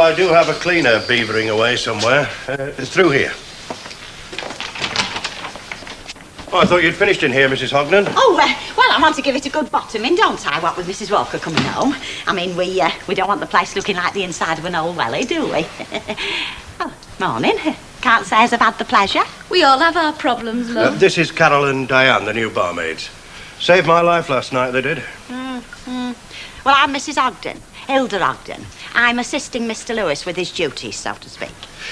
I do have a cleaner beavering away somewhere. Through here. Oh, I thought you'd finished in here, Mrs. Hognan. Oh, well, I want to give it a good bottoming, don't I, what with Mrs. Walker coming home? I mean, we don't want the place looking like the inside of an old welly, do we? Oh, morning. Can't say as I've had the pleasure. We all have our problems, love. This is Carol and Diane, the new barmaids. Saved my life last night, they did. Well, I'm Mrs. Ogden, Hilda Ogden. I'm assisting Mr. Lewis with his duties, so to speak.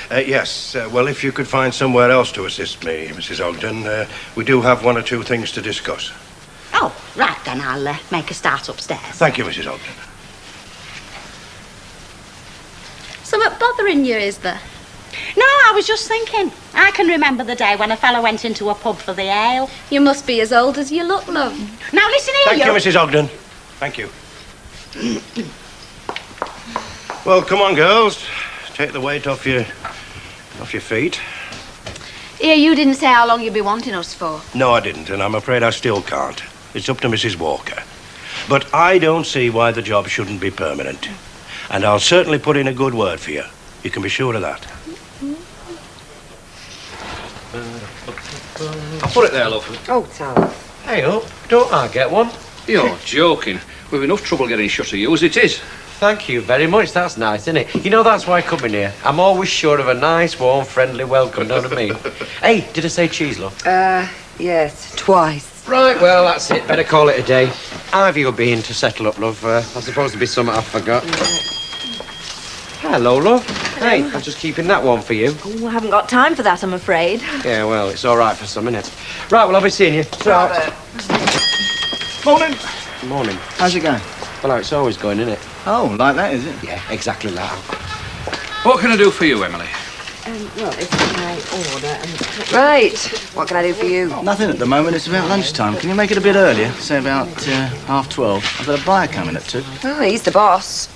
Yes, well, if you could find somewhere else to assist me, Mrs. Ogden, we do have one or two things to discuss. Oh, right, then I'll make a start upstairs. Thank you, Mrs. Ogden. Something bothering you, is there? No, I was just thinking. I can remember the day when a fellow went into a pub for the ale. You must be as old as you look, love. Now, listen here, Thank you, Mrs. Ogden. Thank you. Well, come on, girls. Take the weight off your feet. Here, you didn't say how long you'd be wanting us for. No, I didn't, and I'm afraid I still can't. It's up to Mrs. Walker. But I don't see why the job shouldn't be permanent. And I'll certainly put in a good word for you. You can be sure of that. I'll put it there, love. Oh, Charles. Hey, up. Don't I get one? You're joking. We've enough trouble getting shut of you as it is. Thank you very much. That's nice, isn't it? You know, that's why I come in here. I'm always sure of a nice, warm, friendly welcome, know what I mean? Hey, did I say cheese, love? Yes, twice. Right, well, that's it. Better call it a day. How have you been to settle up, love? I suppose to be something I forgot. Hello, love. Hello. Hey, I'm just keeping that one for you. Oh, I haven't got time for that, I'm afraid. Yeah, well, it's all right for some minutes. Right, well, I'll be seeing you. Robert. Morning. Morning. How's it going? Well, it's always going, isn't it? Oh, like that, is it? Yeah, exactly like that. What can I do for you, Emily? Well, it's my order and... Right. What can I do for you? Nothing at the moment. It's about lunchtime. Can you make it a bit earlier? Say about 12:30. I've got a buyer coming at 2. Oh, he's the boss.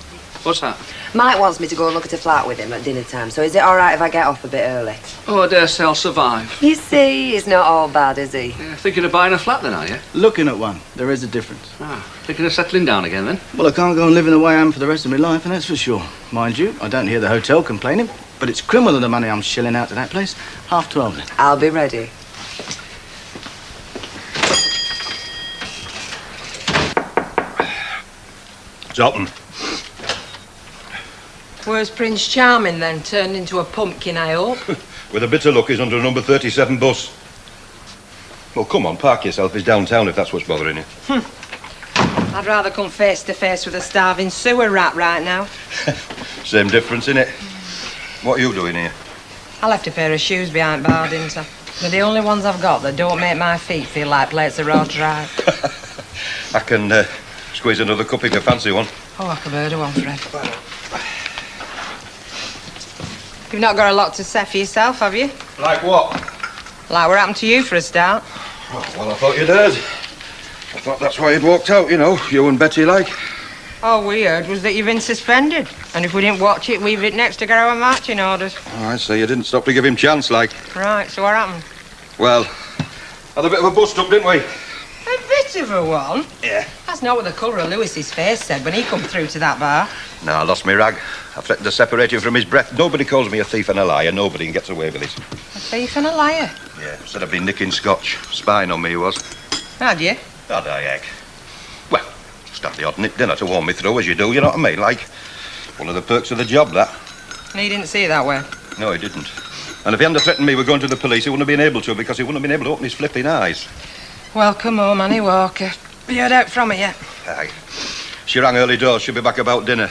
What's that? Mike wants me to go and look at a flat with him at dinner time, so is it all right if I get off a bit early? Oh, I dare say I'll survive. You see, he's not all bad, is he? Yeah, thinking of buying a flat then, are you? Looking at one. There is a difference. Ah, thinking of settling down again then? Well, I can't go on living the way I am for the rest of my life, and that's for sure. Mind you, I don't hear the hotel complaining, but it's criminal the money I'm shelling out to that place. 12:30 then. I'll be ready. It's open. Where's Prince Charming, then? Turned into a pumpkin, I hope. With a bit of luck, he's under number 37 bus. Well, come on, park yourself. He's downtown if that's what's bothering you. I'd rather come face to face with a starving sewer rat right now. Same difference, innit? What are you doing here? I left a pair of shoes behind bar, didn't I? They're the only ones I've got that don't make my feet feel like plates of raw tripe. I can squeeze another cup if you fancy one. Oh, I could heard of one, Fred. You've not got a lot to say for yourself, have you? Like what? Like what happened to you for a start? Oh, well, I thought you'd heard. I thought that's why you'd walked out, you know, you and Betty like. All we heard was that you've been suspended. And if we didn't watch it, we've it next to get our marching orders. Oh, I see. You didn't stop to give him chance, like. Right, so what happened? Well, had a bit of a bust-up, didn't we? A bit of a one? Yeah. That's not what the colour of Lewis's face said when he come through to that bar. No, I lost my rag. I threatened to separate him from his breath. Nobody calls me a thief and a liar. Nobody gets away with it. A thief and a liar? Yeah, said I'd been nicking scotch. Spying on me, he was. Had you? Had I, heck? Well, just had the odd nip dinner to warm me through, as you do, you know what I mean? Like, one of the perks of the job, that. And he didn't see it that way? No, he didn't. And if he hadn't threatened me with going to the police, he wouldn't have been able to, because he wouldn't have been able to open his flipping eyes. Welcome home, Annie Walker. You heard out from it yet? Aye. She rang early doors. She'll be back about dinner.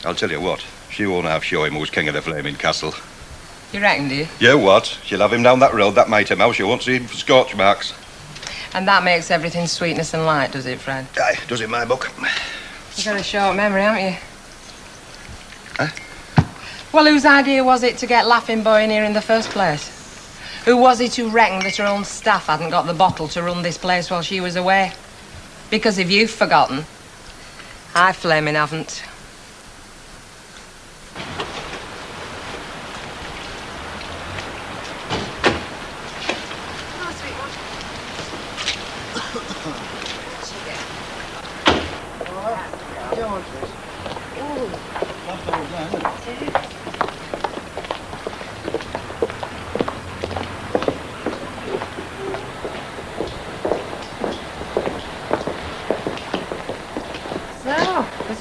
I'll tell you what, she won't have show him who's king of the flaming castle. You reckon, do you? Yeah, what? She'll have him down that road, that mitre mouse. You won't see him for scorch marks. And that makes everything sweetness and light, does it, Fred? Aye, does in my book. You've got a short memory, haven't you? Huh? Well, whose idea was it to get Laughing Boy in here in the first place? Who was it who reckoned that her own staff hadn't got the bottle to run this place while she was away? Because if you've forgotten, I flaming haven't.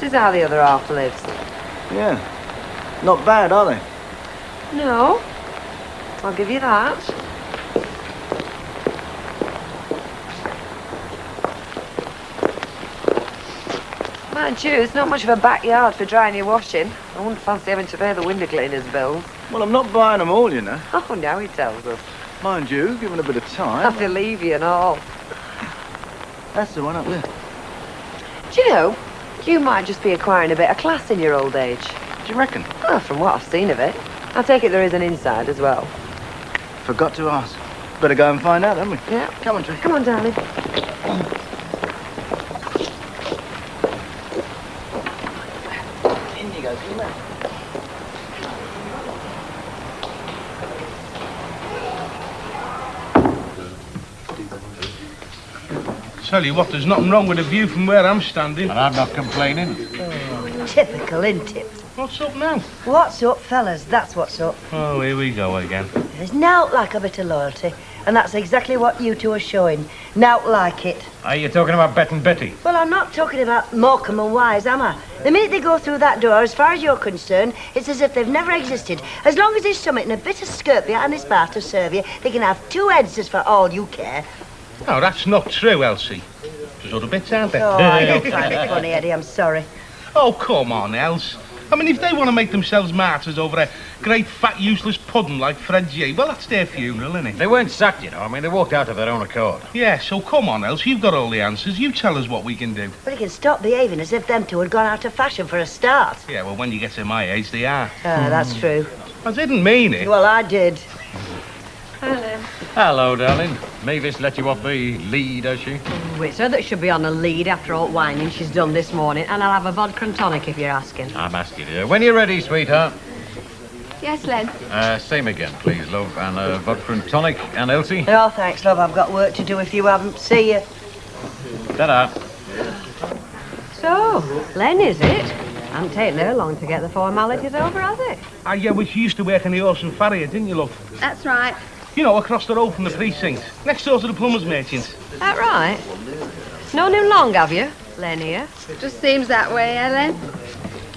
is how the other half lives. Yeah. Not bad, are they? No. I'll give you that. Mind you, it's not much of a backyard for drying your washing. I wouldn't fancy having to pay the window cleaners' bills. Well, I'm not buying them all, you know. Oh, now he tells us. Mind you, given a bit of I time. have to leave you and all. That's the one up there. Do you know, you might just be acquiring a bit of class in your old age. Do you reckon? Well, from what I've seen of it. I take it there is an inside as well. Forgot to ask. Better go and find out, haven't we? Yeah. Come on, Tree. Come on, darling. In you go, come on. Tell you what, there's nothing wrong with the view from where I'm standing. And I'm not complaining. Typical, isn't it? What's up now? What's up, fellas? That's what's up. Oh, here we go again. There's nowt like a bit of loyalty, and that's exactly what you two are showing. Nowt like it. Are you talking about Bet and Betty? Well, I'm not talking about Morecambe and Wise, am I? The minute they go through that door, as far as you're concerned, it's as if they've never existed. As long as there's something in a bit of skirt behind this bar to serve you, they can have two heads for all you care. No, that's not true, Elsie. There's other bits, aren't there? Oh, I don't find it funny, Eddie, I'm sorry. Oh, come on, Els. I mean, if they want to make themselves martyrs over a great, fat, useless pudding like Fred J., well, that's their funeral, isn't it? They weren't sacked, you know. I mean, they walked out of their own accord. Yeah, so come on, Els. You've got all the answers. You tell us what we can do. But you can stop behaving as if them two had gone out of fashion for a start. Yeah, well, when you get to my age, they are. Ah, that's true. I didn't mean it. Well, I did. Hello. Hello, darling. Mavis let you off the lead, has she? It's her that should be on a lead after all whining she's done this morning, and I'll have a vodka and tonic if you're asking. I'm asking you. When you're ready, sweetheart. Yes, Len. Same again, please, love. And vodka and tonic. And Elsie? Oh, thanks, love. I've got work to do if you haven't. See you. Ta-da. So, Len, is it? Hasn't taken her long to get the formalities over, has it? Ah, yeah, well, you used to work in the horse and farrier, didn't you, love? That's right. You know, across the road from the precinct. Next door to the plumber's merchant. That right? Known him long, have you, Len here? Just seems that way, Ellen.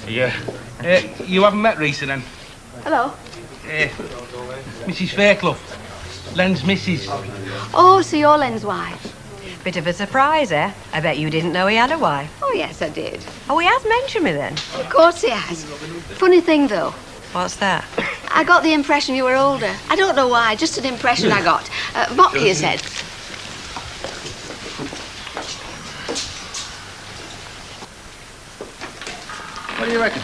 Yeah. You haven't met Rita, then? Hello. Mrs. Fairclough. Len's missus. Oh, so you're Len's wife. Bit of a surprise, eh? I bet you didn't know he had a wife. Oh, yes, I did. Oh, he has mentioned me then. Of course he has. Funny thing, though. What's that? I got the impression you were older. I don't know why, just an impression I got. Bob here said. What do you reckon?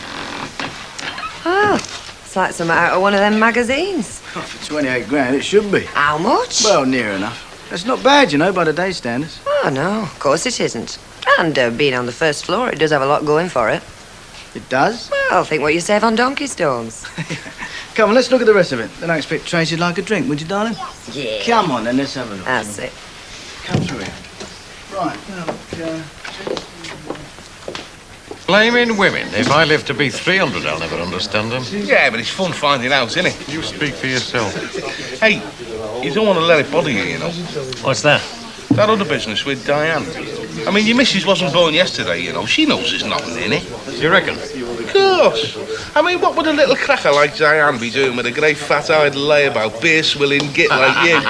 Oh, it's like something out of one of them magazines. Oh, for 28 grand, it should be. How much? Well, near enough. That's not bad, you know, by today's standards. Oh, no, of course it isn't. And being on the first floor, it does have a lot going for it. It does? Well, think what you save on donkey stones. Come on, let's look at the rest of it. Then I expect Tracy'd like a drink, would you, darling? Yeah. Come on, then, let's have a look. That's it. Come through here. Right, now, Blaming women. If I live to be 300, I'll never understand them. Yeah, but it's fun finding out, isn't it? You speak for yourself. Hey, you don't want to let it bother you, you know. What's that? That other business with Diane. I mean, your missus wasn't born yesterday, you know. She knows there's nothing in it. You reckon? Of course. I mean, what would a little cracker like Diane be doing with a great fat-eyed layabout, beer-swilling git like you?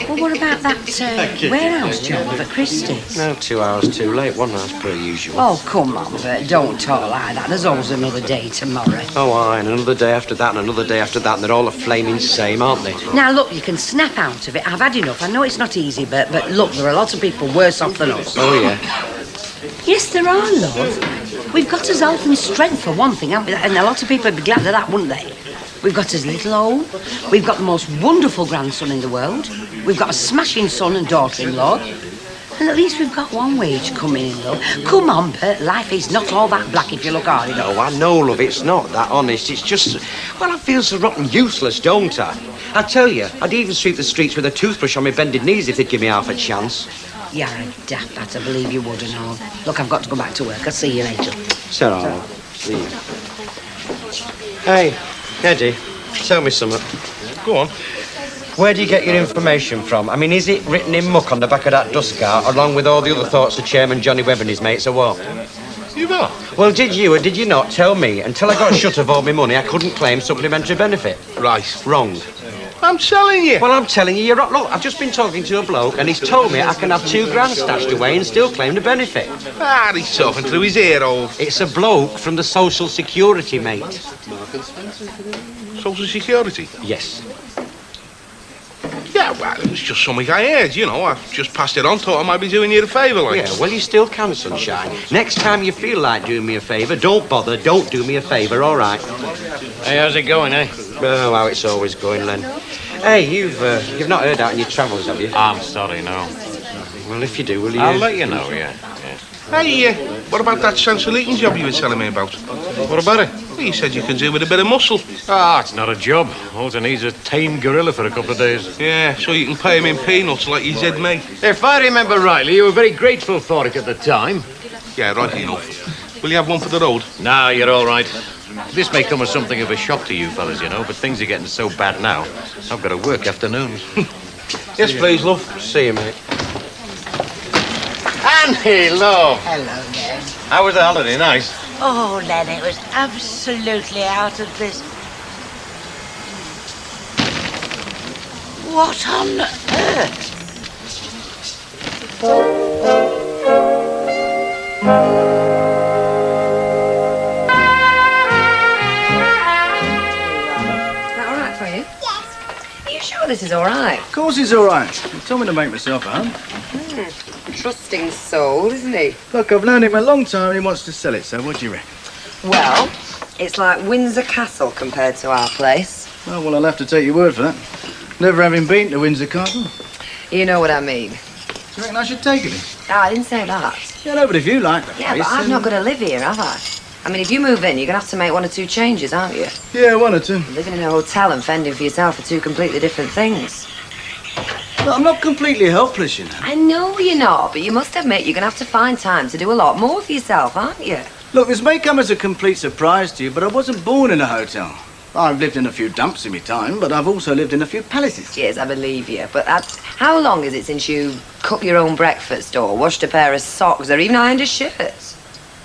Well, what about that warehouse job for Christie's? No, 2 hours too late. 1 hour per usual. Oh, come on, Bert, don't talk like that. There's always another day tomorrow. Oh, aye, and another day after that, and another day after that, and they're all the flaming same, aren't they? Now, look, you can snap out of it. I've had enough. I know it's not easy, Bert, but look, there are lots of people worse off than us. Oh, yeah. Yes, there are, love. We've got us health and strength, for one thing, haven't we? And a lot of people would be glad of that, wouldn't they? We've got his little home. We've got the most wonderful grandson in the world. We've got a smashing son and daughter-in-law. And at least we've got one wage coming in, love. Come on, Bert, life is not all that black if you look hard enough. No, I know, love, it's not that honest. It's just, well, I feel so rotten useless, don't I? I tell you, I'd even sweep the streets with a toothbrush on my bended knees if they'd give me half a chance. You're a daft lad to believe you would and all. Look, I've got to go back to work. I'll see you later. So, see you. Hey, Eddie, tell me something. Go on. Where do you get your information from? I mean, is it written in muck on the back of that dust cart, along with all the other thoughts of Chairman Johnny Webb and his mates, or what? You what? Well, did you or did you not tell me until I got shut of all my money I couldn't claim supplementary benefit? Right. Wrong. I'm telling you. Well, I'm telling you, you're wrong. Look, I've just been talking to a bloke and he's told me I can have £2,000 stashed away and still claim the benefit. Ah, he's talking through his ear hole. It's a bloke from the Social Security, mate. Social Security? Yes. Yeah, well, it was just something I heard, you know. I just passed it on, thought I might be doing you a favour, like. Yeah, well, you still can, sunshine. Next time you feel like doing me a favour, don't bother, don't do me a favour, all right? Hey, how's it going, eh? Oh, how it's always going, Len. Hey, you've not heard out in your travels, have you? I'm sorry, no. Well, if you do, will you? I'll let you know, yeah. Hey, what about that central eating job you were telling me about? What about it? Well, you said you could do with a bit of muscle. Ah, it's not a job. All it needs is a tame gorilla for a couple of days. Yeah, so you can pay him in peanuts like you did me. If I remember rightly, you were very grateful for it at the time. Yeah, right enough. Will you have one for the road? No, you're all right. This may come as something of a shock to you fellas, you know, but things are getting so bad now, I've got to work afternoons. Yes, please, love. See you, mate. Annie, love. Hello, Len. How was the holiday? Nice? Oh, Len, it was absolutely out of this. What on earth? This is all right. Of course it's all right. You told me to make myself at home. Trusting soul, isn't he? Look, I've known him a long time and he wants to sell it, so what do you reckon? Well, it's like Windsor Castle compared to our place. Oh, well, I'll have to take your word for that. Never having been to Windsor Castle. You know what I mean. Do you reckon I should take it? No, I didn't say that. Yeah, no, but if you like the Yeah, place, but I've then- not got to live here, have I? I mean, if you move in, you're going to have to make one or two changes, aren't you? Yeah, one or two. Living in a hotel and fending for yourself are two completely different things. Look, I'm not completely helpless, you know. I know you're not, but you must admit you're going to have to find time to do a lot more for yourself, aren't you? Look, this may come as a complete surprise to you, but I wasn't born in a hotel. I've lived in a few dumps in my time, but I've also lived in a few palaces. Yes, I believe you. But how long is it since you cooked your own breakfast or washed a pair of socks or even ironed a shirt?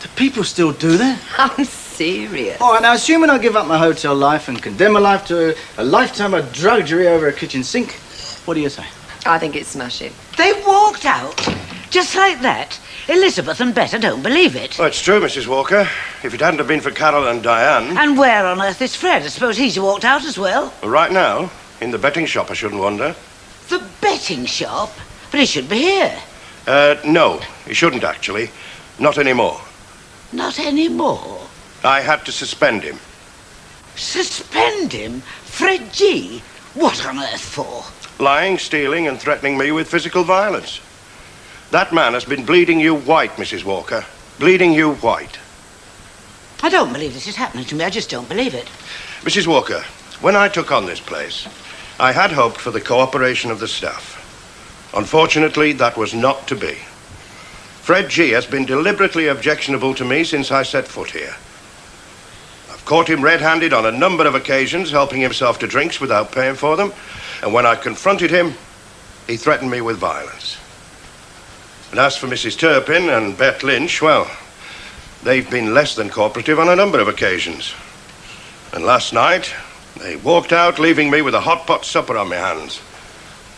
Do people still do that? I'm serious. All right, now, assuming I give up my hotel life and condemn my life to a lifetime of drudgery over a kitchen sink, what do you say? I think it's smashing. They walked out, just like that. Elizabeth and Betta don't believe it. Well, it's true, Mrs. Walker. If it hadn't have been for Carol and Diane... And where on earth is Fred? I suppose he's walked out as well. Well, right now, in the betting shop, I shouldn't wonder. The betting shop? But he should be here. No, he shouldn't, actually. Not anymore. Not anymore. I had to suspend him. Suspend him? Fred G? What on earth for? Lying, stealing, and threatening me with physical violence. That man has been bleeding you white, Mrs. Walker. Bleeding you white. I don't believe this is happening to me. I just don't believe it. Mrs. Walker, when I took on this place, I had hoped for the cooperation of the staff. Unfortunately, that was not to be. Fred G has been deliberately objectionable to me since I set foot here. I've caught him red-handed on a number of occasions, helping himself to drinks without paying for them. And when I confronted him, he threatened me with violence. And as for Mrs. Turpin and Bet Lynch, well, they've been less than cooperative on a number of occasions. And last night, they walked out, leaving me with a hot pot supper on my hands.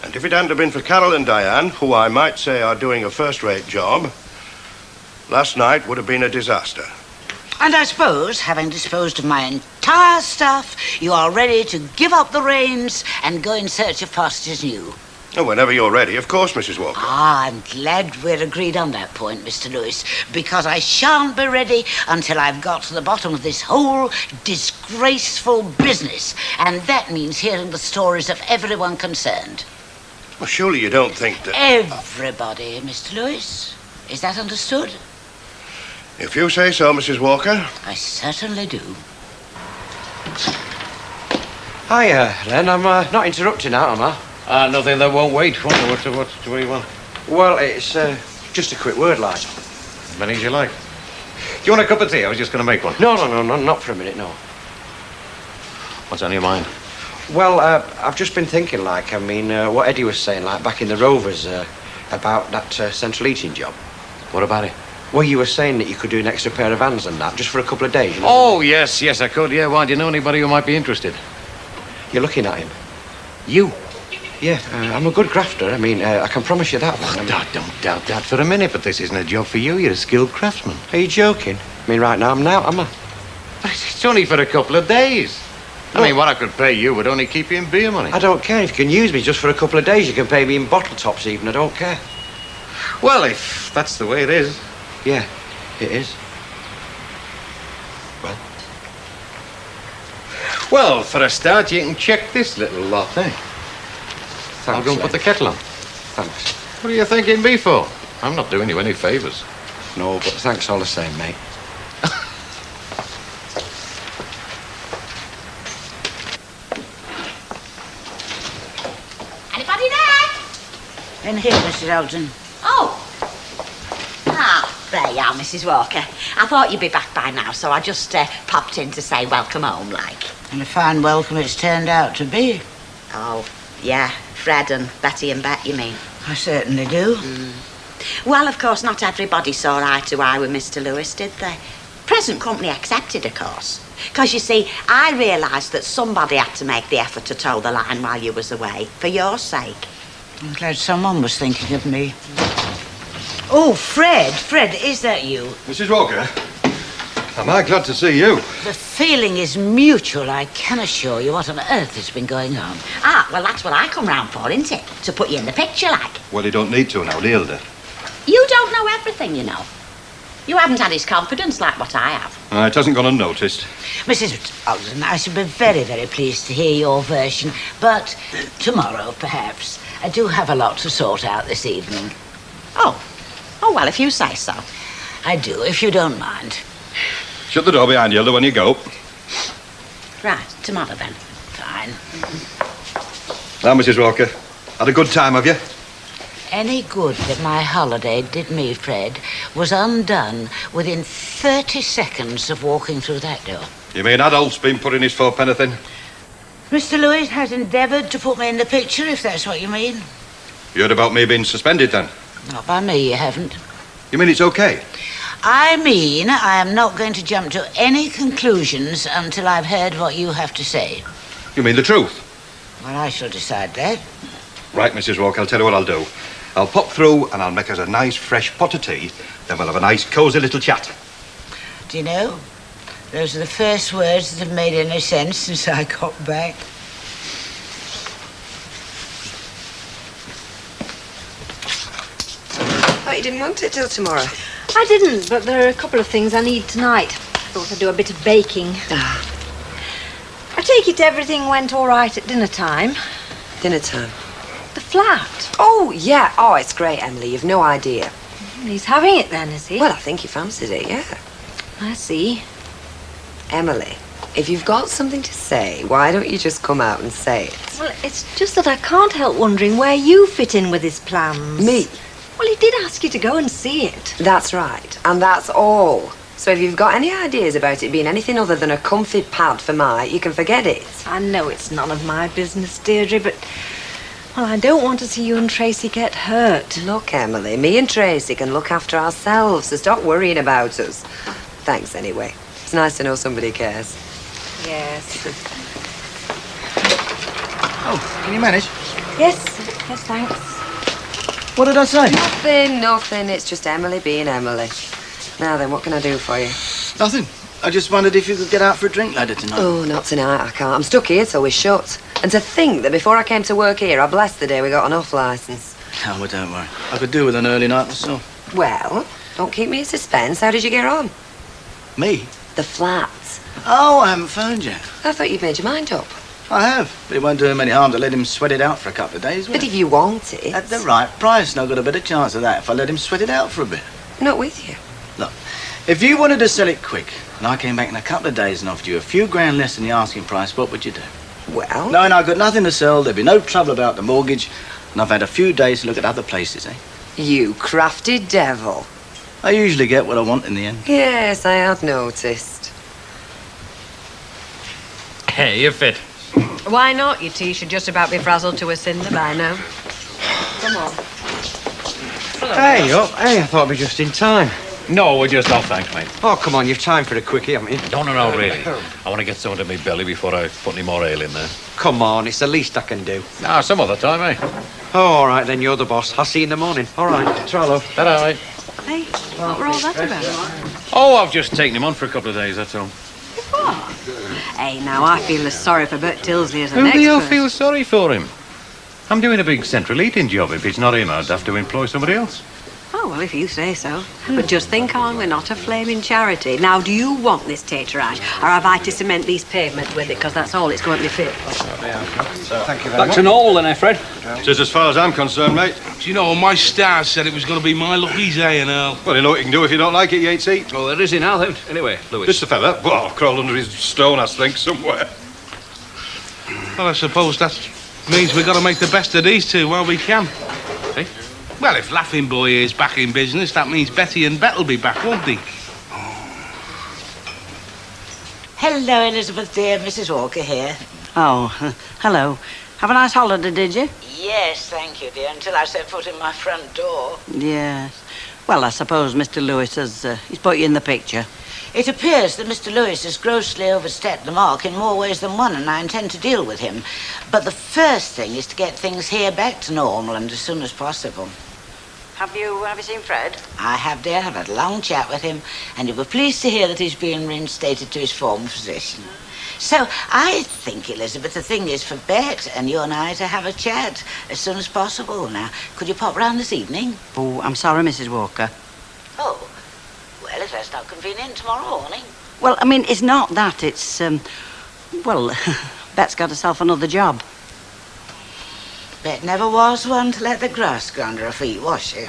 And if it hadn't have been for Carol and Diane, who I might say are doing a first-rate job, last night would have been a disaster. And I suppose, having disposed of my entire staff, you are ready to give up the reins and go in search of pastures new. Oh, whenever you're ready, of course, Mrs. Walker. Ah, I'm glad we're agreed on that point, Mr. Lewis, because I shan't be ready until I've got to the bottom of this whole disgraceful business. And that means hearing the stories of everyone concerned. Well, surely you don't think that... Everybody, Mr. Lewis. Is that understood? If you say so, Mrs. Walker. I certainly do. Hiya, Len. I'm not interrupting now, am I? Nothing that won't wait. What do you want? Well, it's just a quick word, like. As many as you like. Do you want a cup of tea? I was just going to make one. No, not for a minute, no. What's on your mind? Well, I've just been thinking, like, I mean, what Eddie was saying, like, back in the Rovers, about that central eating job. What about it? Well, you were saying that you could do an extra pair of hands and that, just for a couple of days, you know? Oh, yes, I could, yeah. Why, do you know anybody who might be interested? You're looking at him. You? Yeah, I'm a good grafter. I mean, I can promise you that. I don't doubt that for a minute, but this isn't a job for you. You're a skilled craftsman. Are you joking? I mean, right now I'm out, am I? But it's only for a couple of days. I mean, what I could pay you would only keep you in beer money. I don't care. If you can use me just for a couple of days, you can pay me in bottle tops even. I don't care. Well, if that's the way it is. Yeah, it is. Well, for a start, you can check this little lot, eh? Thanks, I'll go and put the kettle on. Thanks. What are you thanking me for? I'm not doing you any favours. No, but thanks all the same, mate. Anybody there? In here, Mrs. Elton. Oh. Ah, there you are, Mrs. Walker. I thought you'd be back by now, so I just popped in to say welcome home, like. And a fine welcome it's turned out to be. Oh, yeah. Fred and Betty and Bet, you mean? I certainly do. Well, of course, not everybody saw eye to eye with Mr. Lewis, did they? Present company accepted, of course. Because, you see, I realised that somebody had to make the effort to toe the line while you was away, for your sake. I'm glad someone was thinking of me. Oh, Fred, is that you? Mrs. Walker, am I glad to see you? The feeling is mutual, I can assure you. What on earth has been going on? Ah, well, that's what I come round for, isn't it? To put you in the picture, like. Well, you don't need to now, do you, Hilda? You don't know everything, you know. You haven't had his confidence like what I have. It hasn't gone unnoticed. Mrs. Alden, I should be very, very pleased to hear your version, but tomorrow, perhaps. I do have a lot to sort out this evening. Oh, well, if you say so. I do, if you don't mind. Shut the door behind you, Hilda, when you go. Right, tomorrow then. Fine. Now, Mrs. Walker, had a good time, have you? Any good that my holiday did me, Fred, was undone within 30 seconds of walking through that door. You mean Adolph's been putting his fourpenny in? Mr. Lewis has endeavoured to put me in the picture, if that's what you mean. You heard about me being suspended, then? Not by me, you haven't. You mean it's okay? I mean, I am not going to jump to any conclusions until I've heard what you have to say. You mean the truth? Well, I shall decide that. Right, Mrs. Walker, I'll tell you what I'll do. I'll pop through and I'll make us a nice fresh pot of tea, then we'll have a nice cosy little chat. Do you know, those are the first words that have made any sense since I got back. Oh, you didn't want it till tomorrow? I didn't, but there are a couple of things I need tonight. Thought I'd do a bit of baking. I take it everything went all right at dinner time. Dinner time? The flat. Oh, yeah. Oh, it's great, Emily. You've no idea. He's having it then, is he? Well, I think he fancied it, yeah. I see. Emily, if you've got something to say, why don't you just come out and say it? Well, it's just that I can't help wondering where you fit in with his plans. Me? Well, he did ask you to go and see it. That's right. And that's all. So if you've got any ideas about it being anything other than a comfy pad for Mike, you can forget it. I know it's none of my business, Deirdre, but... Well, I don't want to see you and Tracy get hurt. Look, Emily, me and Tracy can look after ourselves, so stop worrying about us. Thanks, anyway. It's nice to know somebody cares. Yes. Oh, can you manage? Yes, thanks. What did I say? Nothing. It's just Emily being Emily. Now then, what can I do for you? Nothing. I just wondered if you could get out for a drink later tonight. Oh, not tonight, I can't. I'm stuck here till we're shut. And to think that before I came to work here, I blessed the day we got an off-licence. Oh, well, don't worry. I could do with an early night myself. Well, don't keep me in suspense. How did you get on? Me? The flat. Oh, I haven't phoned yet. I thought you'd made your mind up. I have, but it won't do him any harm to let him sweat it out for a couple of days, will But it? if you want it... At the right price, and I've got a better chance of that if I let him sweat it out for a bit. Not with you. Look, if you wanted to sell it quick, and I came back in a couple of days and offered you a few grand less than the asking price, what would you do? Well... Knowing I've got nothing to sell, there'd be no trouble about the mortgage, and I've had a few days to look at other places, eh? You crafty devil. I usually get what I want in the end. Yes, I had noticed. Hey, you fit. Why not? Your tea should just about be frazzled to a cinder by now. Come on. Hey, up. Hey, I thought I'd be just in time. No, we're just off, thanks, mate. Oh, come on, you've time for a quickie, haven't you? No, really. I want to get something to my belly before I put any more ale in there. Come on, it's the least I can do. Ah, some other time, eh? Oh, all right, then, you're the boss. I'll see you in the morning. All right, Trello. Ta-da, mate. Hey, what were all that about? Oh, I've just taken him on for a couple of days, that's all. What? Hey, now, I feel as sorry for Bert Tilsley as the Who next do you person. feel sorry for him? I'm doing a big central eating job. If it's not him, I'd have to employ somebody else. Oh, well, if you say so. But just think on, we're not a flaming charity. Now, do you want this taterage, or have I to cement these pavements with it, because that's all it's going to be fit? Thank you very Back much. to Knoll then, eh, Fred? Just as far as I'm concerned, mate. Do you know, my stars said it was going to be my lucky day and Earl. Well, you know what you can do if you don't like it, you ain't see. Oh, there is he now, then. Anyway, Lewis. This the fella? Well, crawl under his stone, I think, somewhere. Well, I suppose that means we've got to make the best of these two while we can. Eh? Well, if Laughing Boy is back in business, that means Betty and Bet will be back, won't they? Hello, Elizabeth, dear. Mrs. Walker here. Oh, hello. Have a nice holiday, did you? Yes, thank you, dear, until I set foot in my front door. Yes. Well, I suppose Mr. Lewis has he's put you in the picture. It appears that Mr. Lewis has grossly overstepped the mark in more ways than one, and I intend to deal with him. But the first thing is to get things here back to normal, and as soon as possible. Have you seen Fred? I have, dear. I've had a long chat with him, and you were pleased to hear that he's being reinstated to his former position. So I think, Elizabeth, the thing is for Bet and you and I to have a chat as soon as possible. Now, could you pop round this evening? Oh, I'm sorry, Mrs. Walker. Oh, well, if that's not convenient, tomorrow morning. Well, I mean, it's not that. It's, well, Bet's got herself another job. Bet never was one to let the grass grow under her feet, was she?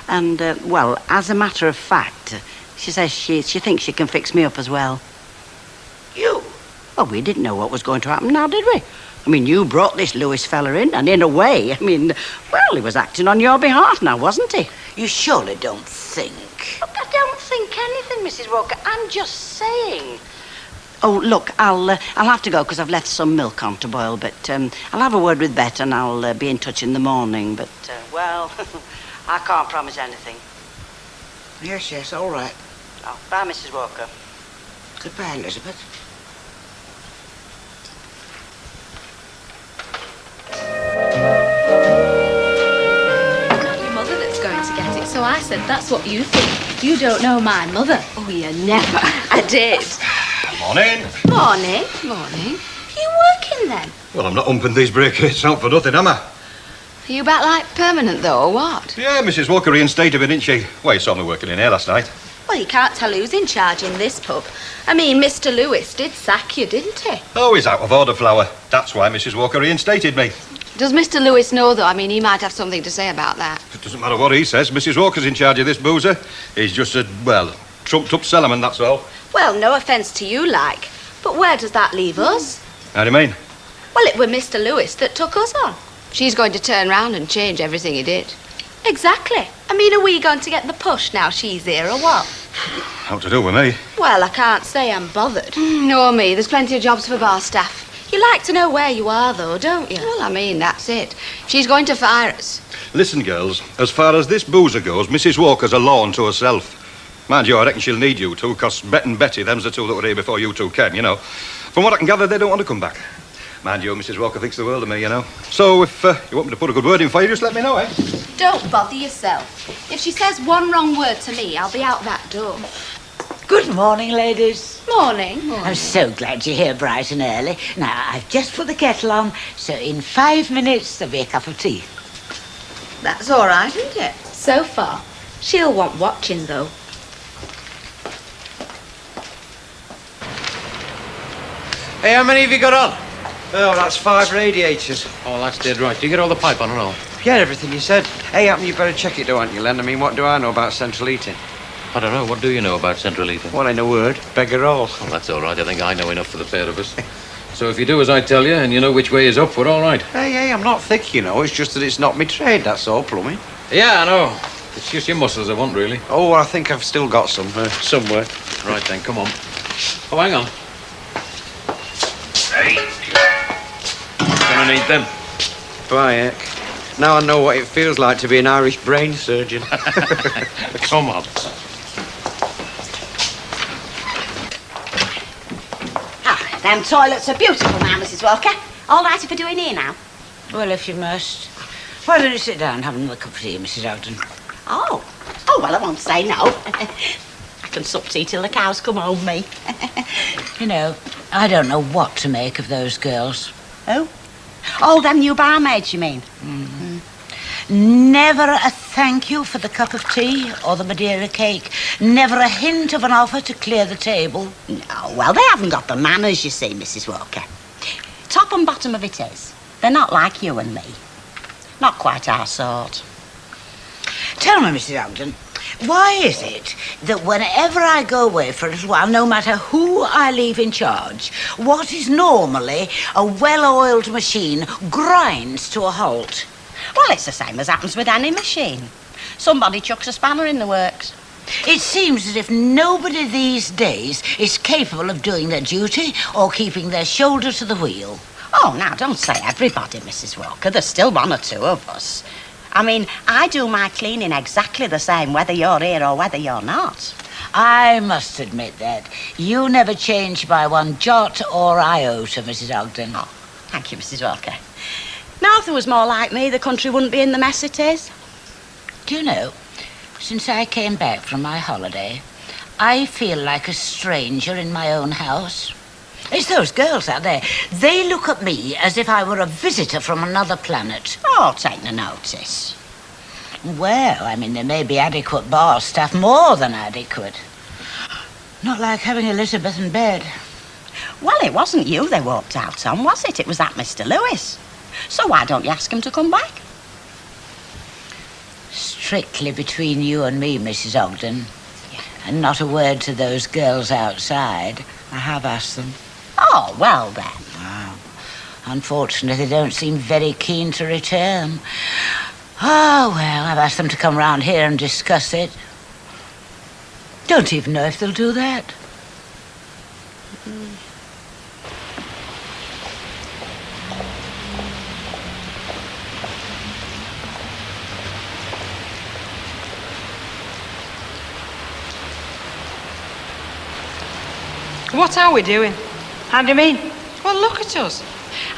And, well, as a matter of fact, she says she thinks she can fix me up as well. You? Well, we didn't know what was going to happen now, did we? I mean, you brought this Lewis fella in, and in a way, I mean, well, he was acting on your behalf now, wasn't he? You surely don't think... I don't think anything, Mrs. Walker. I'm just saying. Oh, look, I'll have to go because I've left some milk on to boil, but I'll have a word with Bet and I'll be in touch in the morning. But, well, I can't promise anything. Yes, all right. Oh, bye, Mrs. Walker. Goodbye, Elizabeth. Your mother that's going to get it, so I said, that's what you think. You don't know my mother. Oh, you never. I did. Morning. Morning. Morning. Are you working then? Well, I'm not humping these breakgates out for nothing, am I? Are you back like permanent though, or what? Yeah, Mrs. Walker reinstated me, didn't she? Well, you saw me working in here last night. Well, you can't tell who's in charge in this pub. I mean, Mr. Lewis did sack you, didn't he? Oh, he's out of order, Flower. That's why Mrs. Walker reinstated me. Does Mr. Lewis know, though? I mean, he might have something to say about that. It doesn't matter what he says. Mrs. Walker's in charge of this boozer. He's just a, well, trumped-up cellarman, that's all. Well, no offence to you, like. But where does that leave us? How do you mean? Well, it were Mr. Lewis that took us on. She's going to turn round and change everything he did. Exactly. I mean, are we going to get the push now she's here, or what? How to do with me? Well, I can't say I'm bothered. No, me. There's plenty of jobs for bar staff. You like to know where you are, though, don't you? Well, I mean, that's it. She's going to fire us. Listen, girls, as far as this boozer goes, Mrs. Walker's a law unto herself. Mind you, I reckon she'll need you two, because Bet and Betty, them's the two that were here before you two came, you know. From what I can gather, they don't want to come back. Mind you, Mrs. Walker thinks the world of me, you know. So if you want me to put a good word in for you, just let me know, eh? Don't bother yourself. If she says one wrong word to me, I'll be out that door. Good morning, ladies. Morning. I'm so glad you're here bright and early. Now, I've just put the kettle on, so in 5 minutes there'll be a cup of tea. That's all right, isn't it? So far. She'll want watching, though. Hey, how many have you got on? Oh, that's 5 radiators. Oh, that's dead right. Do you get all the pipe on and all? Yeah, everything you said. Hey, you better check it, don't you, Len? I mean, what do I know about central heating? I don't know. What do you know about central heating? Well, in a word, beggar all. Well, that's all right. I think I know enough for the pair of us. So if you do as I tell you and you know which way is up, we're all right. Hey, I'm not thick, you know. It's just that it's not me trade, that's all, plumbing. Yeah, I know. It's just your muscles I want, really. Oh, well, I think I've still got some, somewhere. Right, then, come on. Oh, hang on. Hey. Gonna need them. Bye, Eck. Now I know what it feels like to be an Irish brain surgeon. Come on. Them toilets are beautiful now, Mrs. Walker. All right if we're doing here now? Well, if you must. Why don't you sit down and have another cup of tea, Mrs. Ogden? Oh, well, I won't say no. I can sup tea till the cows come home, me. You know, I don't know what to make of those girls. Who? Oh, them new barmaids, you mean? Mm-hmm. Never a thank you for the cup of tea or the Madeira cake. Never a hint of an offer to clear the table. No, well, they haven't got the manners, you see, Mrs. Walker. Top and bottom of it is, they're not like you and me. Not quite our sort. Tell me, Mrs. Ogden, why is it that whenever I go away for a little while, no matter who I leave in charge, what is normally a well-oiled machine grinds to a halt? Well, it's the same as happens with any machine. Somebody chucks a spanner in the works. It seems as if nobody these days is capable of doing their duty or keeping their shoulder to the wheel. Oh, now, don't say everybody, Mrs. Walker. There's still one or two of us. I mean, I do my cleaning exactly the same, whether you're here or whether you're not. I must admit that. You never change by one jot or iota, Mrs. Ogden. Oh, thank you, Mrs. Walker. Now, if there was more like me, the country wouldn't be in the mess it is. Do you know, since I came back from my holiday, I feel like a stranger in my own house. It's those girls out there. They look at me as if I were a visitor from another planet. Oh, take no notice. Well, I mean, there may be adequate bar staff, more than adequate. Not like having Elizabeth in bed. Well, it wasn't you they walked out on, was it? It was that Mr. Lewis. So why don't you ask him to come back? Strictly between you and me, Mrs. Ogden. Yeah. And not a word to those girls outside. I have asked them. Oh, well then. Wow. Unfortunately, they don't seem very keen to return. Oh, well, I've asked them to come round here and discuss it. Don't even know if they'll do that. What are we doing? How do you mean? Well, look at us.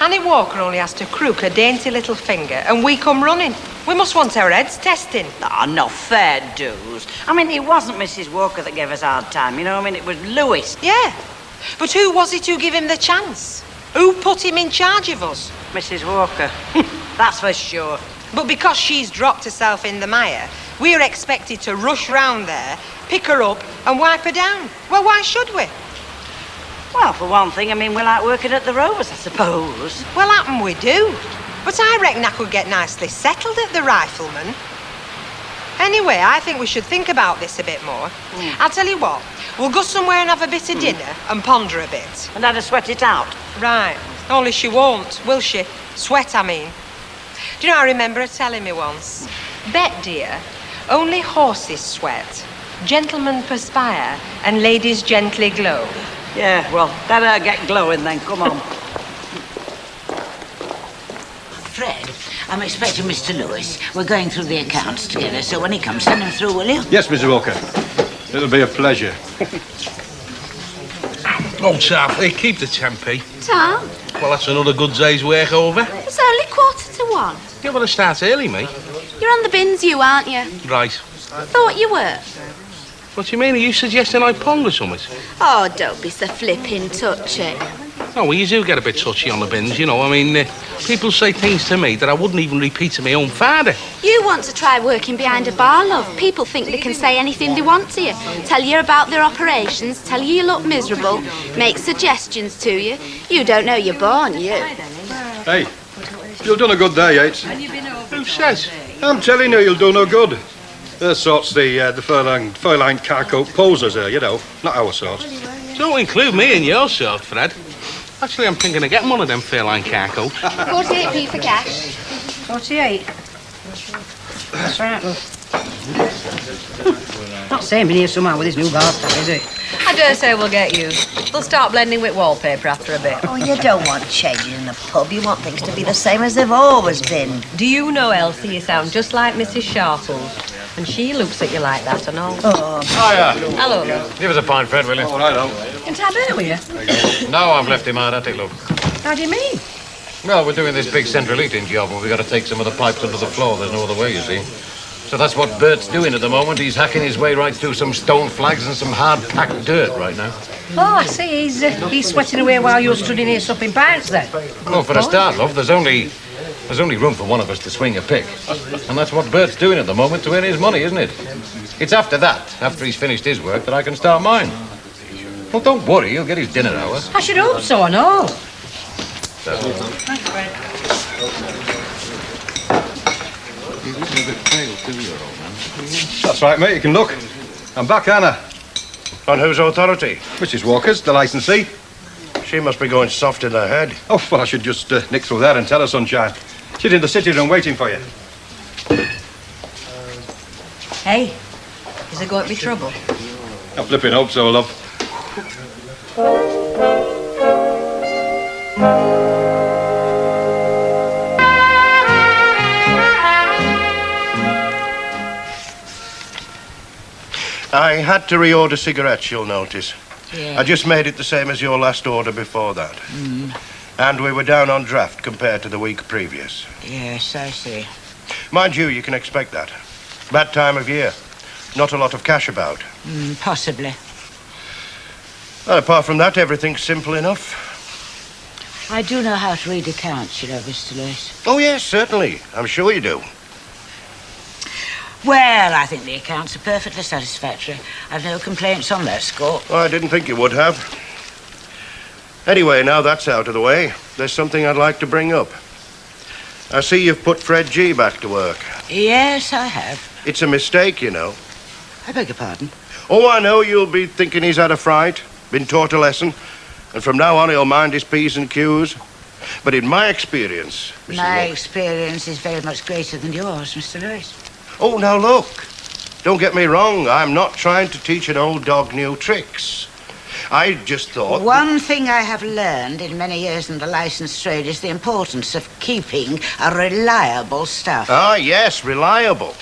Annie Walker only has to crook her dainty little finger and we come running. We must want our heads testing. Ah, no fair dues. I mean, it wasn't Mrs. Walker that gave us a hard time, you know? I mean, it was Lewis. Yeah. But who was it who gave him the chance? Who put him in charge of us? Mrs. Walker. That's for sure. But because she's dropped herself in the mire, we're expected to rush round there, pick her up and wipe her down. Well, why should we? Well, for one thing, I mean, we like working at the Rovers, I suppose. Well, happen we do. But I reckon I could get nicely settled at the Rifleman. Anyway, I think we should think about this a bit more. I'll tell you what, we'll go somewhere and have a bit of dinner and ponder a bit. And have to sweat it out. Right. Only she won't, will she? Sweat, I mean. Do you know, I remember her telling me once, Bet, dear, only horses sweat, gentlemen perspire, and ladies gently glow. Yeah, well, better get glowing then, come on. Fred, I'm expecting Mr. Lewis. We're going through the accounts together, so when he comes, send him through, will you? Yes, Mr. Walker. It'll be a pleasure. Oh, Sam, hey, keep the 10p. Tom, Well, that's another good day's work over. it's only 1:45. You better start early, mate. You're on the bins, you, aren't you? Right. Thought you were. What do you mean? Are you suggesting I ponder something? Oh, don't be so flippin' touchy. Oh, well, you do get a bit touchy on the bins, you know. I mean, people say things to me that I wouldn't even repeat to my own father. You want to try working behind a bar, love. People think they can say anything they want to you. Tell you about their operations, tell you look miserable, make suggestions to you. You don't know you're born, you. Hey, you've done a good day, Yates. Who says? I'm telling you, you'll do no good. Their sort's the fur-lined car-coat posers here, you know. Not our sort. Don't include me in your sort, Fred. Actually, I'm thinking of getting one of them fairline car coats. 48p for cash. 48. That's right, love. Not saying been here somehow with this new bar stuff, is it? I dare say we'll get used. They'll start blending with wallpaper after a bit. Oh, you don't want changes in the pub. You want things to be the same as they've always been. Do you know, Elsie, you sound just like Mrs. Sharples. And she looks at you like that and all. Oh, hiya. Hello, love. Give us a pint, Fred, will you? Oh, right on. Can't I bear with you? No, I've left him out at it, love. How do you mean? Well, we're doing this big central heating job, and we've got to take some of the pipes under the floor. There's no other way, you see. So that's what Bert's doing at the moment. He's hacking his way right through some stone flags and some hard-packed dirt right now. Oh, I see. He's sweating away while you're stood in here supping pints, then. Well, for a start, love, there's only room for one of us to swing a pick. And that's what Bert's doing at the moment to earn his money, isn't it? It's after that, after he's finished his work, that I can start mine. Well, don't worry, he'll get his dinner hour. I should hope so, I know. Thanks, Fred. You're looking a bit pale, too, you're old man. That's right, mate. You can look. I'm back, Anna. On whose authority? Mrs. Walker's, the licensee. She must be going soft in her head. Oh, well, I should just nick through there and tell her, sunshine. She's in the sitting room waiting for you. Hey, is there going to be trouble? I flipping hope so, love. I had to reorder cigarettes, you'll notice. Yeah. I just made it the same as your last order before that. Mm. And we were down on draft compared to the week previous. Yes, I see. Mind you, you can expect that. Bad time of year. Not a lot of cash about. Possibly. Well, apart from that, everything's simple enough. I do know how to read accounts, you know, Mr. Lewis. Oh, yes, certainly. I'm sure you do. Well, I think the accounts are perfectly satisfactory. I've no complaints on that score. Oh, I didn't think you would have. Anyway, now that's out of the way, there's something I'd like to bring up. I see you've put Fred G back to work. Yes, I have. It's a mistake, you know. I beg your pardon? Oh, I know you'll be thinking he's had a fright, been taught a lesson, and from now on he'll mind his P's and Q's. But in my experience, Mrs. My Walker... experience is very much greater than yours, Mr. Lewis. Oh, now look. Don't get me wrong. I'm not trying to teach an old dog new tricks. I just thought... One thing I have learned in many years in the licensed trade is the importance of keeping a reliable staff. Ah, yes, reliable.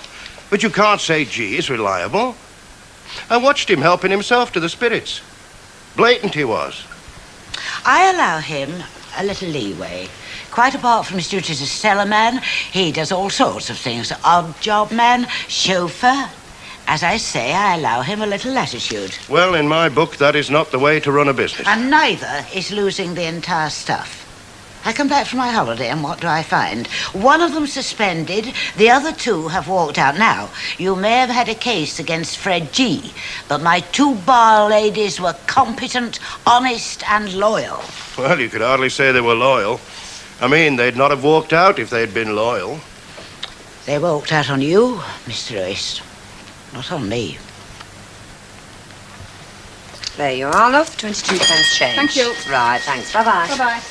But you can't say G is reliable. I watched him helping himself to the spirits. Blatant he was. I allow him a little leeway. Quite apart from his duties as cellarman, he does all sorts of things. Odd job man, chauffeur. As I say, I allow him a little latitude. Well, in my book, that is not the way to run a business. And neither is losing the entire stuff. I come back from my holiday, and what do I find? One of them suspended, the other two have walked out. Now, you may have had a case against Fred G., but my two bar ladies were competent, honest, and loyal. Well, you could hardly say they were loyal. I mean, they'd not have walked out if they'd been loyal. They walked out on you, Mr. Lewis, not on me. There you are, love. 22 pence change. Thank you. Right, thanks. Bye-bye. Bye-bye.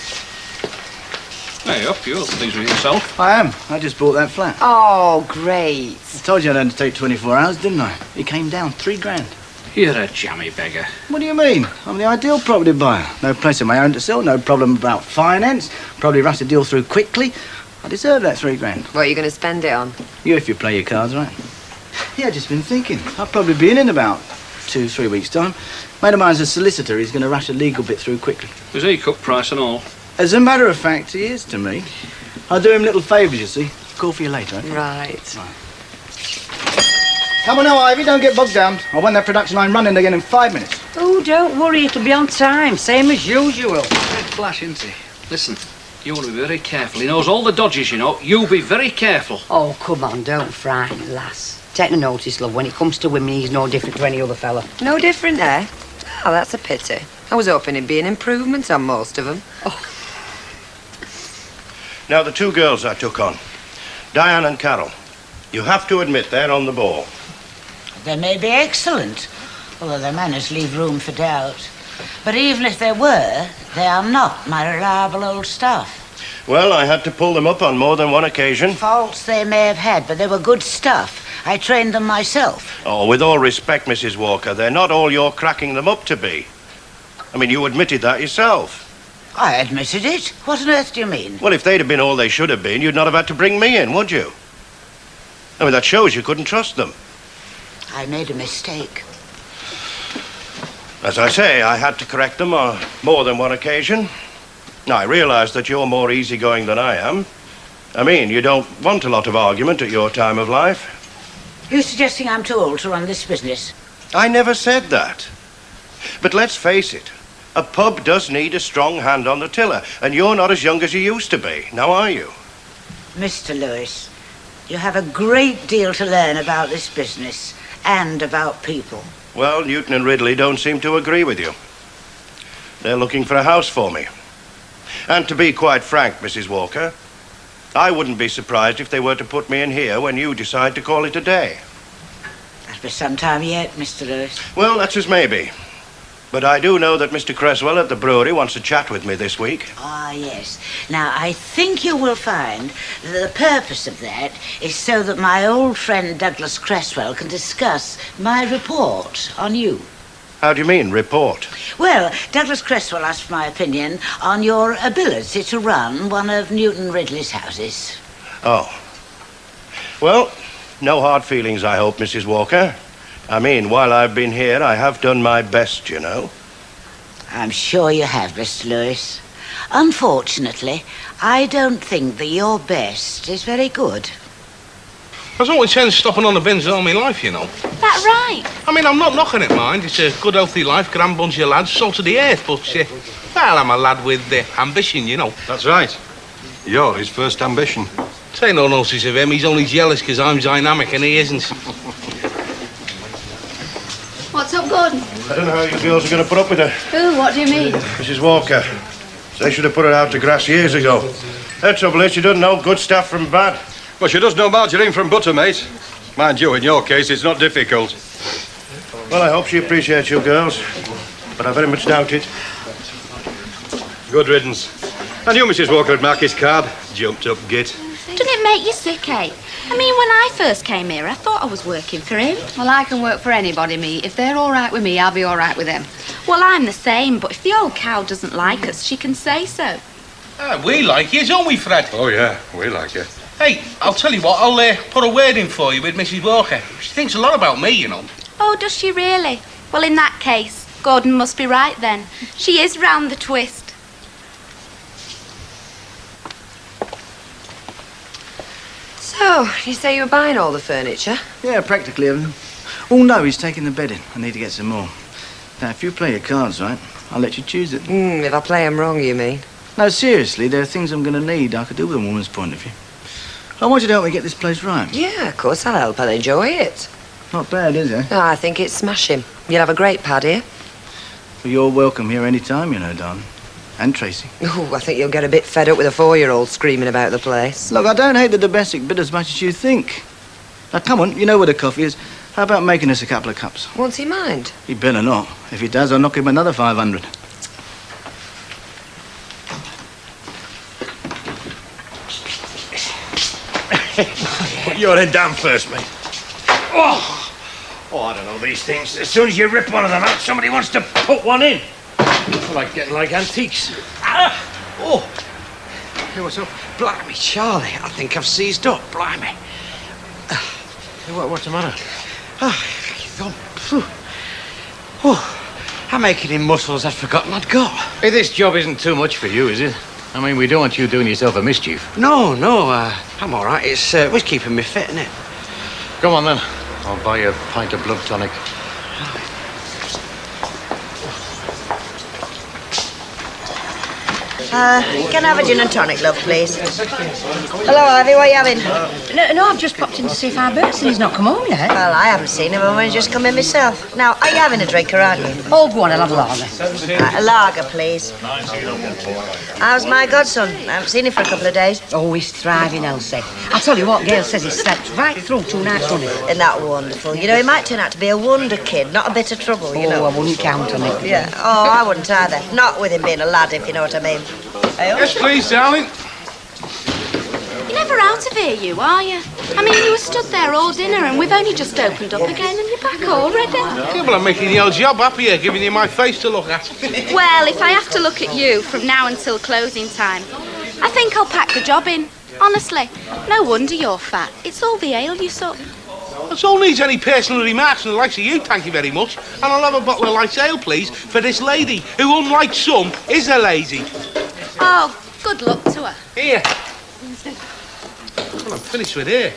Hey, up, you're pleased with yourself. I am. I just bought that flat. Oh, great. I told you I'd only take 24 hours, didn't I? It came down £3,000. You're a jammy beggar. What do you mean? I'm the ideal property buyer. No place of my own to sell, no problem about finance. Probably rush the deal through quickly. I deserve that £3,000. What are you going to spend it on? You, if you play your cards right. Yeah, I've just been thinking. I'll probably be in about 2-3 weeks' time. Mate of mine's a solicitor. He's going to rush a legal bit through quickly. Was he cut price and all? As a matter of fact, he is to me. I do him little favours, you see. Call for you later, eh? Right. Come on now, Ivy, don't get bogged down. I want that production line running again in 5 minutes. Oh, don't worry, it'll be on time, same as usual. Red flash, isn't he? Listen, you want to be very careful. He knows all the dodges, you know. You be very careful. Oh, come on, don't frighten, lass. Take no notice, love. When it comes to women, he's no different to any other fella. No different, eh? Oh, that's a pity. I was hoping it'd be an improvement on most of them. Oh. Now, the two girls I took on, Diane and Carol, you have to admit they're on the ball. They may be excellent, although their manners leave room for doubt. But even if they were, they are not my reliable old staff. Well, I had to pull them up on more than one occasion. Faults they may have had, but they were good stuff. I trained them myself. Oh, with all respect, Mrs. Walker, they're not all you're cracking them up to be. I mean, you admitted that yourself. I admitted it. What on earth do you mean? Well, if they'd have been all they should have been, you'd not have had to bring me in, would you? I mean, that shows you couldn't trust them. I made a mistake. As I say, I had to correct them on more than one occasion. I realise that you're more easygoing than I am. I mean, you don't want a lot of argument at your time of life. You suggesting I'm too old to run this business? I never said that. But let's face it, a pub does need a strong hand on the tiller, and you're not as young as you used to be, now are you? Mr. Lewis, you have a great deal to learn about this business and about people. Well, Newton and Ridley don't seem to agree with you. They're looking for a house for me. And to be quite frank, Mrs. Walker, I wouldn't be surprised if they were to put me in here when you decide to call it a day. That'll be some time yet, Mr. Lewis. Well, that's as may be. But I do know that Mr. Cresswell at the brewery wants to chat with me this week. Ah, yes. Now, I think you will find that the purpose of that is so that my old friend Douglas Cresswell can discuss my report on you. How do you mean, report? Well, Douglas Cresswell asked my opinion on your ability to run one of Newton Ridley's houses. Oh. Well, no hard feelings, I hope, Mrs. Walker. I mean, while I've been here, I have done my best, you know. I'm sure you have, Mr. Lewis. Unfortunately, I don't think that your best is very good. I was only saying stopping on the bins all my life, you know. That right? I mean, I'm not knocking it, mind. It's a good, healthy life, grand bunch of lads, salt of the earth, but, well, I'm a lad with ambition, you know. That's right. You're his first ambition. Say no nonsense of him. He's only jealous because I'm dynamic and he isn't. What's up, Gordon? I don't know how you girls are going to put up with her. Who? What do you mean? Mrs. Walker. They should have put her out to grass years ago. The trouble is, she doesn't know good stuff from bad. Well, she does know margarine from butter, mate. Mind you, in your case, it's not difficult. Well, I hope she appreciates you girls, but I very much doubt it. Good riddance. I knew Mrs. Walker would mark his card. Jumped up git. Doesn't it make you sick, eh? I mean, when I first came here, I thought I was working for him. Well, I can work for anybody, me. If they're all right with me, I'll be all right with them. Well, I'm the same, but if the old cow doesn't like us, she can say so. We like you, don't we, Fred? Oh, yeah, we like you. Hey, I'll tell you what, I'll put a word in for you with Mrs. Walker. She thinks a lot about me, you know. Oh, does she really? Well, in that case, Gordon must be right then. She is round the twist. So, you say you were buying all the furniture? Yeah, practically everything. Oh, no, he's taking the bed in. I need to get some more. Now, if you play your cards right, I'll let you choose it. If I play them wrong, you mean? No, seriously, there are things I'm going to need I could do with a woman's point of view. I want you to help me get this place right. Yeah, of course I'll help. I'll enjoy it. Not bad, is it? Oh, I think it's smashing. You'll have a great pad here. Well, you're welcome here any time, you know, darling. And Tracy. Oh, I think you'll get a bit fed up with a 4-year-old screaming about the place. Look, I don't hate the domestic bit as much as you think. Now, come on, you know where the coffee is. How about making us a couple of cups? Won't he mind? He better not. If he does, I'll knock him another 500. Put your head down first, mate. Oh, I don't know these things. As soon as you rip one of them out, somebody wants to put one in. I like getting like antiques. Oh! Hey, what's up? Blimey, Charlie, I think I've seized up. Blimey. Hey, what's the matter? I'm aching in muscles I'd forgotten I'd got. Hey, this job isn't too much for you, is it? I mean, we don't want you doing yourself a mischief. No, I'm all right. It's keeping me fit, isn't it? Come on, then. I'll buy you a pint of blood tonic. Can I have a gin and tonic, love, please? Hello, Ivy, what are you having? No, I've just popped in to see if our Bertson's not come home yet. Well, I haven't seen him. I've only just come in myself. Now, are you having a drink, or aren't you? Oh, go on, I'll have a lager. A lager, please. How's my godson? I haven't seen him for a couple of days. Oh, he's thriving, Elsie. I tell you what, Gail says he slept right through 2 nights running. Isn't that wonderful? You know, he might turn out to be a wonder kid, not a bit of trouble, you know. I wouldn't count on it. Yeah. Oh, I wouldn't either. Not with him being a lad, if you know what I mean. Yes, please, darling. You're never out of here, you, are you? I mean, you were stood there all dinner and we've only just opened up again and you're back already. Yeah, well, I'm making the old job happier, giving you my face to look at. Well, if I have to look at you from now until closing time, I think I'll pack the job in. Honestly, no wonder you're fat. It's all the ale you suck. That's all needs any personal remarks from the likes of you, thank you very much. And I'll have a bottle of light ale, please, for this lady, who, unlike some, is a lazy. Oh, good luck to her. Here. Well, I'm finished with her.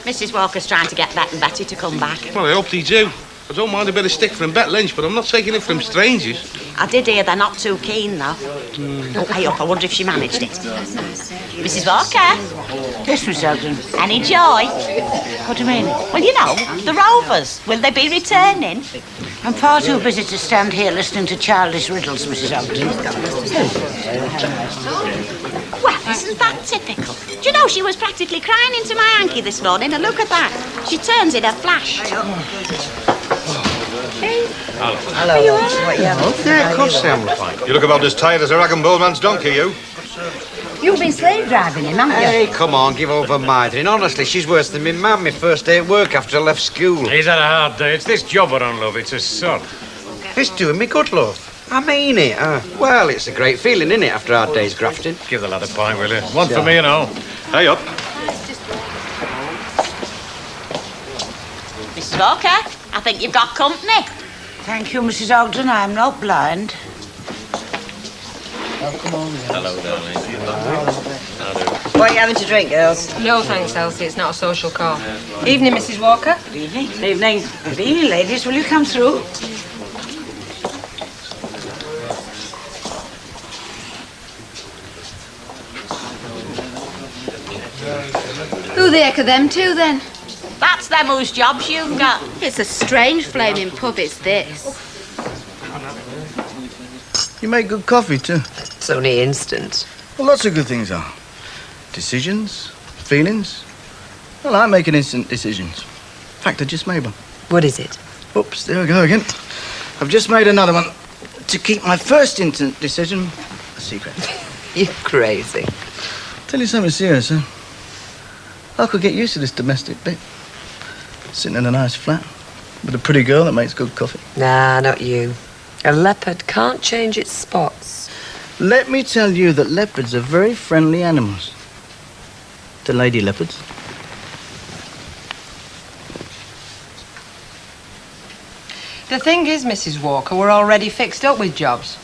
Mrs. Walker's trying to get Bet and Betty to come back. Well, I hope they do. I don't mind a bit of stick from Bet Lynch, but I'm not taking it from strangers. I did hear they're not too keen, though. Oh, hey up, I wonder if she managed it. Mrs. Walker? Yes, Miss Ogden. Any joy? What do you mean? Well, you know, the Rovers. Will they be returning? I'm far too busy to stand here listening to childish riddles, Mrs. Ogden. Well, isn't that typical? Do you know, she was practically crying into my hanky this morning, and look at that. She turns in a flash. Hello. Are you all right? Yeah, of course I am fine. You look about as tired as a rag and bone man's donkey, you. You've been slave driving him, haven't you? Hey, come on, give over Martin. Honestly, she's worse than me mum my first day at work after I left school. He's had a hard day. It's this job we're on, love. It's a sod. It's doing me good, love. I mean it. Well, it's a great feeling, isn't it, after a hard day's grafting? Give the lad a pint, will you? One for me and all. Hey up. Mrs. Walker, I think you've got company. Thank you, Mrs. Ogden. I'm not blind. Hello, darling. What are you having to drink, girls? No, thanks, Elsie. It's not a social call. Evening, Mrs. Walker. Good evening. Good evening. Good evening, ladies. Will you come through? Who the heck are them two, then? That's them whose jobs you've got. It's a strange flaming pub, it's this. You make good coffee, too. It's only instant. Well, lots of good things are. Decisions, feelings. I like making instant decisions. In fact, I just made one. What is it? Oops, there I go again. I've just made another one to keep my first instant decision a secret. You're crazy. Tell you something serious, huh? I could get used to this domestic bit. Sitting in a nice flat with a pretty girl that makes good coffee. Nah, not you. A leopard can't change its spots. Let me tell you that leopards are very friendly animals. To lady leopards. The thing is, Mrs. Walker, we're already fixed up with jobs.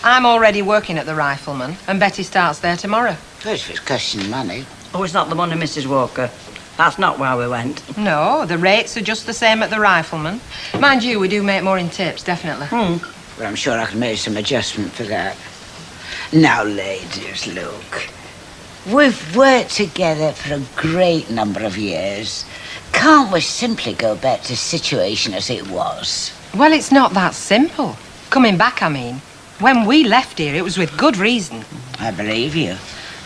I'm already working at the Rifleman, and Betty starts there tomorrow. First, it's costing money. Oh, it's not the money, Mrs. Walker. That's not why we went. No, the rates are just the same at the Rifleman. Mind you, we do make more in tips, definitely. But I'm sure I can make some adjustment for that. Now, ladies, look. We've worked together for a great number of years. Can't we simply go back to the situation as it was? Well, it's not that simple. Coming back, I mean. When we left here, it was with good reason. I believe you.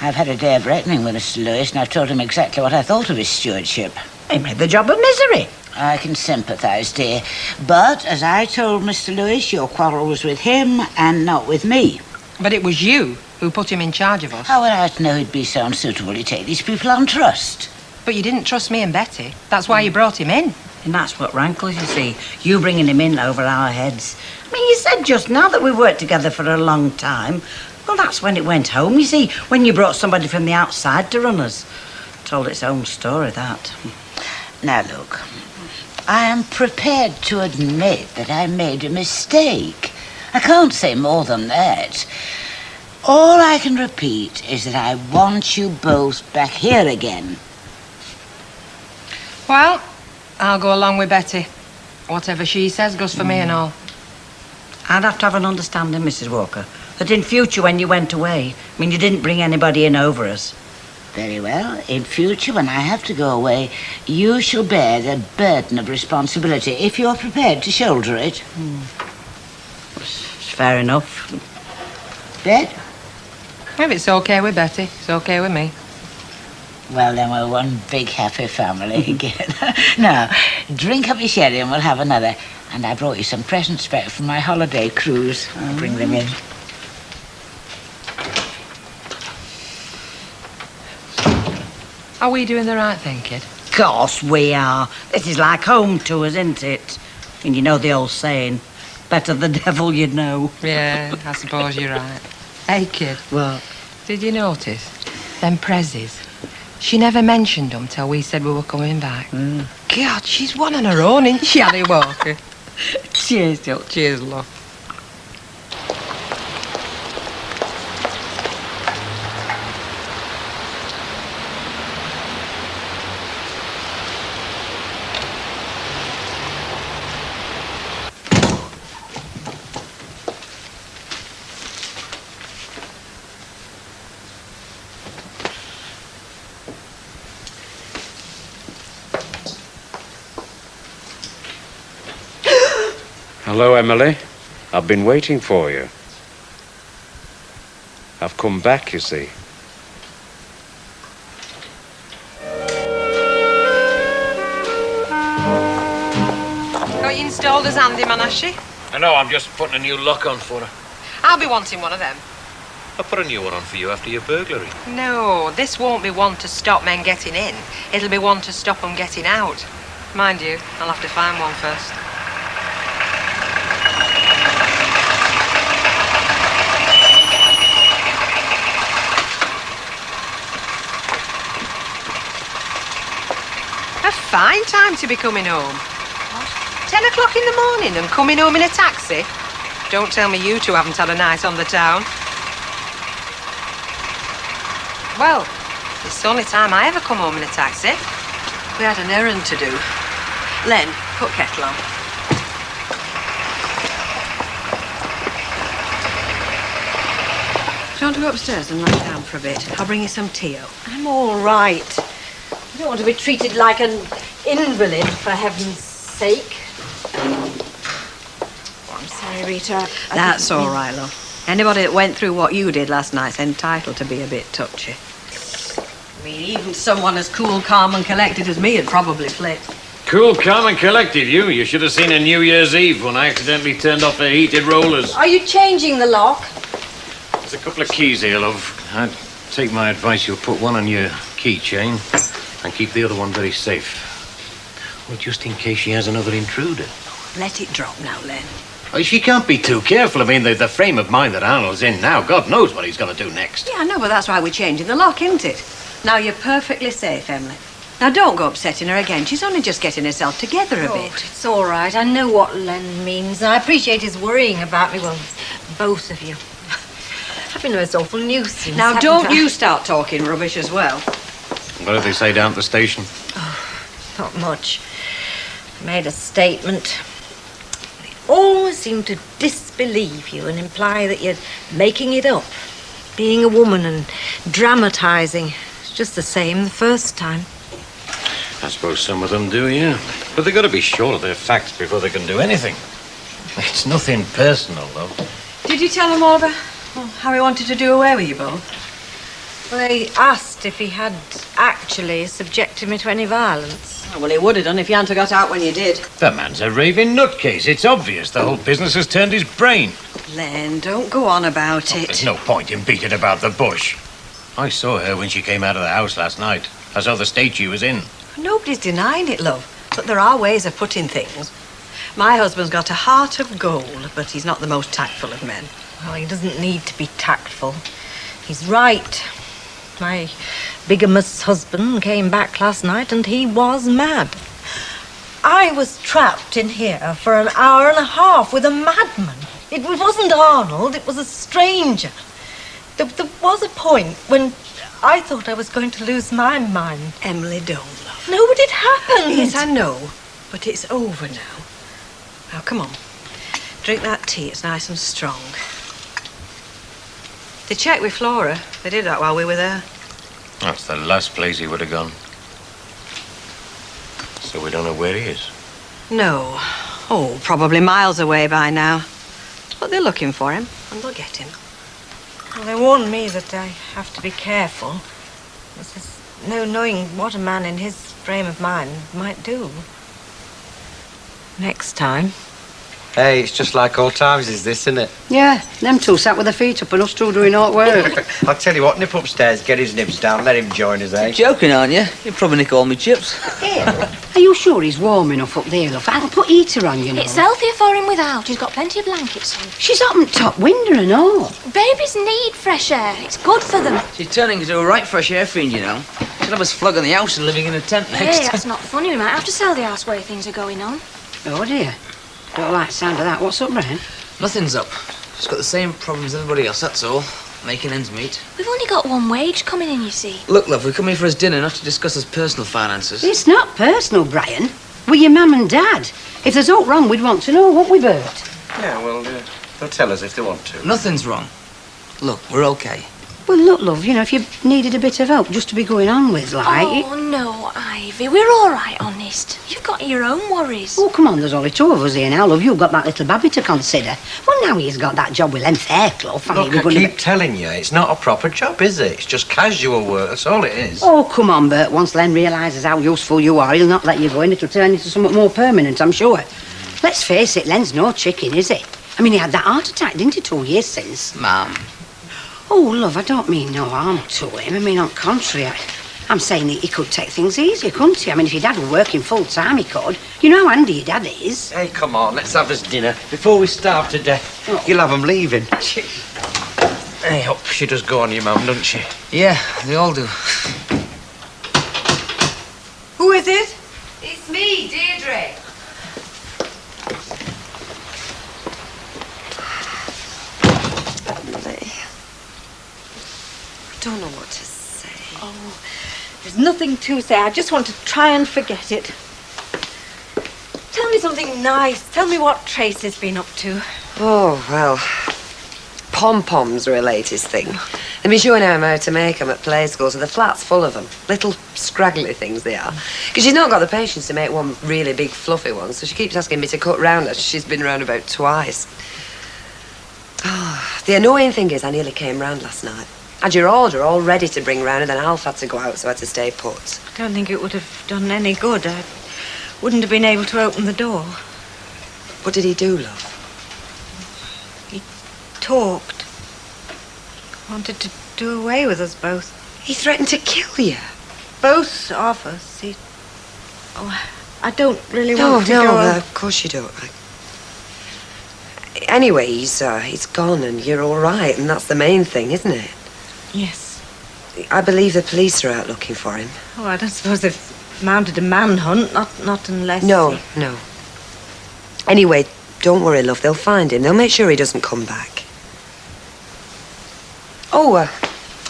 I've had a day of reckoning with Mr. Lewis, and I've told him exactly what I thought of his stewardship. He made the job a misery. I can sympathise, dear. But, as I told Mr. Lewis, your quarrel was with him and not with me. But it was you who put him in charge of us. How would I know he'd be so unsuitable to take these people on trust? But you didn't trust me and Betty. That's why you brought him in. And that's what rankles, you see. You bringing him in over our heads. I mean, you said just now that we worked together for a long time. Well, that's when it went home, you see, when you brought somebody from the outside to run us. Told its own story, that. Now, look, I am prepared to admit that I made a mistake. I can't say more than that. All I can repeat is that I want you both back here again. Well, I'll go along with Betty. Whatever she says goes for me and all. I'd have to have an understanding, Mrs. Walker, that in future when you went away, I mean, you didn't bring anybody in over us. Very well. In future, when I have to go away, you shall bear the burden of responsibility if you're prepared to shoulder it. It's fair enough. Bet? If it's okay with Betty, it's okay with me. Well, then we're one big happy family again. Now, drink up your sherry and we'll have another. And I brought you some presents back from my holiday cruise. I'll bring them in. Are we doing the right thing, kid? Of course we are. This is like home to us, isn't it? And you know the old saying, better the devil you know. Yeah, I suppose you're right. Hey, kid. What? Did you notice? Them prezzies. She never mentioned them till we said we were coming back. Mm. God, she's one on her own, isn't she, Annie Walker? Cheers, Jill. Cheers, love. Hello, Emily. I've been waiting for you. I've come back, you see. Got you installed as handyman, has she? I know, I'm just putting a new lock on for her. I'll be wanting one of them. I'll put a new one on for you after your burglary. No, this won't be one to stop men getting in. It'll be one to stop them getting out. Mind you, I'll have to find one first. A fine time to be coming home. What? 10 o'clock in the morning and coming home in a taxi? Don't tell me you two haven't had a night on the town. Well, it's the only time I ever come home in a taxi. We had an errand to do. Len, put kettle on. Do you want to go upstairs and lie down for a bit? I'll bring you some tea out. I'm all right. I don't want to be treated like an invalid, for heaven's sake. Oh, I'm sorry, Rita. I That's didn't all mean- right, love. Anybody that went through what you did last night's entitled to be a bit touchy. I mean, even someone as cool, calm and collected as me would probably flip. Cool, calm and collected, you. You should have seen a New Year's Eve when I accidentally turned off the heated rollers. Are you changing the lock? There's a couple of keys here, love. I'd take my advice, you'll put one on your keychain and keep the other one very safe. Well, just in case she has another intruder. Let it drop now, Len. Oh, she can't be too careful. I mean, the frame of mind that Arnold's in now, God knows what he's going to do next. Yeah, I know, but that's why we're changing the lock, isn't it? Now you're perfectly safe, Emily. Now don't go upsetting her again. She's only just getting herself together a bit. It's all right. I know what Len means. I appreciate his worrying about me. Well, both of you. I've been a most awful nuisance. Now haven't don't I? you start talking rubbish as well. What did they say down at the station? Not much. I made a statement. They always seem to disbelieve you and imply that you're making it up. Being a woman and dramatising. It's just the same the first time. I suppose some of them do, yeah. But they've got to be sure of their facts before they can do anything. It's nothing personal, though. Did you tell him all about how he wanted to do away with you both? Well, they asked if he had actually subjected me to any violence. Oh, well, he would have done if you hadn't got out when you did. The man's a raving nutcase. It's obvious the whole business has turned his brain. Len, don't go on about it. There's no point in beating about the bush. I saw her when she came out of the house last night. I saw the state she was in. Nobody's denying it, love. But there are ways of putting things. My husband's got a heart of gold, but he's not the most tactful of men. Well, he doesn't need to be tactful. He's right. My bigamous husband came back last night and he was mad. I was trapped in here for an hour and a half with a madman. It wasn't Arnold, it was a stranger. There was a point when I thought I was going to lose my mind. Emily, don't, love. No, but it happened. Yes, I know, but it's over now. Now, come on. Drink that tea, it's nice and strong. They checked with Flora. They did that while we were there. That's the last place he would have gone. So we don't know where he is. No. Oh, probably miles away by now. But they're looking for him, and they'll get him. Well, they warned me that I have to be careful. There's no knowing what a man in his frame of mind might do. Next time. Hey, it's just like old times, is this, isn't it? Yeah, them two sat with their feet up and us two doing hard work. I'll tell you what, nip upstairs, get his nibs down, let him join us, eh? You're joking, aren't you? You'll probably nick all my chips. Are you sure he's warm enough up there, love? I'll put heater on, you know. It's healthier for him without. He's got plenty of blankets on. She's up on top window and all. Babies need fresh air. It's good for them. She's turning into a right fresh air fiend, you know. She'll have us flogging the house and living in a tent next. Hey, that's not funny. We might have to sell the house where things are going on. Oh, dear. Don't like the sound of that. What's up, Brian? Nothing's up. She's got the same problems as everybody else, that's all. Making ends meet. We've only got one wage coming in, you see. Look, love, we come here for his dinner, not to discuss his personal finances. It's not personal, Brian. We're your mum and dad. If there's aught wrong, we'd want to know, won't we, Bert? Yeah, well, they'll tell us if they want to. Nothing's wrong. Look, we're okay. Well, look, love, you know, if you needed a bit of help just to be going on with, like... Oh, no, Ivy. We're all right, honest. You've got your own worries. Oh, come on, there's only two of us here now, love. You've got that little babby to consider. Well, now he's got that job with them fair cloth. Look, I keep telling you, it's not a proper job, is it? It's just casual work, that's all it is. Oh, come on, Bert. Once Len realises how useful you are, he'll not let you go and it'll turn into something more permanent, I'm sure. Let's face it, Len's no chicken, is he? I mean, he had that heart attack, didn't he, 2 years since? Ma'am. Oh, love, I don't mean no harm to him. I mean, on the contrary, I'm saying that he could take things easier, couldn't he? I mean, if your dad were working full-time, he could. You know how handy your dad is. Hey, come on, let's have us dinner before we starve to death. Oh. You'll have 'em leaving. Hey, hope she does go on your mum, doesn't she? Yeah, they all do. Who is it? It's me, Deirdre. I don't know what to say. Oh, there's nothing to say. I just want to try and forget it. Tell me something nice. Tell me what Tracy's been up to. Oh, well, pom-poms are her latest thing. They've been showing her how to make them at play school, so the flat's full of them. Little scraggly things they are. Because she's not got the patience to make one really big fluffy one, so she keeps asking me to cut round her. She's been round about twice. Oh, the annoying thing is I nearly came round last night. Had your order all ready to bring round, and then Alf had to go out, so I had to stay put. I don't think it would have done any good. I wouldn't have been able to open the door. What did he do, love? He talked. Wanted to do away with us both. He threatened to kill you? Both of us. Oh, I don't really No, want to go... no, of course you don't. Anyway, he's gone and you're all right, and that's the main thing, isn't it? Yes. I believe the police are out looking for him. Oh, I don't suppose they've mounted a manhunt. Not unless... No. Anyway, don't worry, love. They'll find him. They'll make sure he doesn't come back. Oh,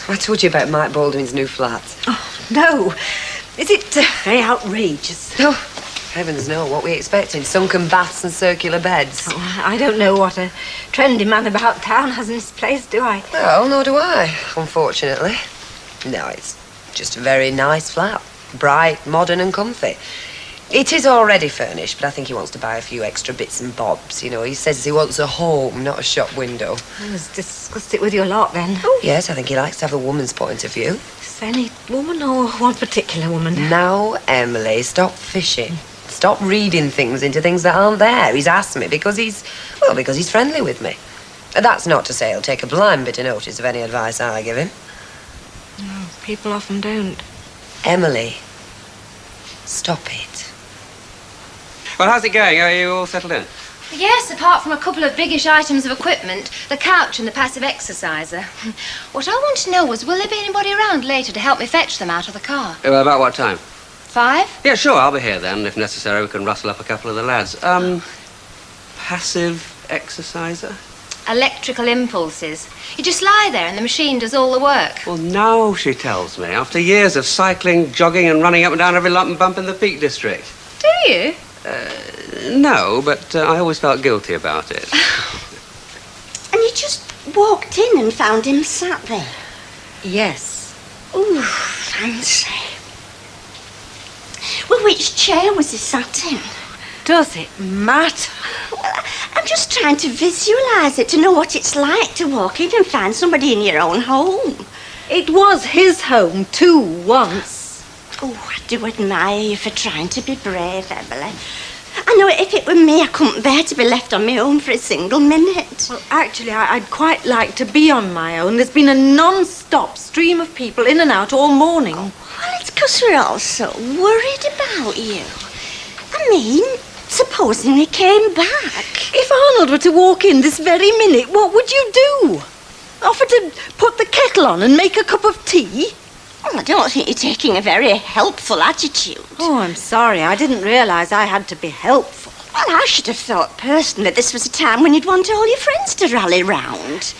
I told you about Mike Baldwin's new flat. Oh, no. Is it very outrageous? No. Heavens no, what we expecting? Sunken baths and circular beds. Oh, I don't know what a trendy man about town has in his place, do I? Well, nor do I, unfortunately. No, it's just a very nice flat. Bright, modern and comfy. It is already furnished, but I think he wants to buy a few extra bits and bobs. You know, he says he wants a home, not a shop window. I was discussed it with you a lot, then. Oh, yes, I think he likes to have a woman's point of view. Is any woman or one particular woman? Now, Emily, stop fishing. Stop reading things into things that aren't there. He's asked me because he's friendly with me. That's not to say he'll take a blind bit of notice of any advice I give him. No, people often don't. Emily, stop it. Well, how's it going? Are you all settled in? Yes, apart from a couple of biggish items of equipment, the couch and the passive exerciser. What I want to know was, will there be anybody around later to help me fetch them out of the car? About what time? 5? Yeah, sure, I'll be here then. If necessary, we can rustle up a couple of the lads. Passive exerciser? Electrical impulses. You just lie there and the machine does all the work. Well, now she tells me, after years of cycling, jogging and running up and down every lump and bump in the Peak District. Do you? No, but I always felt guilty about it. And you just walked in and found him sat there? Yes. Ooh, fancy. Well, which chair was he sat in? Does it matter? Well, I'm just trying to visualise it, to know what it's like to walk in and find somebody in your own home. It was his home, too, once. Oh, I do admire you for trying to be brave, Emily. I know if it were me, I couldn't bear to be left on my own for a single minute. Well, actually, I'd quite like to be on my own. There's been a non-stop stream of people in and out all morning. Well, it's because we're all so worried about you. I mean, supposing he came back. If Arnold were to walk in this very minute, what would you do? Offer to put the kettle on and make a cup of tea? Well, I don't think you're taking a very helpful attitude. Oh, I'm sorry. I didn't realise I had to be helpful. Well, I should have thought personally that this was a time when you'd want all your friends to rally round.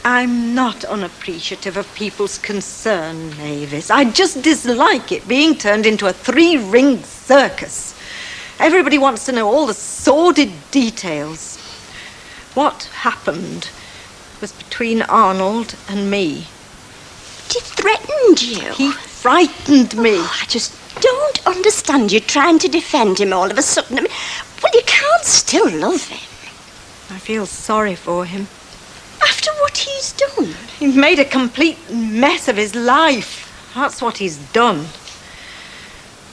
I'm not unappreciative of people's concern, Mavis. I just dislike it being turned into a three-ring circus. Everybody wants to know all the sordid details. What happened was between Arnold and me. He threatened you. He frightened me. Oh, I just don't understand you trying to defend him all of a sudden. I mean, well, you can't still love him. I feel sorry for him. After what he's done. He's made a complete mess of his life. That's what he's done.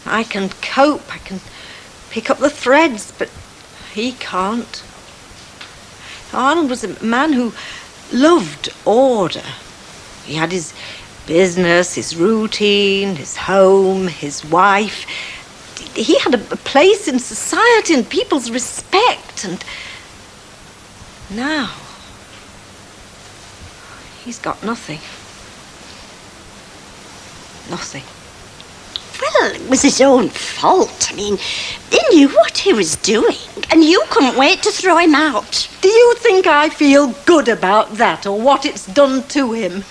I can cope. I can pick up the threads, but he can't. Arnold was a man who loved order. He had his business, his routine, his home, his wife. He had a place in society and people's respect, and now he's got nothing. Nothing. Well, it was his own fault. I mean, he knew what he was doing, and you couldn't wait to throw him out. Do you think I feel good about that, or what it's done to him?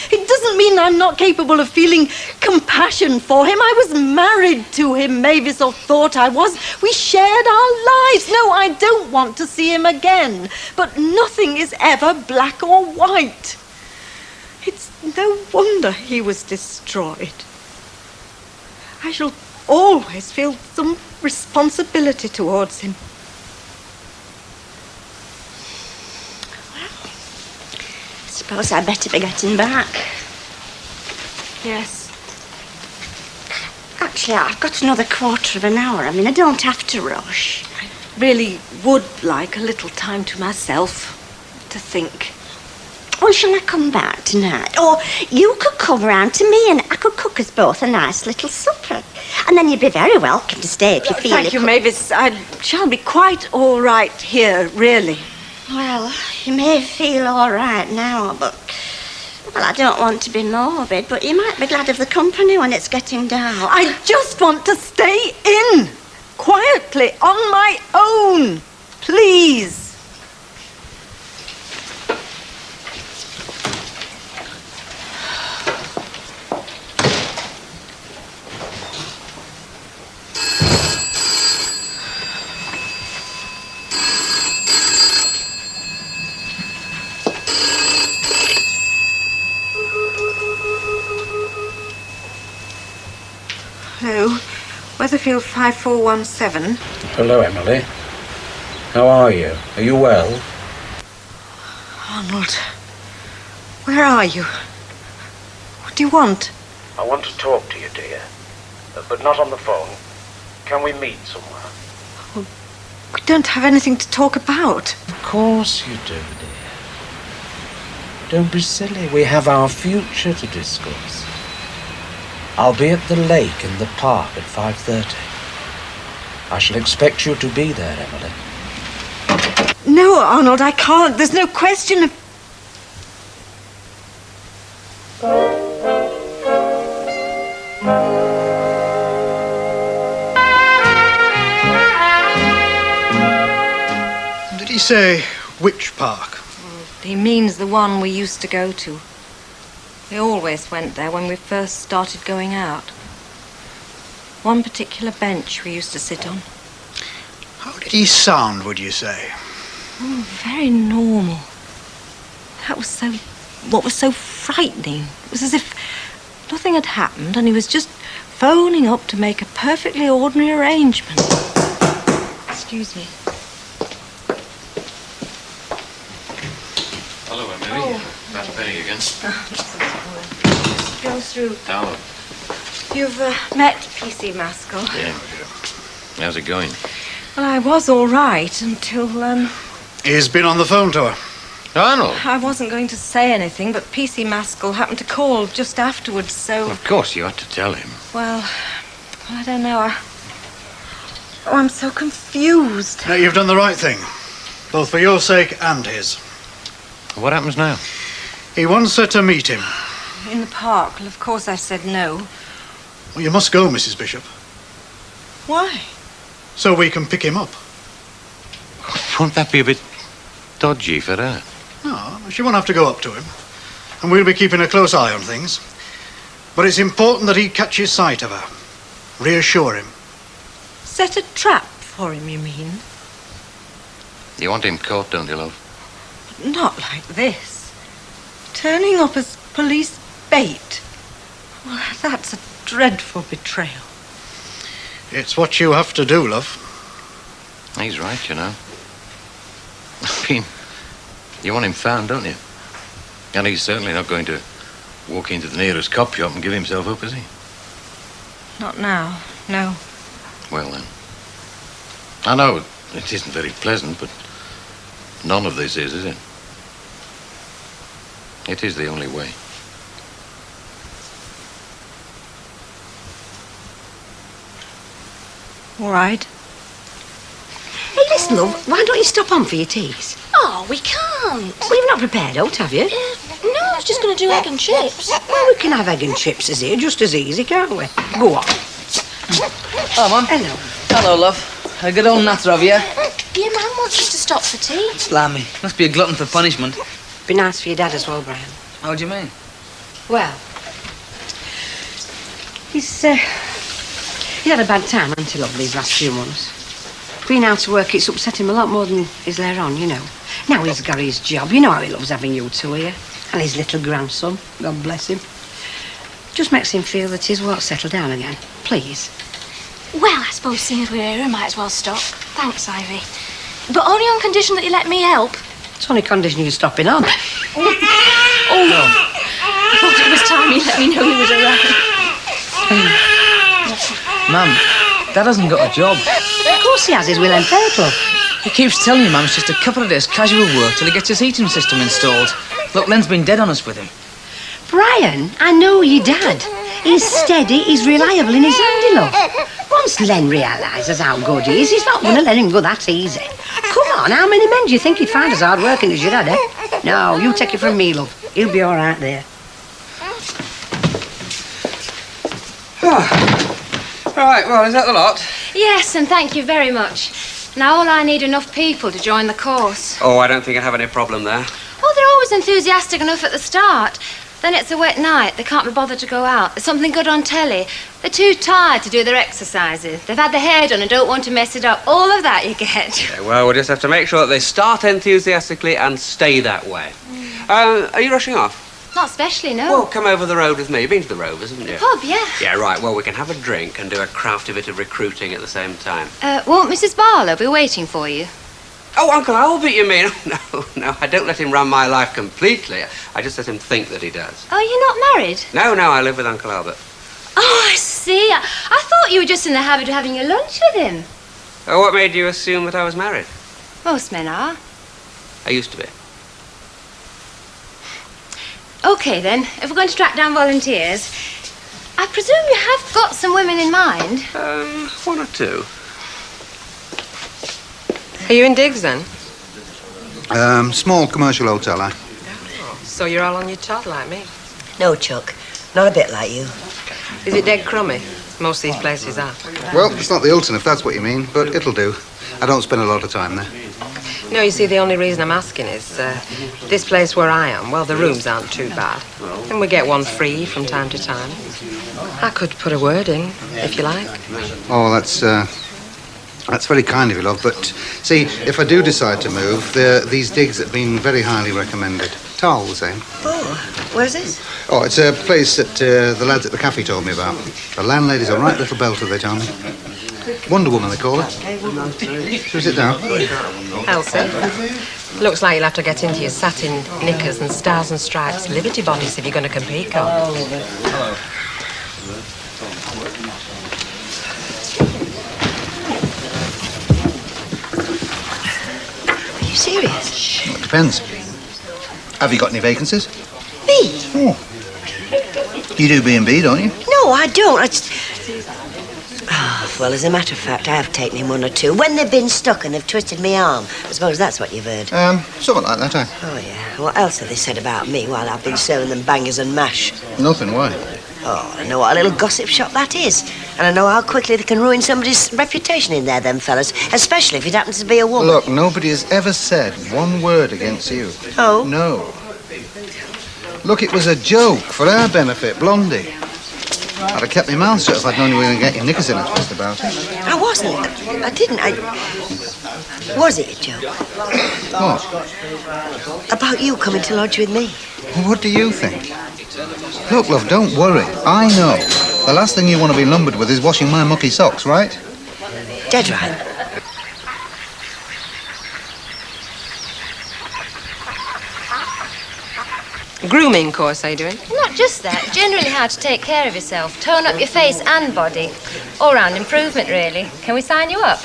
It doesn't mean I'm not capable of feeling compassion for him. I was married to him, Mavis, or thought I was. We shared our lives. No, I don't want to see him again. But nothing is ever black or white. It's no wonder he was destroyed. I shall always feel some responsibility towards him. Suppose I'd better be getting back. Yes. Actually, I've got another quarter of an hour. I mean, I don't have to rush. I really would like a little time to myself to think. Well, shall I come back tonight? Or you could come round to me and I could cook us both a nice little supper. And then you'd be very welcome to stay if you feel Thank you, Mavis. I shall be quite all right here, really. Well, you may feel all right now, but... Well, I don't want to be morbid, but you might be glad of the company when it's getting dark. I just want to stay in, quietly, on my own. Please. Hello, Weatherfield 5417. Hello, Emily. How are you? Are you well? Arnold, where are you? What do you want? I want to talk to you, dear. But not on the phone. Can we meet somewhere? We don't have anything to talk about. Of course you do, dear. Don't be silly. We have our future to discuss. I'll be at the lake in the park at 5:30. I shall expect you to be there, Emily. No, Arnold, I can't. There's no question of... Did he say which park? He means the one we used to go to. We always went there when we first started going out. One particular bench we used to sit on. How did he sound, would you say? Oh, very normal. That was so... What was so frightening? It was as if nothing had happened and he was just phoning up to make a perfectly ordinary arrangement. Excuse me. Hello, Emily. Oh. Bad Penny again. Go through. Hello. You've met PC Maskell. Yeah. How's it going? Well, I was all right until, He's been on the phone to her. Arnold? I wasn't going to say anything, but PC Maskell happened to call just afterwards, so... Of course, you had to tell him. Well, I don't know. I'm so confused. No, you've done the right thing. Both for your sake and his. What happens now? He wants her to meet him. In the park. Well, of course I said no. Well, you must go, Mrs. Bishop. Why? So we can pick him up. Won't that be a bit dodgy for her? No, she won't have to go up to him. And we'll be keeping a close eye on things. But it's important that he catches sight of her. Reassure him. Set a trap for him, you mean? You want him caught, don't you, love? But not like this. Turning up as police bait. Well, that's a dreadful betrayal. It's what you have to do, love. He's right, you know. I mean, you want him found, don't you? And he's certainly not going to walk into the nearest cop shop and give himself up, is he? Not now, no. Well, then. I know it isn't very pleasant, but none of this is it? It is the only way. All right. Hey, listen, love, why don't you stop on for your teas? Oh, we can't. Well, you've not prepared out, have you? No, I was just going to do egg and chips. Well, we can have egg and chips as here, just as easy, can't we? Go on. Hello, Mum. Hello. Hello, love. A good old natter of you. Your man wants us to stop for tea. Blimey, must be a glutton for punishment. Be nice for your dad as well, Brian. How do you mean? Well, he's had a bad time, hasn't he, love, these last few months? Being out of work, it's upset him a lot more than he's let on, you know. Now he's got his job, you know how he loves having you two here. And his little grandson, God bless him. Just makes him feel that he's, well, settled down again. Please. Well, I suppose seeing as we're here, I might as well stop. Thanks, Ivy. But only on condition that you let me help. It's only condition you're stopping on. Oh, no. I thought it was time you let me know you was around. Mum, Dad hasn't got a job. Of course he has, his Will and Fair Club. He keeps telling you, Mum, it's just a couple of days casual work till he gets his heating system installed. Look, Len's been dead honest with him. Brian, I know your dad. He's steady, he's reliable in his handy, love. Once Len realises how good he is, he's not going to let him go that easy. Come on, how many men do you think he'd find as hard working as your dad, eh? No, you take it from me, love. He'll be all right there. Right, well, is that the lot? Yes, and thank you very much. Now all I need enough people to join the course. Oh, I don't think I'd have any problem there. Oh, they're always enthusiastic enough at the start. Then it's a wet night. They can't be bothered to go out. There's something good on telly. They're too tired to do their exercises. They've had their hair done and don't want to mess it up. All of that you get. Yeah, well, we'll just have to make sure that they start enthusiastically and stay that way. Are you rushing off? Not especially, no. Well, come over the road with me. You've been to the Rovers, haven't you? The pub, yeah. Yeah, right. Well, we can have a drink and do a crafty bit of recruiting at the same time. Won't Mrs. Barlow be waiting for you? Oh, Uncle Albert, you mean? No, I don't let him run my life completely. I just let him think that he does. Oh, you're not married? No, I live with Uncle Albert. Oh, I see. I thought you were just in the habit of having your lunch with him. Oh, what made you assume that I was married? Most men are. I used to be. OK, then. If we're going to track down volunteers, I presume you have got some women in mind? One or two. Are you in digs, then? Small commercial hotel, eh? So you're all on your tot like me? No, Chuck. Not a bit like you. Is it dead crummy? Most of these places are. Well, it's not the Hilton, if that's what you mean, but it'll do. I don't spend a lot of time there. No, you see, the only reason I'm asking is this place where I am, well, the rooms aren't too bad. And we get one free from time to time. I could put a word in, if you like. Oh, that's very kind of you, love, but see, if I do decide to move, these digs have been very highly recommended. Tal was saying. Oh, where's this? Oh, it's a place that the lads at the cafe told me about. The landlady's a right little belter, they tell me. Wonder Woman, they call her. Shall we sit down? Elsie, looks like you'll have to get into your satin knickers and stars and stripes Liberty bodies if you're going to compete, Carl. Hello. serious? Well, it depends. Have you got any vacancies? Me? Oh. You do B&B, don't you? No, I don't. Well, as a matter of fact, I have taken in one or two. When they've been stuck and have twisted my arm. I suppose that's what you've heard. Something like that, eh? Oh, yeah. What else have they said about me while I've been serving them bangers and mash? Nothing, why? Oh, I know what a little gossip shop that is. And I know how quickly they can ruin somebody's reputation in there, them fellas. Especially if it happens to be a woman. Look, nobody has ever said one word against you. Oh? No. Look, it was a joke for our benefit, Blondie. I'd have kept my mouth shut if I'd known you were going to get your knickers in a twist about it. I wasn't. I didn't. Was it a joke? What? About you coming to lodge with me. Well, what do you think? Look, love, don't worry. I know. The last thing you want to be lumbered with is washing my mucky socks, right? Dead right. Grooming course, are you doing? Not just that. Generally how to take care of yourself. Tone up your face and body. All-round improvement, really. Can we sign you up?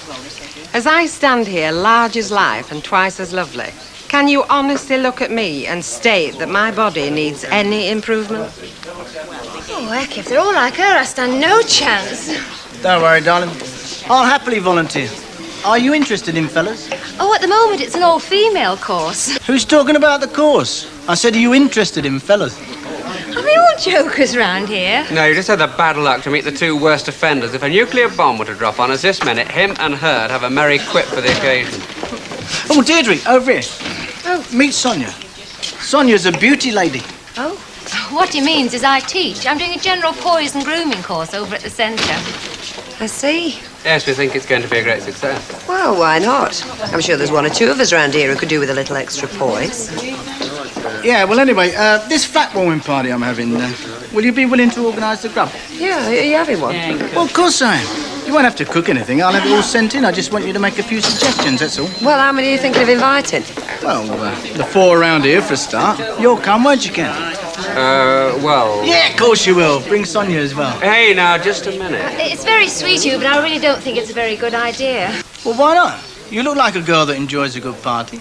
As I stand here, large as life and twice as lovely, can you honestly look at me and state that my body needs any improvement? Oh, heck, if they're all like her, I stand no chance. Don't worry, darling. I'll happily volunteer. Are you interested in fellas? Oh, at the moment it's an all-female course. Who's talking about the course? I said, are you interested in fellas? Are we all jokers round here? No, you just had the bad luck to meet the two worst offenders. If a nuclear bomb were to drop on us this minute, him and her'd have a merry quip for the occasion. Oh, Deirdre, over here. Oh. Meet Sonia. Sonia's a beauty lady. Oh. What he means is I teach. I'm doing a general poise and grooming course over at the centre. I see. Yes, we think it's going to be a great success. Well, why not? I'm sure there's one or two of us round here who could do with a little extra poise. Yeah, well, anyway, this fat warming party I'm having, will you be willing to organise the grub? Yeah, are you having one? Well, of course I am. You won't have to cook anything. I'll have it all sent in. I just want you to make a few suggestions, that's all. Well, how many are you thinking of inviting? Well, the four around here for a start. You'll come, won't you, Ken? Well... Yeah, of course you will. Bring Sonia as well. Hey, now, just a minute. It's very sweet of you, but I really don't think it's a very good idea. Well, why not? You look like a girl that enjoys a good party.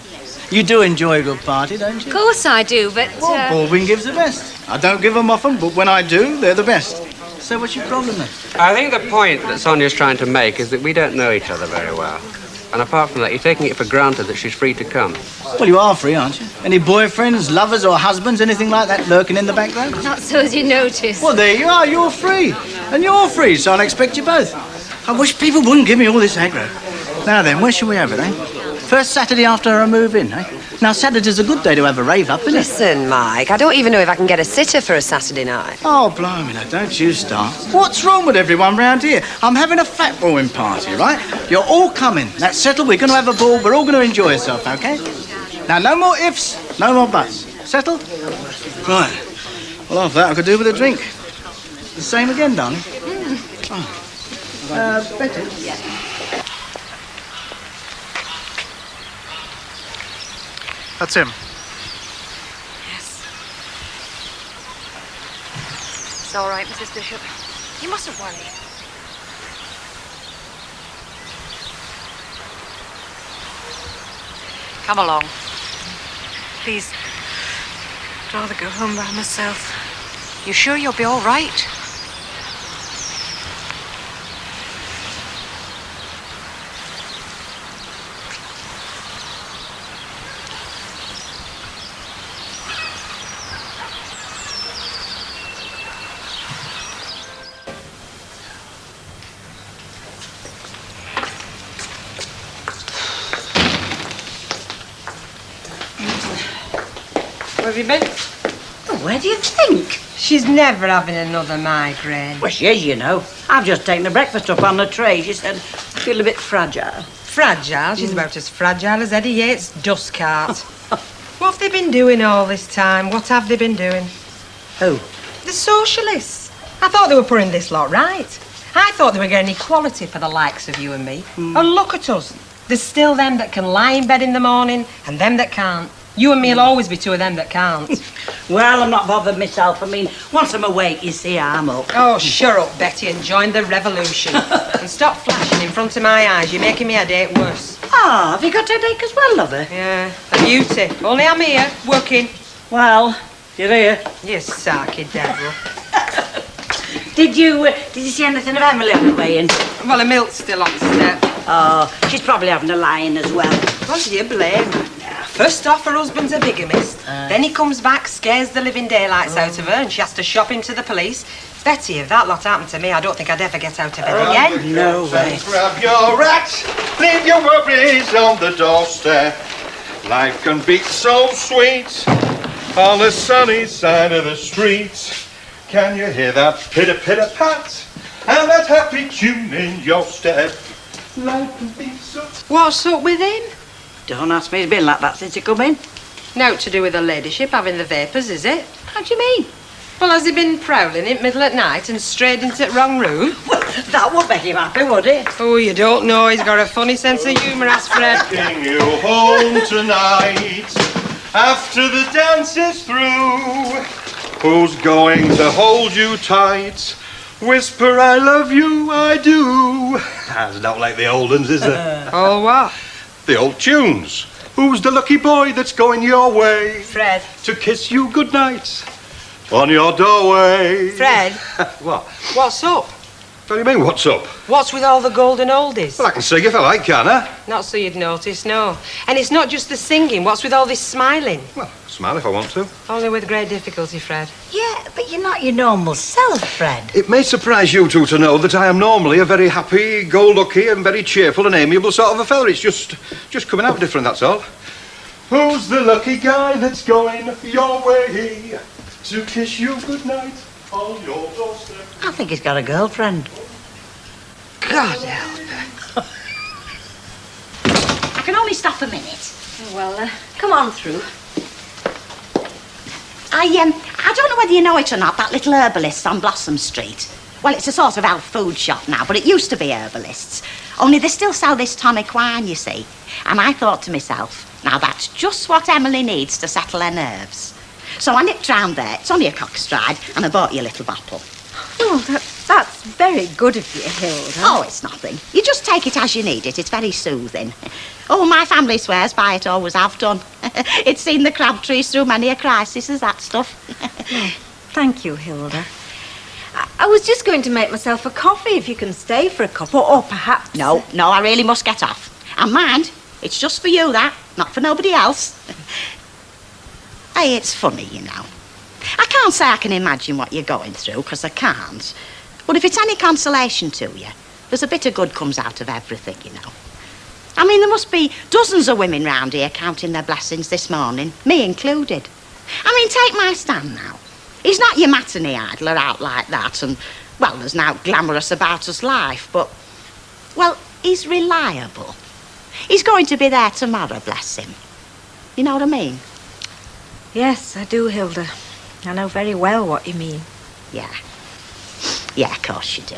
You do enjoy a good party, don't you? Of course I do, but... Well, Baldwin gives the best. I don't give them often, but when I do, they're the best. So what's your problem then? I think the point that Sonia's trying to make is that we don't know each other very well. And apart from that, you're taking it for granted that she's free to come. Well, you are free, aren't you? Any boyfriends, lovers or husbands, anything like that lurking in the background? Not so as you notice. Well, there you are. You're free. And you're free, so I'll expect you both. I wish people wouldn't give me all this aggro. Now then, where shall we have it, eh? First Saturday after I move in, eh? Now, Saturday's a good day to have a rave up, isn't it? Listen, Mike, I don't even know if I can get a sitter for a Saturday night. Oh, blimey, now, don't you start. What's wrong with everyone round here? I'm having a fat bowling party, right? You're all coming. That's settled. We're going to have a ball. We're all going to enjoy ourselves, OK? Now, no more ifs, no more buts. Settled? Right. Well, after that, I could do with a drink. The same again, darling? Oh. Betty? Yeah. That's him. Yes. It's all right, Mrs. Bishop. You mustn't worry. Come along. Please. I'd rather go home by myself. You sure you'll be all right? Where have you been? Oh, where do you think? She's never having another migraine. Well, she is, you know. I've just taken the breakfast up on the tray. She said, I feel a bit fragile. Fragile? She's about as fragile as Eddie Yates' dust cart. What have they been doing all this time? What have they been doing? Who? The socialists. I thought they were putting this lot right. I thought they were getting equality for the likes of you and me. And look at us. There's still them that can lie in bed in the morning and them that can't. You and me'll always be two of them that can't. Well, I'm not bothered myself. I mean, once I'm awake, you see, I'm up. Oh, shut up, Betty, and join the revolution. And stop flashing in front of my eyes. You're making me headache worse. Oh, have you got a headache as well, lover? Yeah, a beauty. Only I'm here, working. Well, you're here. You sarky devil. Did you see anything of Emily on the way in? Well, her milk's still on the step. Oh, she's probably having a lie-in as well. What do you blame her? First off, her husband's a bigamist. Then he comes back, scares the living daylights out of her, and she has to shop into the police. Betty, if that lot happened to me, I don't think I'd ever get out of bed again. No way. Grab your rats, leave your worries on the doorstep. Life can be so sweet on the sunny side of the street. Can you hear that pitter-pitter-pat and that happy tune in your step? Life can be so... What's up with him? Don't ask me, it's been like that since you come in. Naught to do with her ladyship having the vapours, is it? How do you mean? Well, has he been prowling in middle at night and strayed into the wrong room? Well, that would make him happy, would it? Oh, you don't know. He's got a funny sense of humour, has Fred. Taking you home tonight after the dance is through. Who's going to hold you tight? Whisper, I love you, I do. That's not like the old ones, is there? Oh, what? The old tunes. Who's the lucky boy that's going your way? Fred. To kiss you goodnight on your doorway. Fred. What? What's up? What do you mean, what's up? What's with all the golden oldies? Well, I can sing if I like, can I? Not so you'd notice, no. And it's not just the singing. What's with all this smiling? Well, smile if I want to. Only with great difficulty, Fred. Yeah, but you're not your normal self, Fred. It may surprise you two to know that I am normally a very happy, go-lucky and very cheerful and amiable sort of a fella. It's just coming out different, that's all. Who's the lucky guy that's going your way to kiss you goodnight on your doorstep? I think he's got a girlfriend. God help her. I can only stop a minute. Well, come on through. I don't know whether you know it or not, that little herbalist on Blossom Street. Well, it's a sort of health food shop now, but it used to be herbalists. Only they still sell this tonic wine, you see. And I thought to myself, now that's just what Emily needs to settle her nerves. So I nipped round there, it's only a cockstride, and I bought you a little bottle. Oh, that's very good of you, Hilda. Oh, it's nothing. You just take it as you need it. It's very soothing. Oh, my family swears by it, always have done. It's seen the Crabtrees through many a crisis, is that stuff. Thank you, Hilda. I was just going to make myself a coffee if you can stay for a cup, or perhaps... No, I really must get off. And mind, it's just for you, that, not for nobody else. Hey, it's funny, you know. I can't say I can imagine what you're going through, because I can't. But if it's any consolation to you, there's a bit of good comes out of everything, you know. I mean, there must be dozens of women round here counting their blessings this morning, me included. I mean, take my stand now. He's not your matinee idler out like that, and, well, there's now glamorous about us life, but, well, he's reliable. He's going to be there tomorrow, bless him. You know what I mean? Yes, I do, Hilda. I know very well what you mean. Yeah. Yeah, of course you do.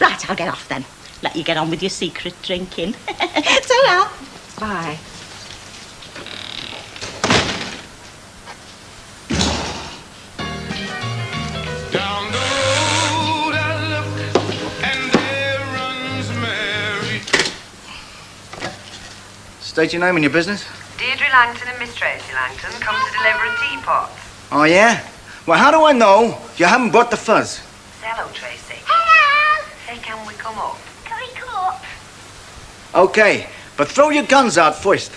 Right, I'll get off then. Let you get on with your secret drinking. Ta-ra. Bye. Down the road I look, and there runs Mary. State your name and your business. Deirdre Langton and Miss Tracy Langton come to deliver a teapot. Oh, yeah? Well, how do I know you haven't brought the fuzz? Hello, Tracy. Hello. Hey, can we come up? Can we come up? Okay, but throw your guns out first.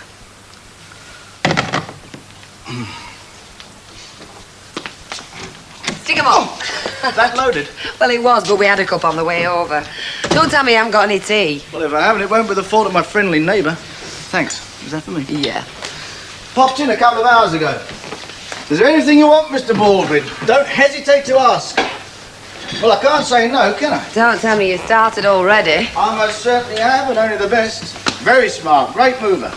Stick 'em up. That loaded? Well, it was, but we had a cup on the way over. Don't tell me you haven't got any tea. Well, if I haven't, it won't be the fault of my friendly neighbour. Thanks. Is that for me? Yeah. Popped in a couple of hours ago. Is there anything you want, Mr. Baldwin? Don't hesitate to ask. Well, I can't say no, can I? Don't tell me you started already. I most certainly have, and only the best. Very smart, great mover.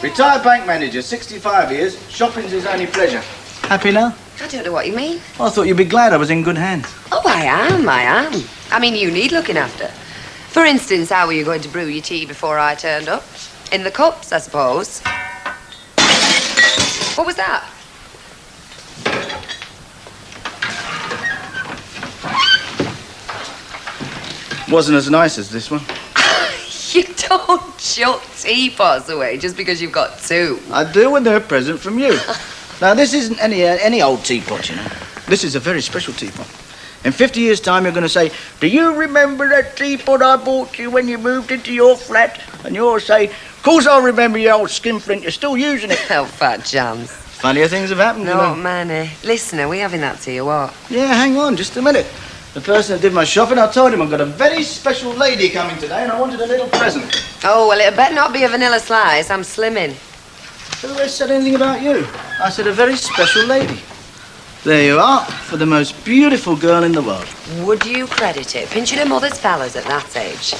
Retired bank manager, 65 years. Shopping's his only pleasure. Happy now? I don't know what you mean. I thought you'd be glad I was in good hands. Oh, I am. I mean, you need looking after. For instance, how were you going to brew your tea before I turned up? In the cups, I suppose. What was that? Wasn't as nice as this one. You don't chuck teapots away just because you've got two. I do when they're a present from you. Now, this isn't any old teapot, you know. This is a very special teapot. In 50 years' time, you're going to say, do you remember that teapot I bought you when you moved into your flat? And you'll say, of course I remember, you old skinflint, you're still using it. Oh, fat chance. Funnier things have happened, you know. No, Manny. Listen, are we having that tea or what? Yeah, hang on, just a minute. The person that did my shopping, I told him I've got a very special lady coming today and I wanted a little present. Oh, well, it better not be a vanilla slice. I'm slimming. Who has said anything about you? I said a very special lady. There you are, for the most beautiful girl in the world. Would you credit it? Pinching her mother's fellas at that age.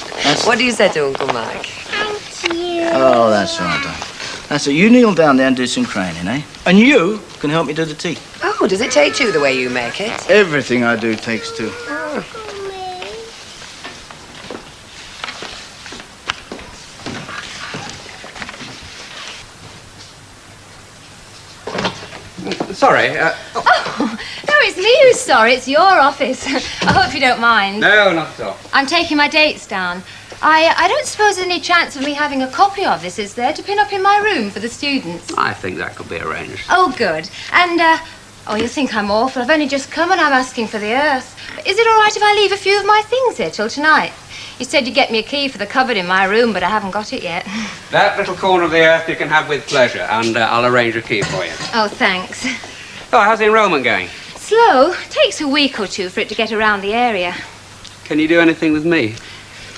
What do you say to Uncle Mike? Thank you. Oh, that's right, darling. That's it. You kneel down there and do some craning, eh? And you can help me do the tea. Oh, does it take two the way you make it? Everything I do takes two. Sorry. Oh, no, it's me who's sorry. It's your office. I hope you don't mind. No, not at all. I'm taking my dates down. I don't suppose there's any chance of me having a copy of this, is there, to pin up in my room for the students? I think that could be arranged. Oh, good. And, oh, you think I'm awful. I've only just come and I'm asking for the earth. But is it all right if I leave a few of my things here till tonight? You said you'd get me a key for the cupboard in my room, but I haven't got it yet. That little corner of the earth you can have with pleasure, and I'll arrange a key for you. Oh, thanks. Oh, how's the enrolment going? Slow. Takes a week or two for it to get around the area. Can you do anything with me?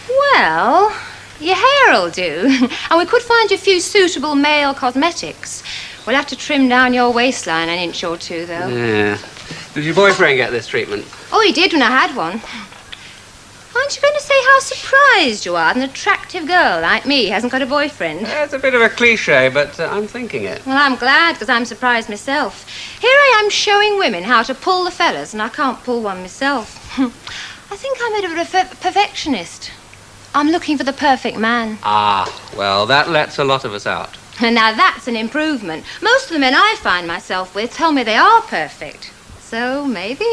Well, your hair'll do. And we could find you a few suitable male cosmetics. We'll have to trim down your waistline an inch or two, though. Yeah. Did your boyfriend get this treatment? Oh, he did when I had one. Aren't you going to say how surprised you are an attractive girl like me hasn't got a boyfriend? It's a bit of a cliche, but I'm thinking it. Well, I'm glad, because I'm surprised myself. Here I am showing women how to pull the fellas, and I can't pull one myself. I think I'm a bit of a perfectionist. I'm looking for the perfect man. Ah, well, that lets a lot of us out. And now that's an improvement. Most of the men I find myself with tell me they are perfect. So, maybe...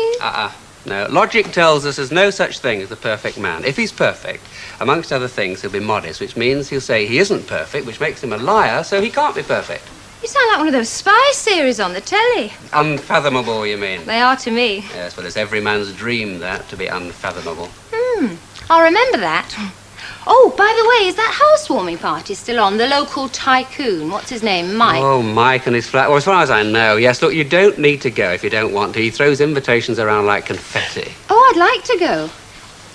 No, logic tells us there's no such thing as the perfect man. If he's perfect, amongst other things, he'll be modest, which means he'll say he isn't perfect, which makes him a liar, so he can't be perfect. You sound like one of those spy series on the telly. Unfathomable, you mean? They are to me. Yes, well, it's every man's dream, that, to be unfathomable. I'll remember that. Oh, by the way, is that housewarming party still on? The local tycoon, what's his name, Mike? Oh, Mike and his flat. Well, as far as I know, yes, look, you don't need to go if you don't want to. He throws invitations around like confetti. Oh, I'd like to go,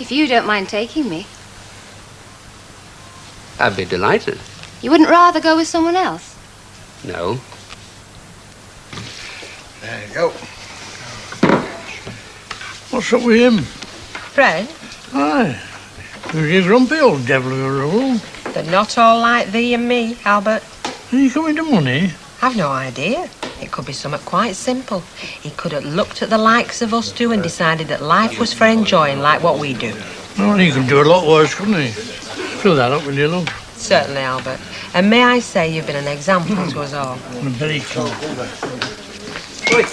if you don't mind taking me. I'd be delighted. You wouldn't rather go with someone else? No. There you go. What's up with him? Fred? Aye. He's a grumpy old devil of a rule. They're not all like thee and me, Albert. Are you coming to money? I've no idea. It could be something quite simple. He could have looked at the likes of us two and decided that life was for enjoying like what we do. Well, he could do a lot worse, couldn't he? Fill that up, will you, love? Certainly, Albert. And may I say you've been an example to us all. I'm very close. Oi.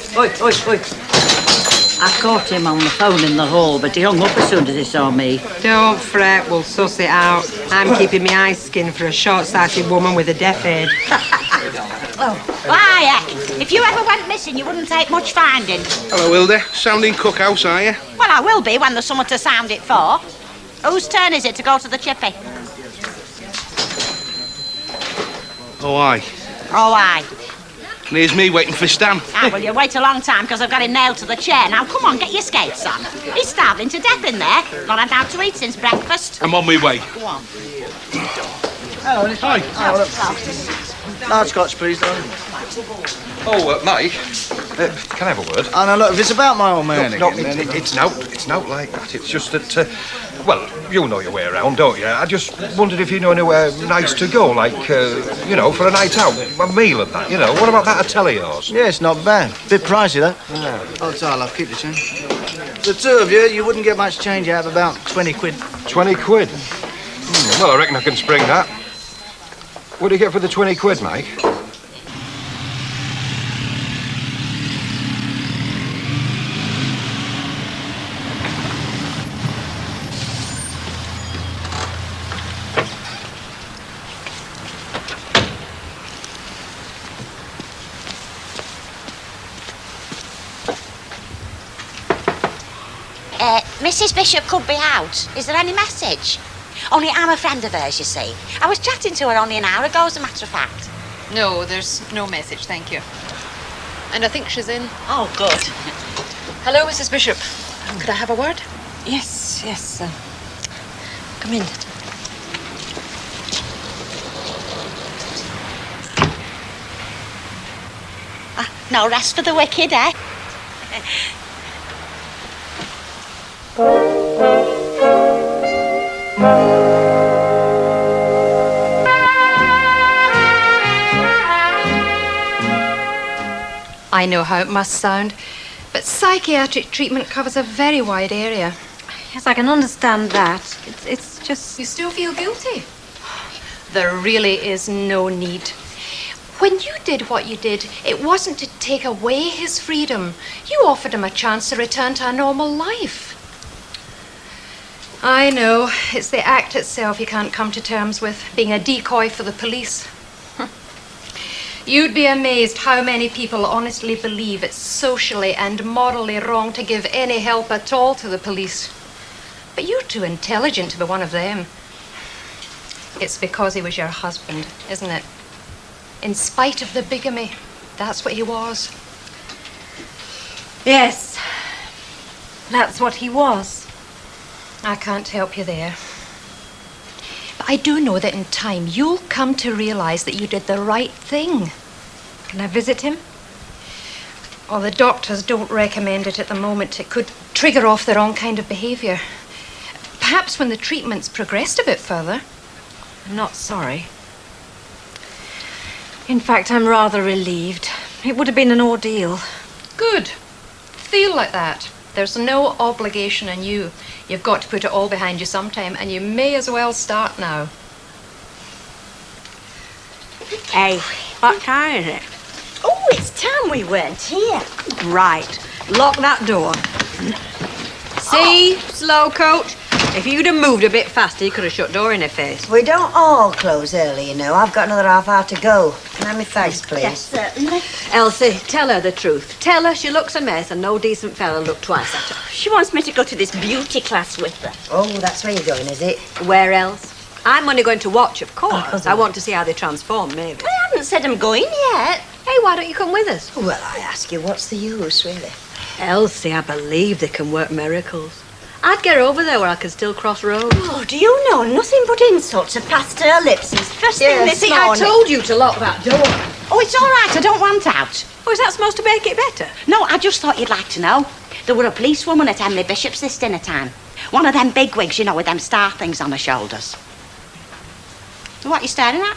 I caught him on the phone in the hall, but he hung up as soon as he saw me. Don't fret, we'll suss it out. I'm keeping my eyes skinned for a short-sighted woman with a deaf ear. Why, heck, if you ever went missing, you wouldn't take much finding. Hello, Hilda. Sounding cookhouse, are you? Well, I will be when there's someone to sound it for. Whose turn is it to go to the chippy? Oh, aye. Oh, aye. And here's me waiting for Stan. Ah, well, you wait a long time because I've got him nailed to the chair. Now, come on, get your skates on. He's starving to death in there. Not had out to eat since breakfast. I'm on my way. Go on. Hello, it's Mike. Large scotch, please, darling. Oh, Mike, can I have a word? Oh, no, look, if it's about my old man No, again, then it's not like that. It's just that, well, you know your way around, don't you? I just wondered if you know anywhere nice to go, like, you know, for a night out, a meal and that, you know. What about that hotel of yours? Yeah, it's not bad. Bit pricey, though. Oh, it's all, I'll keep the change. The two of you wouldn't get much change out of about 20 quid. 20 quid? Well, I reckon I can spring that. What do you get for the 20 quid, Mike? Mrs. Bishop could be out. Is there any message? Only I'm a friend of hers, you see. I was chatting to her only an hour ago, as a matter of fact. No, there's no message, thank you. And I think she's in. Oh, good. Hello, Mrs. Bishop. Could I have a word? Yes, yes. Come in. No rest for the wicked, eh? I know how it must sound, but psychiatric treatment covers a very wide area. Yes, I can understand that. It's just... You still feel guilty? There really is no need. When you did what you did, it wasn't to take away his freedom. You offered him a chance to return to a normal life. I know, it's the act itself you can't come to terms with, being a decoy for the police. You'd be amazed how many people honestly believe it's socially and morally wrong to give any help at all to the police. But you're too intelligent to be one of them. It's because he was your husband, isn't it? In spite of the bigamy, that's what he was. Yes, that's what he was. I can't help you there. But I do know that in time you'll come to realize that you did the right thing. Can I visit him? Well, the doctors don't recommend it at the moment. It could trigger off the wrong kind of behavior. Perhaps when the treatment's progressed a bit further. I'm not sorry. In fact, I'm rather relieved. It would have been an ordeal. Good. Feel like that. There's no obligation on you. You've got to put it all behind you sometime, and you may as well start now. Hey, what time is it? Oh, it's time we weren't here. Right. Lock that door. See, slow coach. If you'd have moved a bit faster, you could have shut door in her face. We don't all close early, you know. I've got another half hour to go. Can I have my fags, please? Yes, certainly. Elsie, tell her the truth. Tell her she looks a mess and no decent fella looked twice at her. She wants me to go to this beauty class with her. Oh, that's where you're going, is it? Where else? I'm only going to watch, of course. I want to see how they transform, maybe. I haven't said I'm going yet. Hey, why don't you come with us? Well, I ask you, what's the use, really? Elsie, I believe they can work miracles. I'd get her over there where I can still cross roads. Oh, do you know nothing but insults have passed her lips since first thing this See, morning. I told you to lock that door. Oh, it's all right. I don't want out. Oh, is that supposed to make it better? No, I just thought you'd like to know. There were a policewoman at Emily Bishop's this dinner time. One of them big wigs, you know, with them star things on her shoulders. What are you staring at?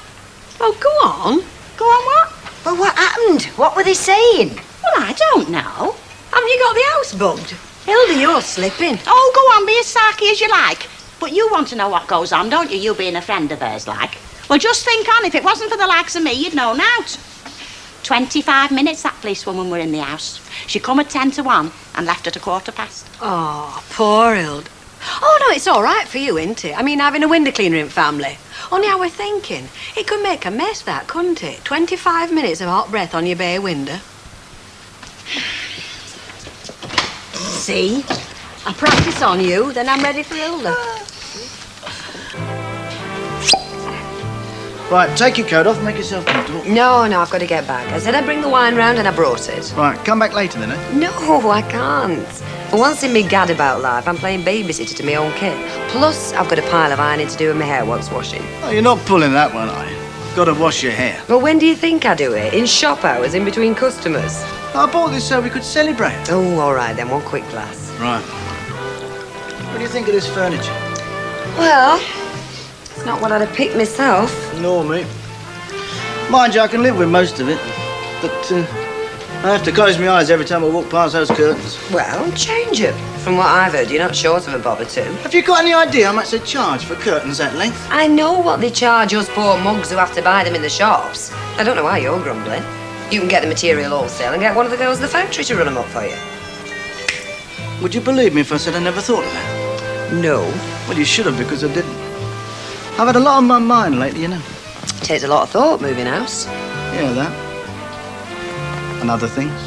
Oh, go on. Go on what? Well, what happened? What were they saying? Well, I don't know. Haven't you got the house bugged? Hilda, you're slipping. Oh, go on, be as sarky as you like. But you want to know what goes on, don't you? You being a friend of hers, like. Well, just think on. If it wasn't for the likes of me, you'd know out. 25 minutes that policewoman were in the house. She come at 10 to 1 and left at 1:15. Oh, poor Hilda. Oh, no, it's all right for you, isn't it? I mean, having a window cleaner in family. Only I was thinking, it could make a mess, that, couldn't it? 25 minutes of hot breath on your bay window. See? I practice on you, then I'm ready for Hilda. Right, take your coat off and make yourself comfortable. No, I've got to get back. I said I'd bring the wine round and I brought it. Right, come back later then, eh? No, I can't. For once in me gad about life, I'm playing babysitter to my own kid. Plus, I've got a pile of ironing to do and my hair wants washing. Oh, you're not pulling that one, are you? Got to wash your hair. But when do you think I do it? In shop hours, in between customers? I bought this so we could celebrate. Oh, all right then, one quick glass. Right. What do you think of this furniture? Well, it's not what I'd have picked myself. Nor me. Mind you, I can live with most of it. But I have to close my eyes every time I walk past those curtains. Well, change them. From what I've heard, you're not short of a bob or two. Have you got any idea how much they charge for curtains that length? I know what they charge us poor mugs who have to buy them in the shops. I don't know why you're grumbling. You can get the material wholesale and get one of the girls in the factory to run them up for you. Would you believe me if I said I never thought of that? No. Well, you should have, because I didn't. I've had a lot on my mind lately, you know. Takes a lot of thought, moving house. Yeah, that. And other things.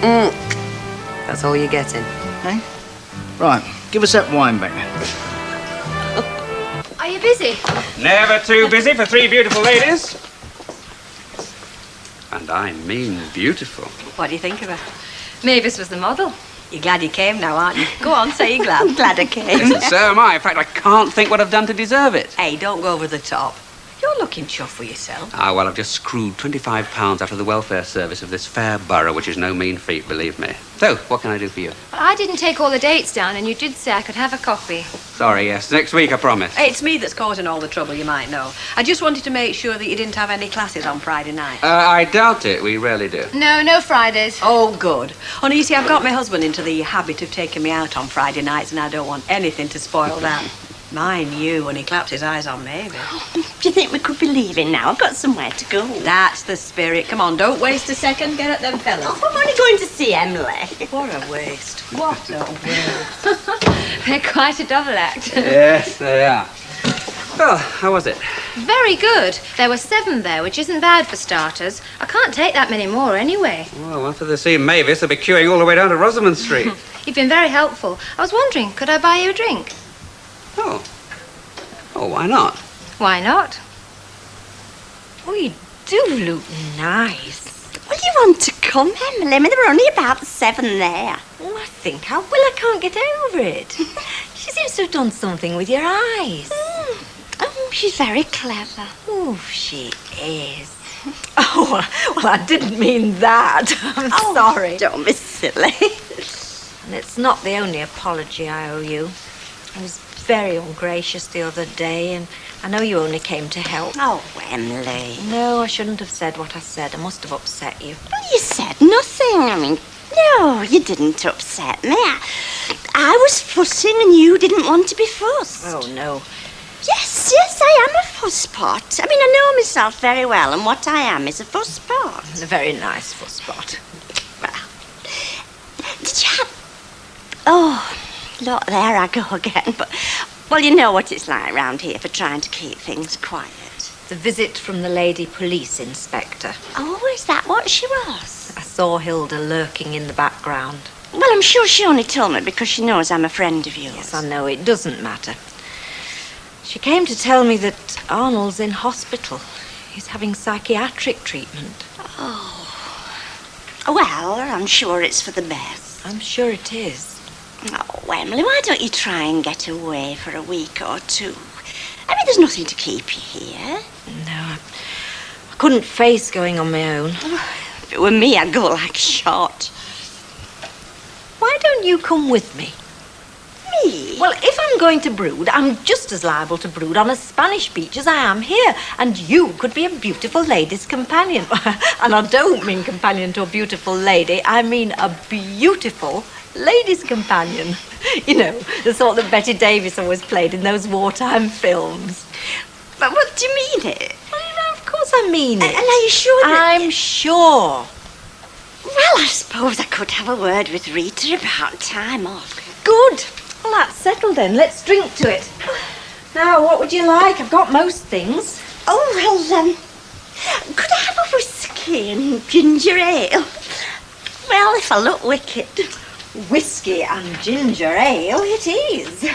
That's all you're getting. Hey? Right, give us that wine back then. Are you busy? Never too busy for three beautiful ladies. And I mean beautiful. What do you think of her? Mavis was the model. You're glad you came now, aren't you? Go on, say you're glad. Glad I came. Listen, so am I. In fact, I can't think what I've done to deserve it. Hey, don't go over the top. You're looking chuffed with yourself. Ah, well, I've just screwed £25 out of the welfare service of this fair borough, which is no mean feat, believe me. So, what can I do for you? Well, I didn't take all the dates down, and you did say I could have a copy. Sorry, yes. Next week, I promise. It's me that's causing all the trouble, you might know. I just wanted to make sure that you didn't have any classes on Friday night. I doubt it. We rarely do. No Fridays. Oh, good. Only, you see, I've got my husband into the habit of taking me out on Friday nights, and I don't want anything to spoil that. Mind you, when he claps his eyes on me. Do you think we could be leaving now? I've got somewhere to go. That's the spirit. Come on, don't waste a second. Get at them fellas. Oh, I'm only going to see Emily. What a waste. What a waste. They're quite a double act. Yes, they are. Well, how was it? Very good. There were 7 there, which isn't bad for starters. I can't take that many more anyway. Well, after they see Mavis, they'll be queuing all the way down to Rosamond Street. You've been very helpful. I was wondering, could I buy you a drink? Oh, why not? Why not? Oh, you do look nice. Will you want to come, Emily? I mean, there were only about 7 there. Oh, I think I will. I can't get over it. She seems to have done something with your eyes. Oh, she's very clever. Oh, she is. Oh, well, I didn't mean that. I'm sorry. Don't be silly. And it's not the only apology I owe you. I was very ungracious the other day, and I know you only came to help. Oh, Emily. No, I shouldn't have said what I said. I must have upset you. Well, you said nothing. I mean, no, you didn't upset me. I was fussing and you didn't want to be fussed. Oh, no. Yes, I am a fusspot. I mean, I know myself very well, and what I am is a fusspot. A very nice fusspot. Well, did you have... Oh... Look, there I go again. But, well, you know what it's like round here for trying to keep things quiet. The visit from the lady police inspector. Oh, is that what she was? I saw Hilda lurking in the background. Well, I'm sure she only told me because she knows I'm a friend of yours. Yes, I know. It doesn't matter. She came to tell me that Arnold's in hospital. He's having psychiatric treatment. Oh. Well, I'm sure it's for the best. I'm sure it is. Oh, Emily, why don't you try and get away for a week or 2? I mean, there's nothing to keep you here. No, I couldn't face going on my own. If it were me, I'd go like shot. Why don't you come with me? Me? Well, if I'm going to brood, I'm just as liable to brood on a Spanish beach as I am here. And you could be a beautiful lady's companion. And I don't mean companion to a beautiful lady. I mean a beautiful lady's companion. You know, the sort that Betty Davis always played in those wartime films. But what do you mean it? Well, of course I mean it. And are you sure that... I'm sure. Well, I suppose I could have a word with Rita about time off. Good. Well, that's settled then. Let's drink to it. Now, what would you like? I've got most things. Oh, well, could I have a whiskey and ginger ale? Well, if I look wicked. Whiskey and ginger ale it is.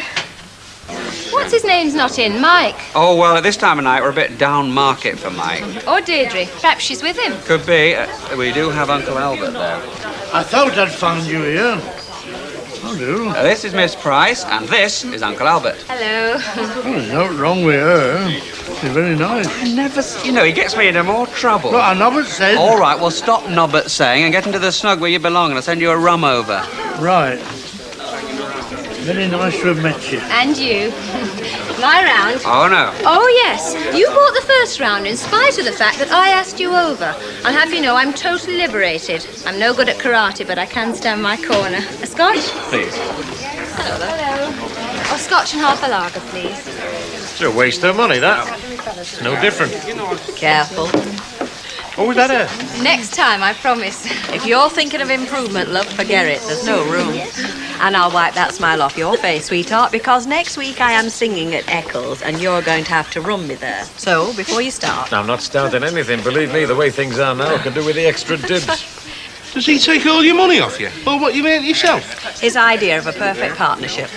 What's his name's not in? Mike? Oh, well, at this time of night, we're a bit down market for Mike. Or Deirdre. Perhaps she's with him. Could be. We do have Uncle Albert there. I thought I'd found you here. How do? This is Miss Price, and this is Uncle Albert. Hello. Well, there's nothing wrong with her. She's very nice. I never... You know, he gets me into more trouble. Look, I Nobbert said... All right, well, stop Nobbert saying and get into the snug where you belong, and I'll send you a rum over. Right. Very nice to have met you. And you. My round? Oh, no. Oh, yes. You bought the first round in spite of the fact that I asked you over. I'll have you know I'm totally liberated. I'm no good at karate, but I can stand my corner. A scotch? Please. Hello. A scotch and half a lager, please. It's a waste of money, that. It's no different. Careful. Oh, was that her? Next time, I promise. If you're thinking of improvement, love, forget it. There's no room. And I'll wipe that smile off your face, sweetheart, because next week I am singing at Eccles and you're going to have to run me there. So, before you start... I'm not starting anything. Believe me, the way things are now, I could do with the extra dibs. Does he take all your money off you? Or what, you made it yourself? His idea of a perfect partnership.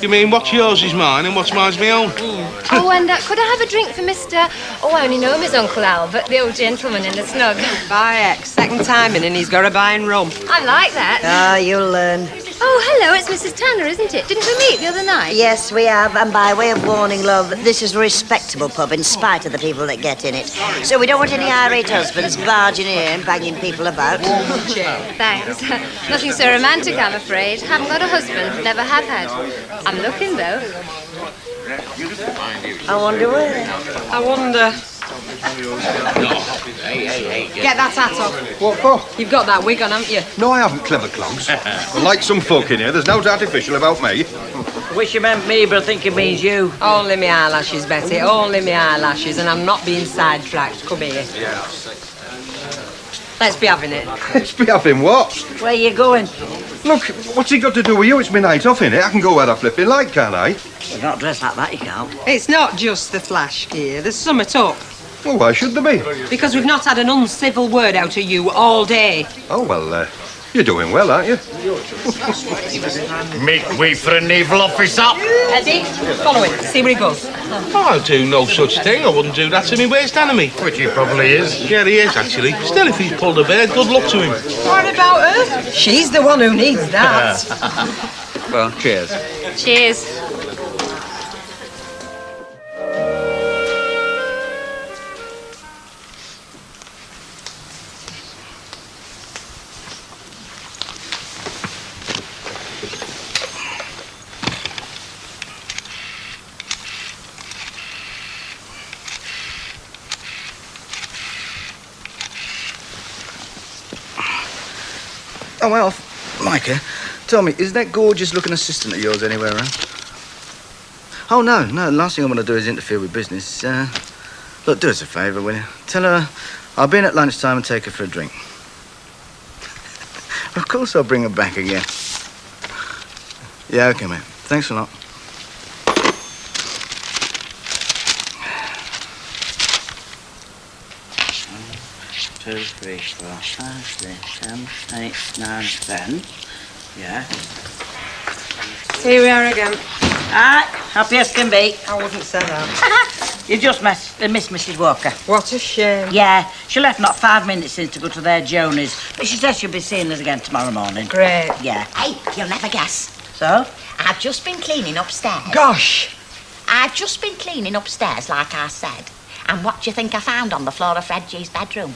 You mean what's yours is mine and what's mine's my own? Oh, and could I have a drink for Mr... Oh, I only know him as Uncle Albert, the old gentleman in the snug. By X, second time in and he's got a buying rum. I like that. Ah, you'll learn. Oh, hello, it's Mrs. Tanner, isn't it? Didn't we meet the other night? Yes, we have, and by way of warning, love, this is a respectable pub in spite of the people that get in it. So we don't want any irate husbands barging in and banging people about. Thanks. Nothing so romantic, I'm afraid. Haven't got a husband, never have had. I'm looking, though. I wonder where. I wonder. Get that hat off. What for? You've got that wig on, haven't you? No, I haven't, clever clogs. Like some folk in here, there's no artificial about me. Wish you meant me, but I think it means you. Only me eyelashes, Betty. Only me eyelashes, and I'm not being sidetracked. Come here. Let's be having it. Let's be having what? Where you going? Look, what's he got to do with you? It's my night off, innit? I can go where I flipping like, can't I? You're not dressed like that, you can't. It's not just the flash gear. There's something up. Well, why should there be? Because we've not had an uncivil word out of you all day. Oh, well, you're doing well, aren't you? Make way for a naval officer. Eddie, follow him. See where he goes. I'll do no such thing. I wouldn't do that to me worst enemy. Which he probably is. Yeah, he is, actually. Still, if he's pulled a bear, good luck to him. What about her? She's the one who needs that. Well, cheers. Cheers. Oh, well, Micah, tell me, is that gorgeous-looking assistant of yours anywhere around? Oh, no, the last thing I want to do is interfere with business. Look, do us a favour, will you? Tell her I'll be in at lunchtime and take her for a drink. Of course I'll bring her back again. Yeah, OK, mate. Thanks a lot. 2, 3, 4, 5, 6, 7, 8, 9, 10. Yeah. Here we are again. Ah, happy as can be. I wouldn't say that. You just missed Mrs. Walker. What a shame. Yeah, she left not 5 minutes since to go to their Jonies, but she says she'll be seeing us again tomorrow morning. Great. Yeah. Hey, you'll never guess. So? I've just been cleaning upstairs. Gosh! I've just been cleaning upstairs, like I said. And what do you think I found on the floor of Fred G's bedroom?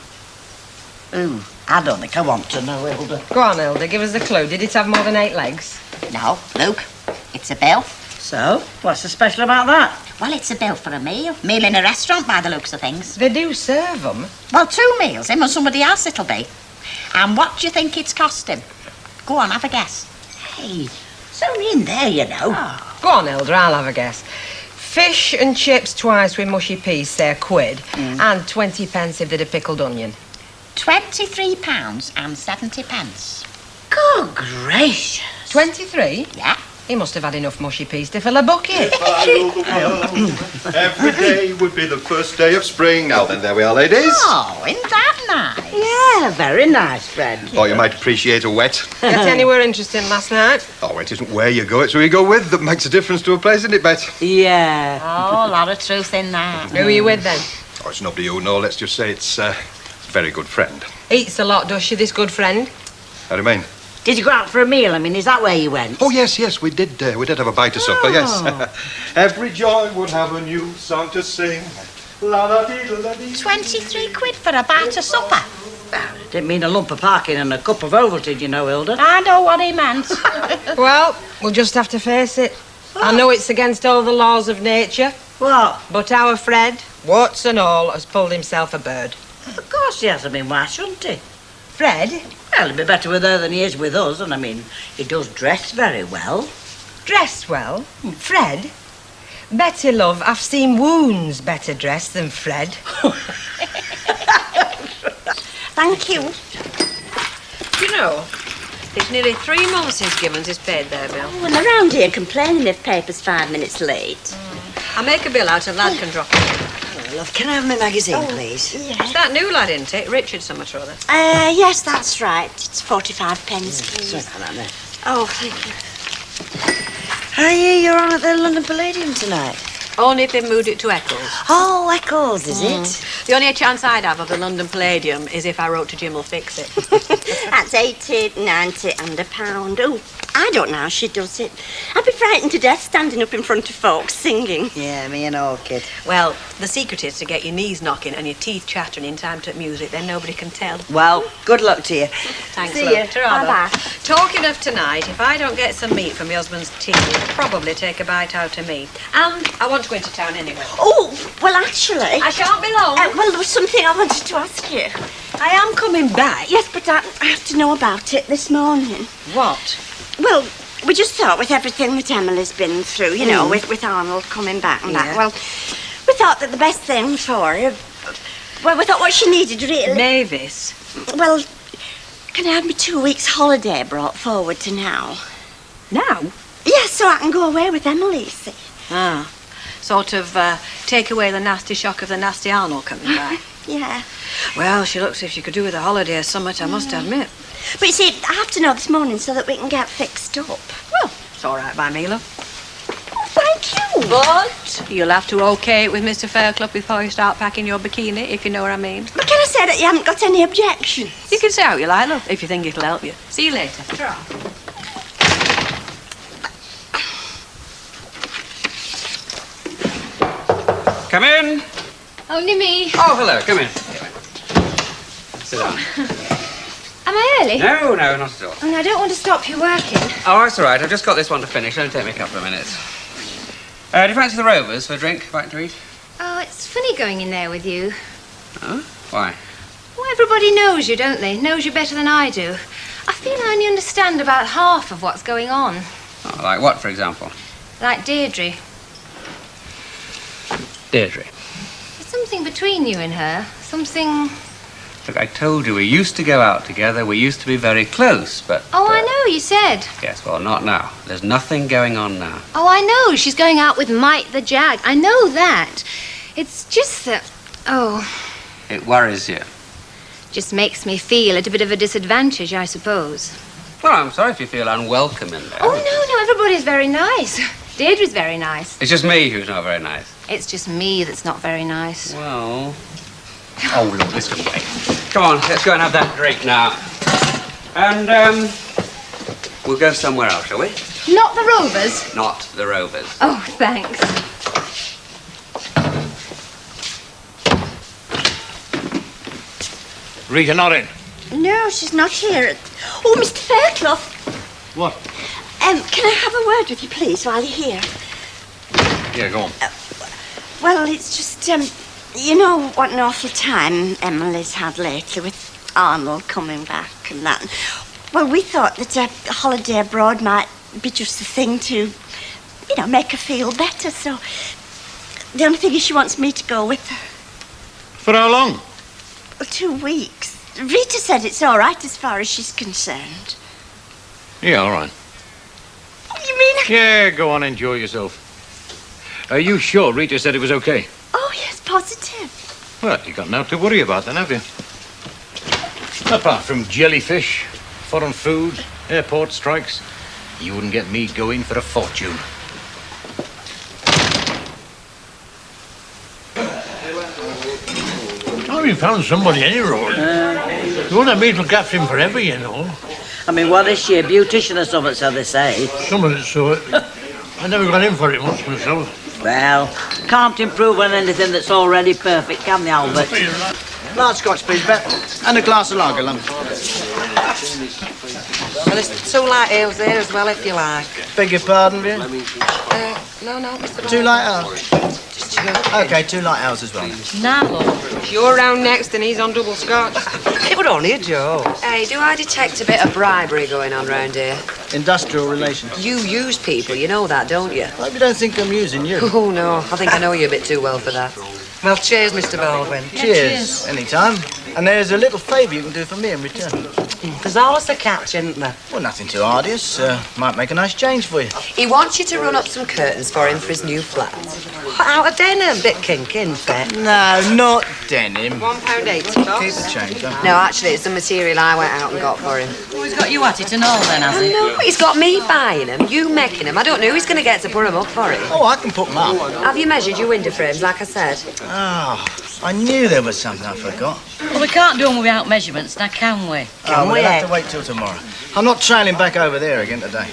Ooh, I don't think I want to know, Hilda. Go on, Hilda, give us a clue. Did it have more than 8 legs? No, Luke. It's a bill. So, what's so special about that? Well, it's a bill for a meal. Meal in a restaurant, by the looks of things. They do serve them. Well, 2 meals. Him and somebody else it'll be. And what do you think it's cost him? Go on, have a guess. Hey, it's only in there, you know. Oh. Go on, Hilda, I'll have a guess. Fish and chips twice with mushy peas, say £1, and 20 pence if they'd a pickled onion. £23.70. Good gracious. 23? Yeah. He must have had enough mushy peas to fill a bucket. Every day would be the first day of spring. Now then, there we are, ladies. Oh, isn't that nice? Yeah, very nice, Fred. Thought you might appreciate a wet. Get anywhere interesting last night? Oh, it isn't where you go, it's who you go with that makes a difference to a place, isn't it, Bet? Yeah. Oh, a lot of truth in that. Who are you with then? Oh, it's nobody you know. Let's just say it's a very good friend. Eats a lot, does she, this good friend? How do you mean? Did you go out for a meal? I mean, is that where you went? Oh, yes, we did have a bite of supper, yes. Every joy would have a new song to sing. La-da-dee-la-da-dee. 23 quid for a bite of supper. Didn't mean a lump of parking and a cup of Ovaltine, you know, Hilda. I know what he meant. Well, we'll just have to face it. I know it's against all the laws of nature. What? But our Fred, warts and all, has pulled himself a bird. Of course he has. I mean, why shouldn't he? Fred? Well, he'd be better with her than he is with us, and I mean, he does dress very well. Dress well? Fred? Betty, love, I've seen wounds better dressed than Fred. Thank you. You know, it's nearly 3 months since Gibbons has paid their bill. Oh, and around here complaining if paper's 5 minutes late. I'll make a bill out of that can drop it in. love. Can I have my magazine, please? It's that new lad, isn't it? Richard somewhat or other. Yes, that's right. It's 45 pence, please. Sorry about that, then. Oh, thank you. I hear you're on at the London Palladium tonight. Only if they moved it to Eccles. Oh, Eccles, is it? The only chance I'd have of the London Palladium is if I wrote to Jim will fix it. That's 80, 90 and £1. Oh, I don't know how she does it. I'd be frightened to death standing up in front of folks singing. Yeah, me and Orchid. Well, the secret is to get your knees knocking and your teeth chattering in time to music, then nobody can tell. Well, good luck to you. Thanks, See love. you. Ta-ra, Bye-bye. love. Talking of tonight, if I don't get some meat from my husband's tea, he'll probably take a bite out of me. And I want to go into town anyway. Oh, well, actually... I shan't be long. Well, there was something I wanted to ask you. I am coming back. Yes, but I have to know about it this morning. What? Well, we just thought with everything that Emily's been through, you know, with Arnold coming back and that, well, we thought that the best thing for her, well, we thought what she needed really... Mavis. Well, can I have my 2 weeks holiday brought forward to now? Now? Yes, so I can go away with Emily, you see. Ah. Sort of take away the nasty shock of the nasty Arnold coming back. Yeah. Well, she looks as if she could do with a holiday or something, I must admit. But you see, I have to know this morning so that we can get fixed up. Well, it's all right by me, love. Oh, thank you. But you'll have to okay it with Mr. Fairclough before you start packing your bikini, if you know what I mean. But can I say that you haven't got any objections? You can say how you like, love, if you think it'll help you. See you later. Ta-ra. Come in. Only me. Oh, hello. Come in. Sit down. Am I early? No, not at all. And I don't want to stop you working. Oh, that's all right. I've just got this one to finish. It'll take me a couple of minutes. Do you fancy the Rovers for a drink? Bite to eat? Oh, it's funny going in there with you. Oh? Why? Well, everybody knows you, don't they? Knows you better than I do. I feel I only understand about half of what's going on. Oh, like what, for example? Like Deirdre. Deirdre. There's something between you and her. Something... Look, I told you we used to go out together. We used to be very close, but... Oh, I know, you said. Yes, well, not now. There's nothing going on now. Oh, I know. She's going out with Mike the Jag. I know that. It's just that... Oh, It worries you. just makes me feel at a bit of a disadvantage, I suppose. Well, I'm sorry if you feel unwelcome in there. Oh, no, everybody's very nice. Deirdre's very nice. It's just me who's not very nice. It's just me that's not very nice. Well... Oh, look, this way. Come on, let's go and have that drink now. And, we'll go somewhere else, shall we? Not the Rovers? Not the Rovers. Oh, thanks. Rita not in. No, she's not here. Oh, Mr. Fairclough. What? Can I have a word with you, please, while you're here? Yeah, go on. Well, it's just, you know what an awful time Emily's had lately with Arnold coming back and that. Well, we thought that a holiday abroad might be just the thing to, you know, make her feel better. So the only thing is she wants me to go with her. For how long? Well, 2 weeks. Rita said it's all right as far as she's concerned. Yeah, all right. You mean... Yeah, go on, enjoy yourself. Are you sure Rita said it was okay? Oh, yes, positive. Well, you got nothing to worry about then, have you? Apart from jellyfish, foreign food, airport strikes, you wouldn't get me going for a fortune. Oh, you found somebody anyway. You won't have me to look after him forever, you know. I mean, what is she, a beautician or something, so they say? Some of it's so. I never got in for it much myself. Well, can't improve on anything that's already perfect, can they, Albert? Large scotch, please, Bet. And a glass of lager, lump. Well, there's 2 light ales there as well, if you like. Beg your pardon, dear? No, Mr. 2 light ales? OK, 2 light ales as well. Now, love. You're round next and he's on double scotch. It was only a joke. Hey, do I detect a bit of bribery going on round here? Industrial relations. You use people, you know that, don't you? I hope you don't think I'm using you. Oh, no. I think I know you a bit too well for that. Well, cheers, Mr. Baldwin. Cheers. Anytime. And there's a little favour you can do for me in return. There's always a catch, isn't there? Well, nothing too arduous. Might make a nice change for you. He wants you to run up some curtains for him for his new flat. Out of denim, bit kinky, isn't it? No, not denim. £1.80. Keep the change, don't No, actually, it's the material I went out and got for him. Oh, he's got you at it and all then, has he? No, he's got me buying them, you making them. I don't know who he's going to get to put them up for him. Oh, I can put them up. Have you measured your window frames, like I said? Oh, I knew there was something I forgot. Well, we can't do them without measurements, now can we? We'll have to wait till tomorrow. I'm not trailing back over there again today.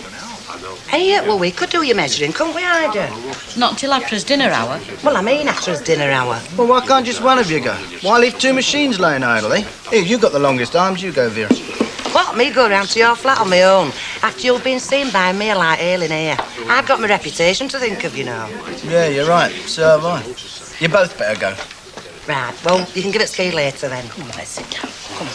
Hey, well, we could do your measuring, couldn't we, Ida? Not until after his dinner hour. Well, I mean after his dinner hour. Well, why can't just one of you go? Why leave two machines laying idle, eh? Here, you've got the longest arms. You go, Vera. What, me go round to your flat on my own? After you've been seen by me like ailing here. I've got my reputation to think of, you know. Yeah, you're right. So have I. You both better go. Right, well, you can give it ski later then. Come on, let's sit down. Come on.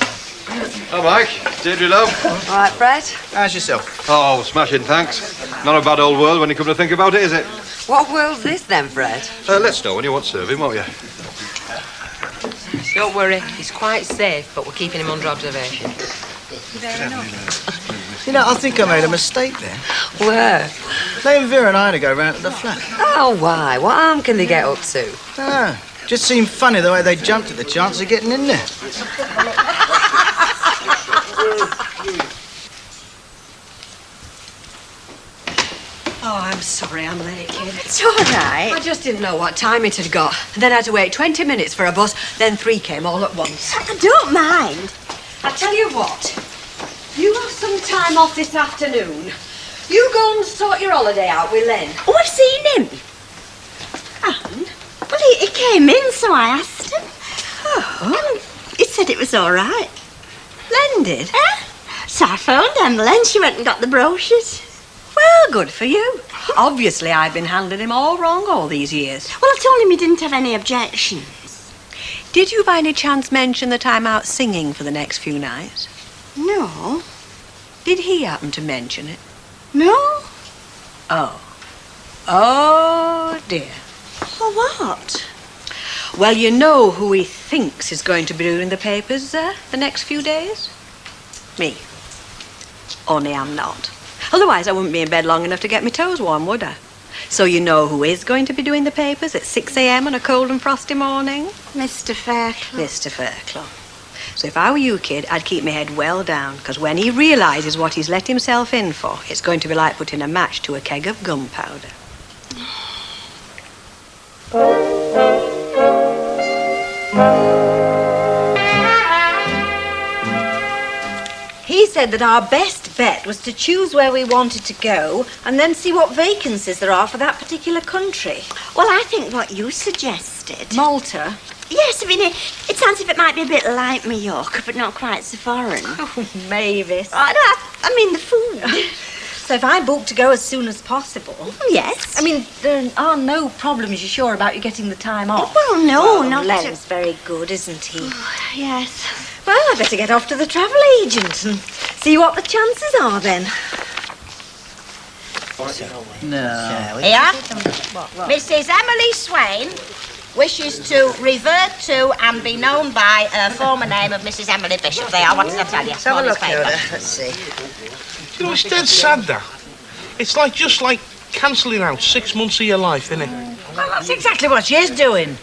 Oh, Mike. Deirdre, love. All right, Fred. How's yourself? Oh, smashing, thanks. Not a bad old world when you come to think about it, is it? What world's this then, Fred? Let us know when you want serving, won't you? Don't worry, he's quite safe, but we're keeping him under observation. You know, I think I made a mistake there. Where? Letting Vera and Ida go round to the flat. Oh, why? What harm can they get up to? Ah, just seemed funny the way they jumped at the chance of getting in there. Oh, I'm sorry I'm late, kid. It's all right. I just didn't know what time it had got. And then I had to wait 20 minutes for a bus, then 3 came all at once. I don't mind. I tell you what, you have some time off this afternoon. You go and sort your holiday out with Len. Oh, I've seen him. And? Well, he came in, so I asked him. Oh. He said it was all right. Len did? So I phoned Emily and she went and got the brochures. Well, good for you. Obviously, I've been handling him all wrong all these years. Well, I told him he didn't have any objections. Did you by any chance mention that I'm out singing for the next few nights? No. Did he happen to mention it? No. Oh. Oh, dear. Well, what? Well, you know who he thinks is going to be doing the papers the next few days? Me. Only I'm not. Otherwise, I wouldn't be in bed long enough to get my toes warm, would I? So you know who is going to be doing the papers at 6 a.m. on a cold and frosty morning? Mr. Fairclough. Mr. Fairclough. So if I were you, kid, I'd keep my head well down, because when he realises what he's let himself in for, it's going to be like putting a match to a keg of gunpowder. He said that our best bet was to choose where we wanted to go and then see what vacancies there are for that particular country. Well, I think what you suggested. Malta? Yes, I mean, it sounds as if it might be a bit like Mallorca, but not quite so foreign. Oh, Mavis. I mean, the food. So if I book to go as soon as possible... Yes. I mean, there are no problems, you're sure, about you getting the time off? Well, no, not Len's very good, isn't he? Yes. Well, I'd better get off to the travel agent and see what the chances are, then. No. Here, Mrs. Emily Swain wishes to revert to and be known by her former name of Mrs. Emily Bishop. There, what did I tell you? Let's have a look, Morning's paper. Yoda. Let's see. You know, it's dead sad, that. It's like just like cancelling out 6 months of your life, isn't it? Well, that's exactly what she's doing.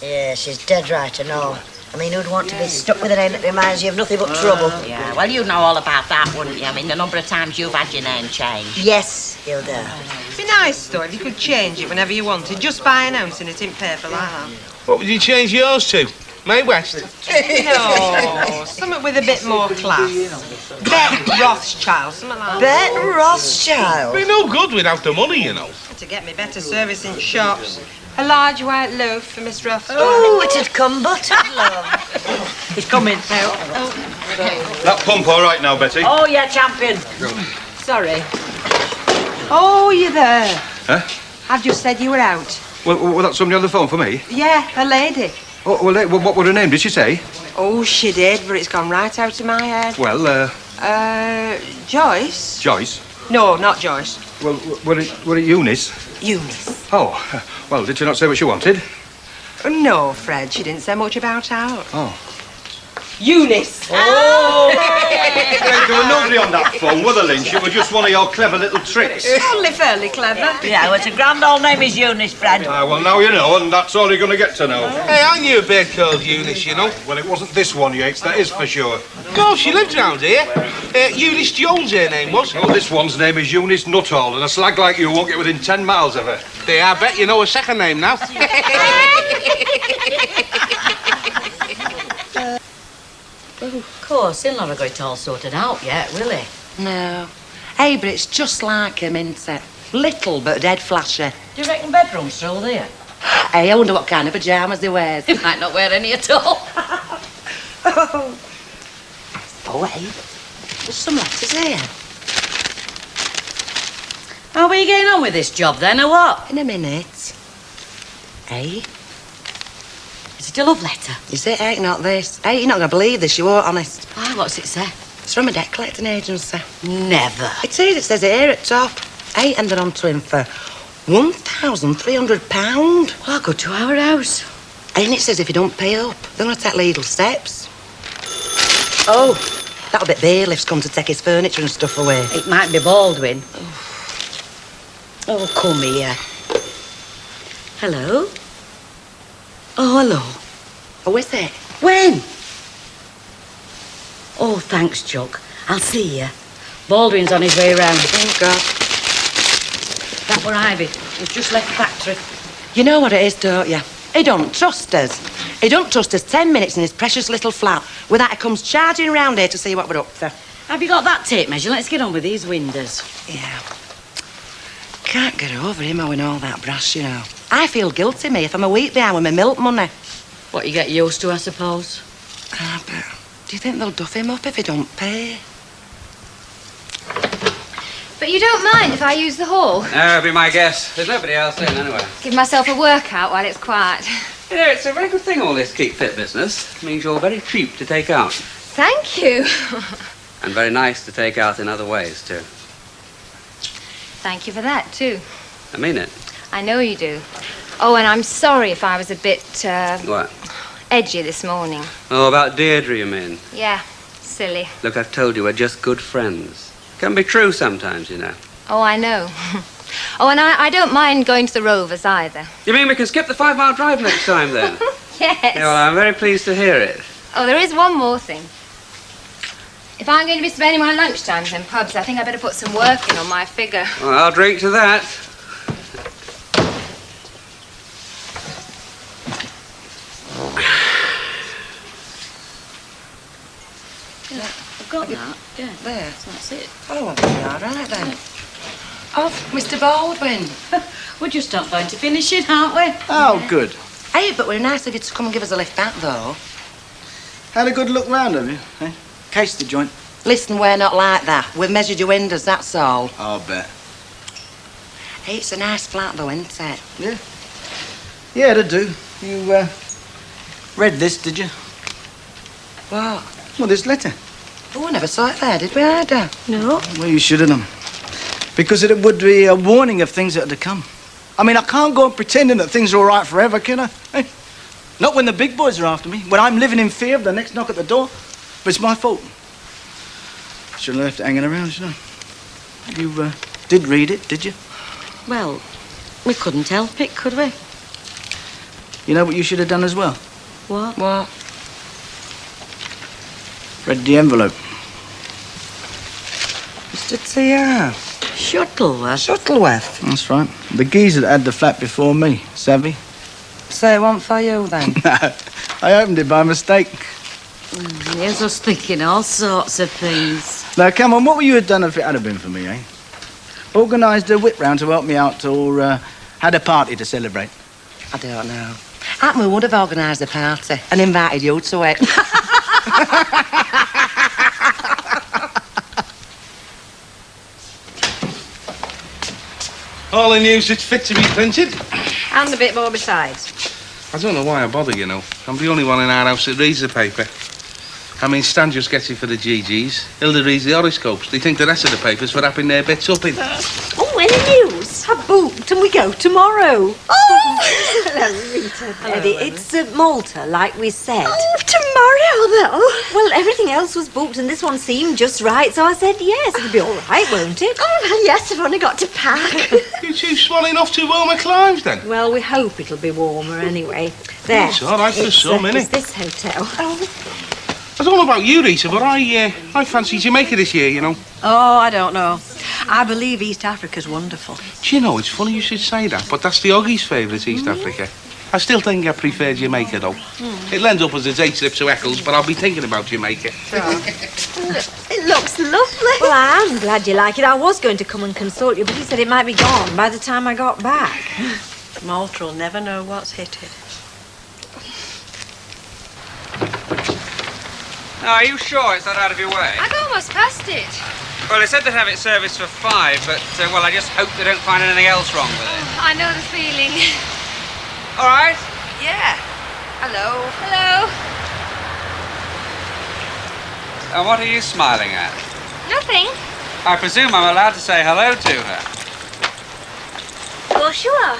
Yeah, she's dead right and all. I mean, who'd want to be stuck with a name that reminds you of nothing but trouble? Yeah, well, you know all about that, wouldn't you? I mean, the number of times you've had your name changed. Yes, Hilda. It'd be nice, though, if you could change it whenever you wanted, just by announcing it in paper like that. What would you change yours to? Mae West? No, something with a bit more class. Bet Rothschild, something like that. Bet Rothschild? Be no good without the money, you know. To get me better service in shops. A large white loaf for Miss Rothschild. Oh, it'd come buttered, love. He's coming. That pump all right now, Betty? Oh, yeah, champion. Sorry. Oh, you there? Huh? I've just said you were out. Well, that's somebody on the phone for me? Yeah, a lady. Oh, well, what was her name, did she say? Oh, she did, but it's gone right out of my head. Well, Joyce? Joyce? No, not Joyce. Well, were it Eunice? Eunice. Oh, well, did she not say what she wanted? No, Fred, she didn't say much about out. Oh. Eunice. Oh! There were nobody on that phone, were there, Lynch? It was just one of your clever little tricks. Only fairly clever. Yeah, well, it's a grand old name is Eunice, Fred. Ah, well, now you know, and that's all you're going to get to know. Hey, I knew a bird called Eunice, you know. Well, it wasn't this one, Yates, that is for sure. No, she lived round here. Eunice Jones, her name was. Oh, this one's name is Eunice Nuttall, and a slag like you won't get within 10 miles of her. There, I bet you know her second name now. Of course, he'll never got it all sorted out yet, will he? No. Hey, but it's just like him, isn't it? Little but dead flashy. Do you reckon bedroom's through there? Hey, I wonder what kind of pyjamas he wears. He might not wear any at all. Oh, hey, there's some letters here. How are you getting on with this job then, or what? In a minute. Hey? Is it a love letter? Is it? Hey, not this. Hey, you're not going to believe this, you won't, honest. Why, what's it say? It's from a debt collecting agency. Never. It is, it says it here at top. Hey, and they're on to him for £1,300. Well, I'll go to our house. And it says if you don't pay up, they're going to take legal steps. Oh, that'll be bailiffs come to take his furniture and stuff away. It might be Baldwin. Oh, come here. Hello? Oh, hello. Oh, is it? When? Oh, thanks, Chuck. I'll see you. Baldwin's on his way round. Thank God. That were Ivy. He's just left the factory. You know what it is, don't you? He don't trust us. He don't trust us 10 minutes in his precious little flat without he comes charging round here to see what we're up to. Have you got that tape measure? Let's get on with these windows. Yeah. Can't get over him owing all that brass, you know. I feel guilty, me, if I'm a week behind with my milk money. What you get used to, I suppose. Ah, but do you think they'll duff him up if he don't pay? But you don't mind if I use the hall? That'll be my guess. There's nobody else in, anyway. Give myself a workout while it's quiet. Yeah, it's a very good thing, all this keep fit business. It means you're very cheap to take out. Thank you. And very nice to take out in other ways, too. Thank you for that, too. I mean it. I know you do. Oh, and I'm sorry if I was a bit, What? edgy this morning. Oh, about Deirdre, you mean? Yeah, silly. Look, I've told you, we're just good friends. Can be true sometimes, you know. Oh, I know. Oh, and I don't mind going to the Rovers either. You mean we can skip the 5-mile drive next time, then? Yes. Yeah, well, I'm very pleased to hear it. Oh, there is one more thing. If I'm going to be spending my lunchtimes in pubs, I think I better put some work in on my figure. Well, I'll drink to that. Yeah, I've got that. Yeah. There. That's it. Oh, well, we're all right, then. Oh, Mr. Baldwin. We're just not going to finish it, aren't we? Oh, good. Hey, but we're nice of you to come and give us a lift back, though. Had a good look round, have you? Eh? Cased the joint. Listen, we're not like that. We've measured your windows, that's all. I'll bet. Hey, it's a nice flat, though, isn't it? Yeah. Yeah, it'll do. You, read this, did you? What? Well, this letter. Oh, I never saw it there, did we, Ida? No. Well, you should have done. Because it would be a warning of things that are to come. I mean, I can't go on pretending that things are all right forever, can I? Hey? Not when the big boys are after me, when I'm living in fear of the next knock at the door. But it's my fault. Shouldn't have left it hanging around, should I? You, did read it, did you? Well, we couldn't help it, could we? You know what you should have done as well? What? What? Read the envelope. Mr. T.R. Shuttleworth. Shuttleworth. That's right. The geezer that had the flat before me, savvy? So it wasn't for you, then? No, I opened it by mistake. Here's us thinking all sorts of things. Now, come on, what would you have done if it had been for me, eh? Organised a whip round to help me out, or had a party to celebrate? I don't know. Atma would have organised a party and invited you to it. All the news that's fit to be printed. And a bit more besides. I don't know why I bother, you know. I'm the only one in our house that reads the paper. I mean, Stan just gets it for the GGs. Hilda reads the horoscopes. They think the rest of the papers for wrapping their bits up in. Oh, Oh, any news? I booked and we go tomorrow. Oh! Hello, Rita. Eddie, it's Malta, like we said. Oh, tomorrow, though? Well, everything else was booked and this one seemed just right, so I said yes. It'll be all right, won't it? Oh, well, yes, I've only got to pack. You two swanning off to warmer climes, then? Well, we hope it'll be warmer anyway. There. It's all right for some, innit? It's this hotel. Oh. I don't know about you, Rita, but I fancy Jamaica this year, you know. Oh, I don't know. I believe East Africa's wonderful. Do you know, it's funny you should say that, but that's the Oggie's favourite, East Africa. I still think I prefer Jamaica, though. It lends up as a date slip to Eccles, but I'll be thinking about Jamaica. It looks lovely. Well, I am glad you like it. I was going to come and consult you, but he said it might be gone by the time I got back. Malta will never know what's hit it. Are you sure it's not out of your way? I've almost passed it. Well, they said they'd have it serviced for 5, but, well, I just hope they don't find anything else wrong with it. I know the feeling. All right? Yeah. Hello. Hello. And what are you smiling at? Nothing. I presume I'm allowed to say hello to her. Of course you are.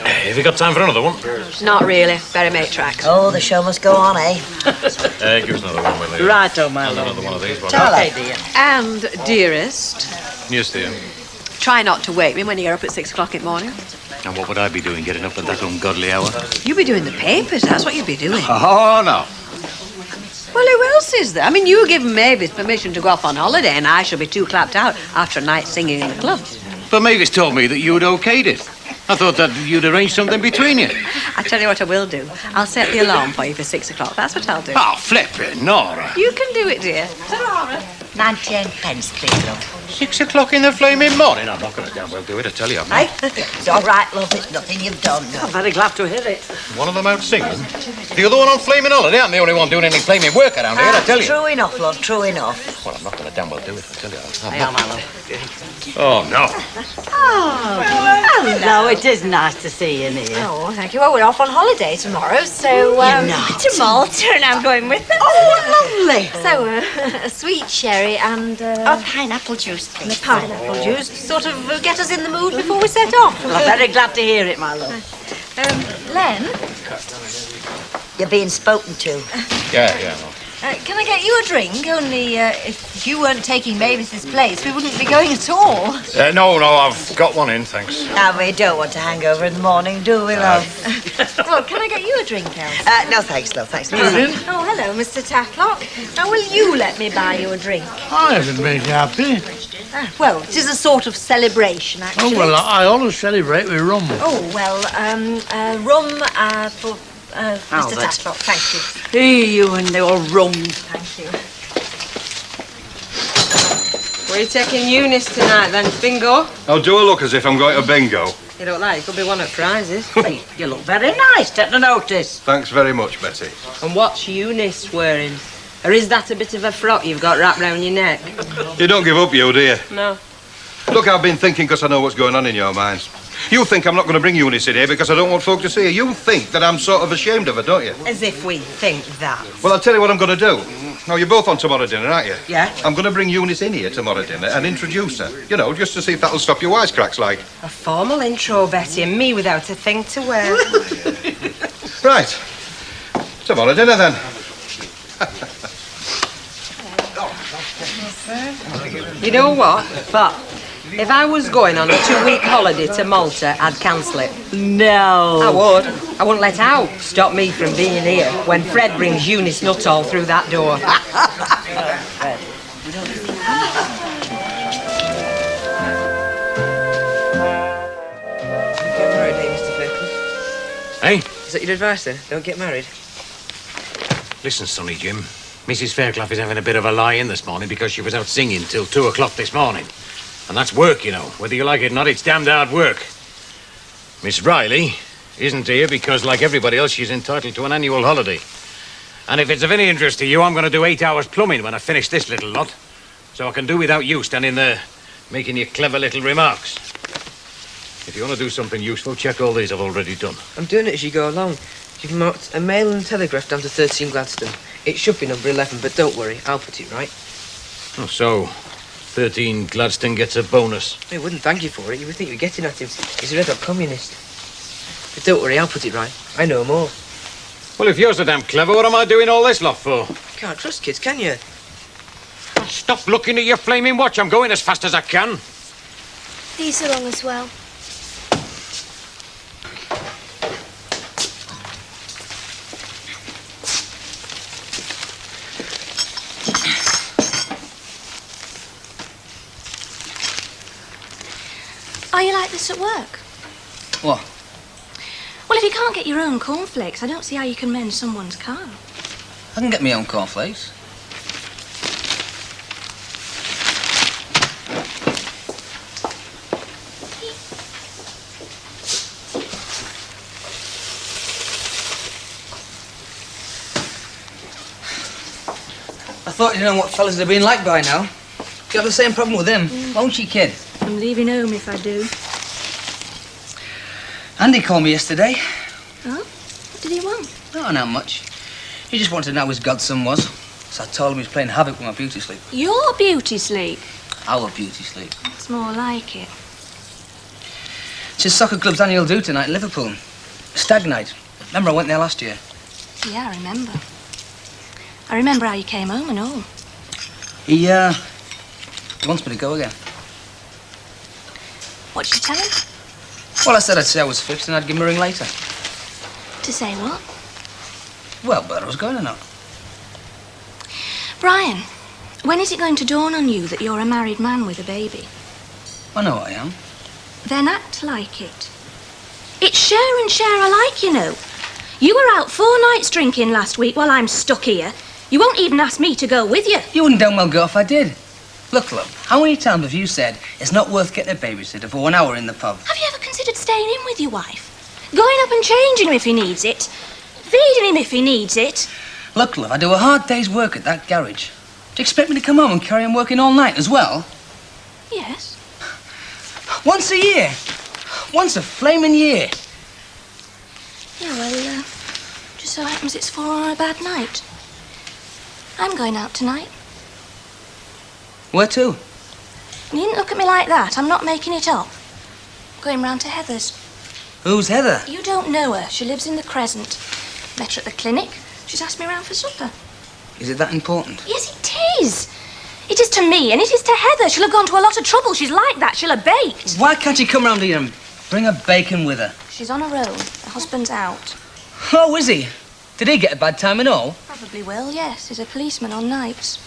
Have you got time for another one? Not really. Better make tracks. Oh, the show must go on, eh? Give us another one, will you? Righto, my And love. another one of these. Okay, dear. And, dearest, Yes, dear. try not to wake me when you're up at 6 o'clock in the morning. And what would I be doing getting up at that ungodly hour? You'll be doing the papers. That's what you'll be doing. Oh, no. Well, who else is there? I mean, you give Mavis permission to go off on holiday and I shall be too clapped out after a night singing in the club. But Mavis told me that you'd okayed it. I thought that you'd arranged something between you. I tell you what I will do. I'll set the alarm for you for 6 o'clock. That's what I'll do. Oh, flip it, Nora. You can do it, dear. 99 pence, please, love. 6 o'clock in the flaming morning. I'm not going to damn well do it, I tell you. Hey, it's all right, love. It's nothing you've done. I'm very glad to hear it. One of them out singing. The other one on flaming holiday. I'm the only one doing any flaming work around here, I tell you. True enough, love, true enough. Well, I'm not going to damn well do it, I tell you. I am, my love. Oh, no. Oh, hello. It is nice to see you here. Oh, thank you. Well, we're off on holiday tomorrow, so... to Malta, and I'm going with them. Oh, lovely. So, a sweet sherry and... pineapple juice, please. Pineapple juice, sort of get us in the mood before we set off. Well, I'm very glad to hear it, my love. Len, You're being spoken to. Yeah. can I get you a drink? Only if you weren't taking Mavis's place, we wouldn't be going at all. No, I've got one in, thanks. Now, we don't want to hang over in the morning, do we, love? Well, can I get you a drink, Elsie? No, thanks, love, thanks. Oh, hello, Mr. Tatlock. Now, will you let me buy you a drink? I haven't made you happy. Well, it is a sort of celebration, actually. Oh, well, I always celebrate with rum. Oh, well, rum for Mr. Tatlock, thank you. Here you and your rum. Thank you. Where are you taking Eunice tonight, then? Bingo? Oh, do I look as if I'm going to bingo? You don't like it? Could be one of prizes. You look very nice, take the notice. Thanks very much, Betty. And what's Eunice wearing? Or is that a bit of a frock you've got wrapped round your neck? You don't give up, you, do you? No. Look, I've been thinking because I know what's going on in your minds. You think I'm not going to bring Eunice in here because I don't want folk to see her. You think that I'm sort of ashamed of her, don't you? As if we think that. Well, I'll tell you what I'm going to do. Now, you're both on tomorrow dinner, aren't you? Yeah. I'm going to bring Eunice in here tomorrow dinner and introduce her. You know, just to see if that'll stop your wisecracks, like. A formal intro, Betty, and me without a thing to wear. Right. Tomorrow dinner, then. You know what? But if I was going on a 2-week holiday to Malta, I'd cancel it. No. I would. I wouldn't let Al stop me from being here when Fred brings Eunice Nuttall through that door. Get married, eh, Mr. Fairclough? Hey? Is that your advice, then? Don't get married. Listen, Sonny Jim. Mrs. Fairclough is having a bit of a lie-in this morning because she was out singing till 2 o'clock this morning. And that's work, you know. Whether you like it or not, it's damned hard work. Miss Riley isn't here because, like everybody else, she's entitled to an annual holiday. And if it's of any interest to you, I'm going to do 8 hours plumbing when I finish this little lot. So I can do without you standing there making your clever little remarks. If you want to do something useful, check all these I've already done. I'm doing it as you go along. You've marked a mail and telegraph down to 13 Gladstone. It should be number 11, but don't worry, I'll put it right. Oh, so 13 Gladstone gets a bonus. He wouldn't thank you for it. You would think you were getting at him. He's a red-hot communist. But don't worry, I'll put it right. I know more. Well, if you're so damn clever, what am I doing all this lot for? You can't trust kids, can you? Oh, stop looking at your flaming watch. I'm going as fast as I can. These are wrong as well. Are you like this at work? What? Well, if you can't get your own cornflakes, I don't see how you can mend someone's car. I can get my own cornflakes. I thought you know what fellas have been like by now. You have the same problem with him, won't you, kid? I'm leaving home if I do. Andy called me yesterday. Oh? What did he want? Oh, not much. He just wanted to know who his godson was. So I told him he was playing havoc with my beauty sleep. Your beauty sleep? Our beauty sleep. It's more like it. It's his soccer club's annual do tonight in Liverpool. Stag night. Remember I went there last year? Yeah, I remember. I remember how you came home and all. He wants me to go again. What did you tell him? Well, I said I'd say I was fixed and I'd give him a ring later. To say what? Well, whether I was going or not. Brian, when is it going to dawn on you that you're a married man with a baby? I know what I am. Then act like it. It's share and share alike, you know. You were out 4 nights drinking last week while I'm stuck here. You won't even ask me to go with you. You wouldn't damn well go if I did. Look, love, how many times have you said it's not worth getting a babysitter for 1 hour in the pub? Have you ever considered staying in with your wife? Going up and changing him if he needs it? Feeding him if he needs it? Look, love, I do a hard day's work at that garage. Do you expect me to come home and carry on working all night as well? Yes. Once a year. Once a flaming year. Yeah, well, just so happens it's fallen on a bad night. I'm going out tonight. Where to? You needn't look at me like that. I'm not making it up. Going round to Heather's. Who's Heather? You don't know her. She lives in the Crescent. Met her at the clinic. She's asked me round for supper. Is it that important? Yes, it is. It is to me, and it is to Heather. She'll have gone to a lot of trouble. She's like that. She'll have baked. Why can't you come round here and bring her bacon with her? She's on her own. Her husband's out. Oh, is he? Did he get a bad time and all? Probably will, yes. He's a policeman on nights.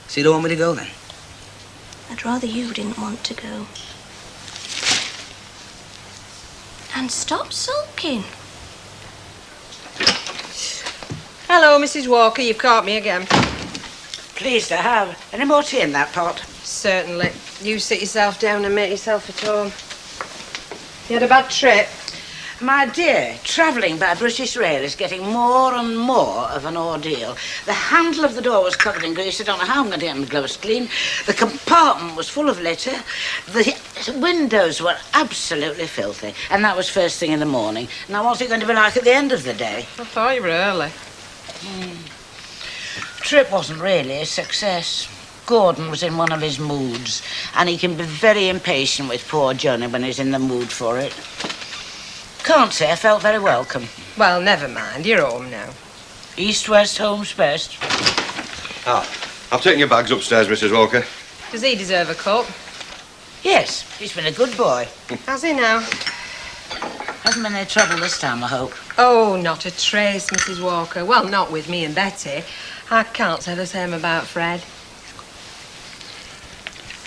So you don't want me to go then? I'd rather you didn't want to go. And stop sulking. Hello, Mrs. Walker. You've caught me again. Pleased to have. Any more tea in that pot? Certainly. You sit yourself down and make yourself at home. You had a bad trip? My dear, travelling by British Rail is getting more and more of an ordeal. The handle of the door was covered in grease. I don't know how I'm going to get my gloves clean. The compartment was full of litter. The windows were absolutely filthy. And that was first thing in the morning. Now, what's it going to be like at the end of the day? I thought you were early. Trip wasn't really a success. Gordon was in one of his moods, and he can be very impatient with poor Johnny when he's in the mood for it. Can't say I felt very welcome. Well, never mind. You're home now. East, west, home's best. Ah, I've taken your bags upstairs, Mrs. Walker. Does he deserve a cup? Yes, he's been a good boy. Has he now? Hasn't been any trouble this time, I hope. Oh, not a trace, Mrs. Walker. Well, not with me and Betty. I can't say the same about Fred.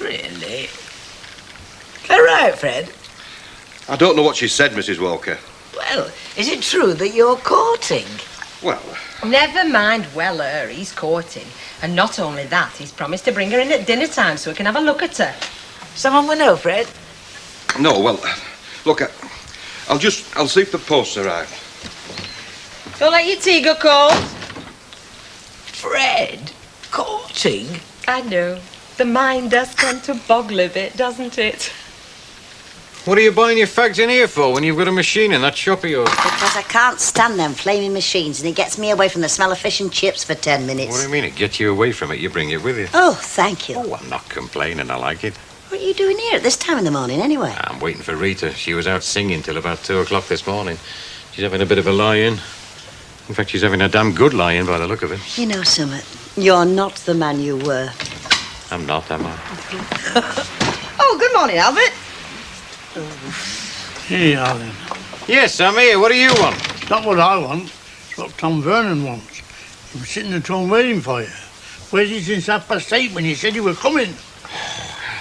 Really? All right, Fred. I don't know what she said, Mrs. Walker. Well, is it true that you're courting? Well... Never mind Weller, he's courting. And not only that, he's promised to bring her in at dinner time so we can have a look at her. Someone we know, Fred? No, well... Look, I'll see if the posts arrive. Don't let your tea go cold. Fred, courting? I know. The mind does tend to boggle a bit, doesn't it? What are you buying your fags in here for when you've got a machine in that shop of yours? Because I can't stand them flaming machines, and it gets me away from the smell of fish and chips for 10 minutes. What do you mean? It gets you away from it. You bring it with you. Oh, thank you. Oh, I'm not complaining. I like it. What are you doing here at this time in the morning, anyway? I'm waiting for Rita. She was out singing till about 2 o'clock this morning. She's having a bit of a lie-in. In fact, she's having a damn good lie-in by the look of it. You know, Summit, you're not the man you were. I'm not, am I? Oh, good morning, Albert. Here you are, then. Yes, I'm here. What do you want? It's not what I want. It's what Tom Vernon wants. He was sitting at home waiting for you. Where's he since 8:30 when you said you were coming?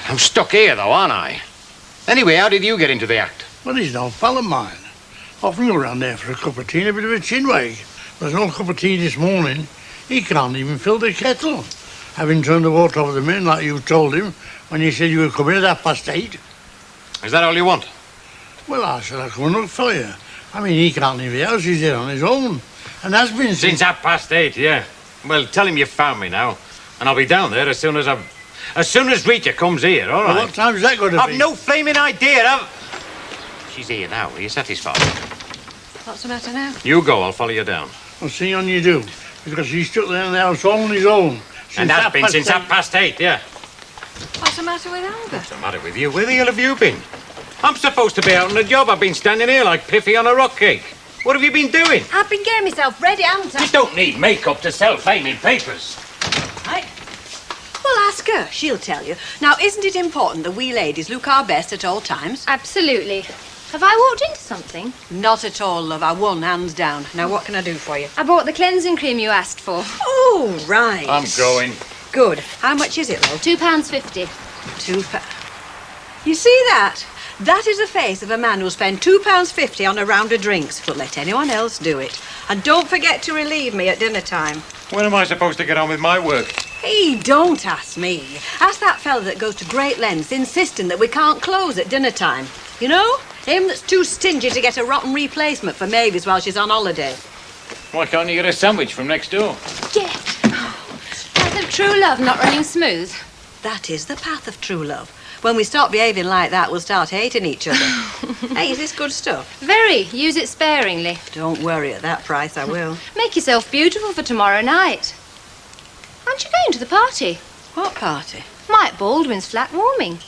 I'm stuck here, though, aren't I? Anyway, how did you get into the act? Well, he's an old pal of mine. Often go round there for a cup of tea and a bit of a chinwag. There's no cup of tea this morning. He can't even fill the kettle. Having turned the water over the main like you told him when you said you were coming at 8:30. Is that all you want? Well, I said I'd come and look for you. I mean, he can't leave the house. He's there on his own. And has been Since 8:30, yeah. Well, tell him you found me now. And I'll be down there as soon as Rita comes here, all right? Well, what time's that going to be? I've no flaming idea. She's here now. Are you satisfied? What's the matter now? You go. I'll follow you down. I'll see on you do. Because he's stuck there in the house all on his own. And that's been since 8:30, yeah. What's the matter with Albert? What's the matter with you? Where the hell have you been? I'm supposed to be out on a job. I've been standing here like Piffy on a rock cake. What have you been doing? I've been getting myself ready, haven't I? You don't need makeup to sell flaming papers. Right. Well, ask her. She'll tell you. Now, isn't it important that we ladies look our best at all times? Absolutely. Have I walked into something? Not at all, love. I won, hands down. Now, what can I do for you? I bought the cleansing cream you asked for. Oh, right. I'm going. Good. How much is it, love? £2.50. £2. You see that? That is the face of a man who'll spend £2.50 on a round of drinks, but let anyone else do it. And don't forget to relieve me at dinner time. When am I supposed to get on with my work? Hey, don't ask me. Ask that fella that goes to great lengths insisting that we can't close at dinner time. You know? Him that's too stingy to get a rotten replacement for Mavis while she's on holiday. Why can't you get a sandwich from next door? Get. Path of true love not running smooth. That is the path of true love. When we stop behaving like that, we'll start hating each other. Hey, is this good stuff? Very. Use it sparingly. Don't worry, at that price I will. Make yourself beautiful for tomorrow night. Aren't you going to the party? What party? Mike Baldwin's flat warming.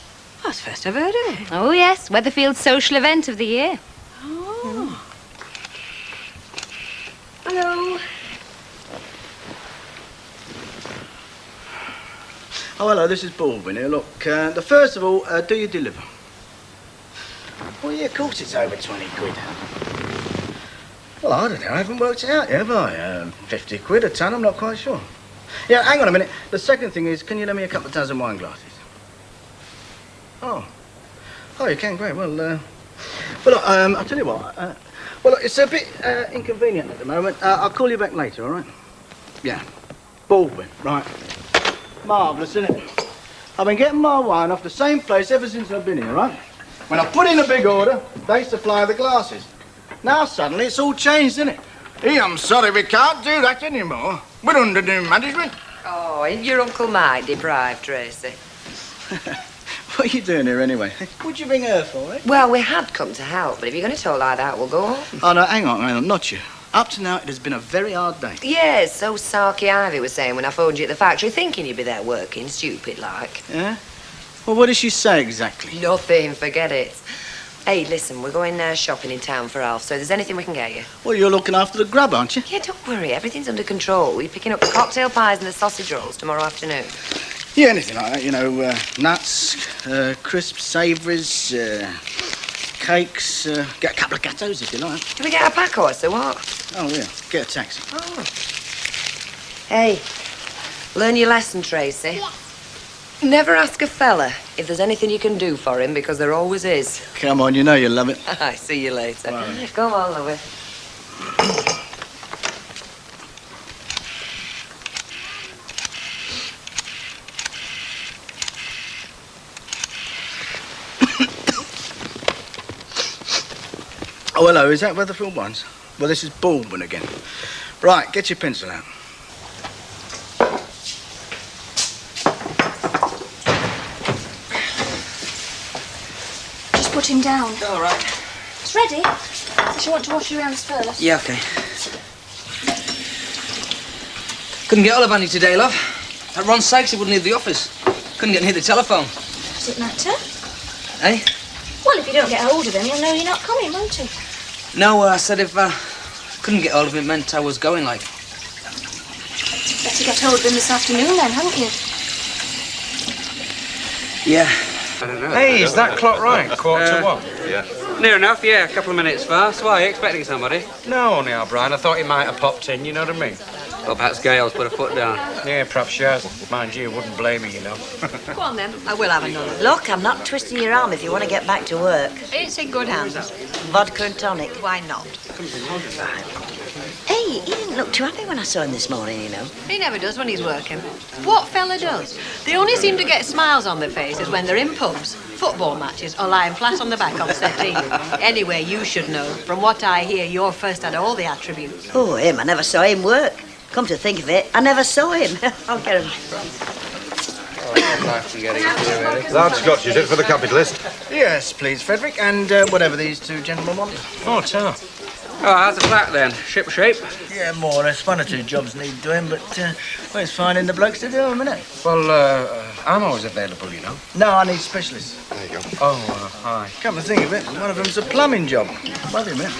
That's the first I've heard of it. Oh, yes. Weatherfield's social event of the year. Oh. Hello. Oh, hello, this is Baldwin here. Look, the first of all, do you deliver? Well, yeah, of course it's over 20 quid. Well, I don't know, I haven't worked it out yet, have I? 50 quid a ton, I'm not quite sure. Yeah, hang on a minute. The second thing is, can you lend me a couple of dozen wine glasses? Oh. Oh, you can, great. Well, look, I'll tell you what. Well, look, it's a bit inconvenient at the moment. I'll call you back later, all right? Yeah. Baldwin, right. Marvellous, isn't it? I've been getting my wine off the same place ever since I've been here, right? When I put in a big order, they supply the glasses. Now suddenly it's all changed, isn't it? Hey, I'm sorry, we can't do that anymore. We're under new management. Oh, ain't your Uncle Mike deprived, Tracy? What are you doing here anyway? What'd you bring her for, eh? Well, we had come to help, but if you're going to talk like that, we'll go on. Oh, no, hang on, not you. Up to now, it has been a very hard day. Yes, so Sarky Ivy was saying when I phoned you at the factory, thinking you'd be there working, stupid-like. Yeah? Well, what did she say exactly? Nothing, forget it. Hey, listen, we're going shopping in town for Alf, so if there's anything we can get you. Well, you're looking after the grub, aren't you? Yeah, don't worry, everything's under control. We're picking up the cocktail pies and the sausage rolls tomorrow afternoon. Yeah, anything like that, you know, nuts, crisps, savouries, cakes, get a couple of gâteaux if you like. Can we get a pack horse or what? Oh, yeah, get a taxi. Oh. Hey, learn your lesson, Tracy. Yes. Never ask a fella if there's anything you can do for him, because there always is. Come on, you know you'll love it. I see you later. Right. Go on, Louis. Oh, hello, is that Weatherfield Wines? Well, this is Baldwin again. Right, get your pencil out. Just put him down. All right. It's ready. Does she want to wash your hands first? Yeah, okay. Couldn't get hold of Annie today, love. That Ron Sykes, he wouldn't leave the office. Couldn't get near the telephone. Does it matter? Eh? Well, if you don't get hold of him, he'll know you're not coming, won't he? No, I said if I couldn't get hold of him, it meant I was going, like. Better get hold of him this afternoon, then, haven't you? Yeah. I don't know. Hey, is that clock right? Quarter to one? Yeah. Near enough, yeah. A couple of minutes fast. Why, are you expecting somebody? No, only O'Brien. I thought he might have popped in, you know what I mean? Well, perhaps Gail's put her foot down. Yeah, perhaps she has. Mind you, wouldn't blame me, you know. Go on, then. I will have another. Look, I'm not twisting your arm if you want to get back to work. It's in good hands. Vodka and tonic. Why not? Hey, he didn't look too happy when I saw him this morning, you know. He never does when he's working. What fella does? They only seem to get smiles on their faces when they're in pubs, football matches, or lying flat on the back on the settee. Anyway, you should know. From what I hear, you're first had all the attributes. Oh, him. I never saw him work. Come to think of it, I never saw him. I'll get him. Large Scotch, is it, for the capitalist? Yes, please, Frederick, and whatever these two gentlemen want. Oh, ta. Oh, how's the flat, then? Ship shape? Yeah, more or less. One or two jobs need doing, but, well, it's finding the blokes to do them, isn't it? Well, I'm always available, you know. No, I need specialists. There you go. Oh, hi. Come to think of it, one of them's a plumbing job. Wait a minute.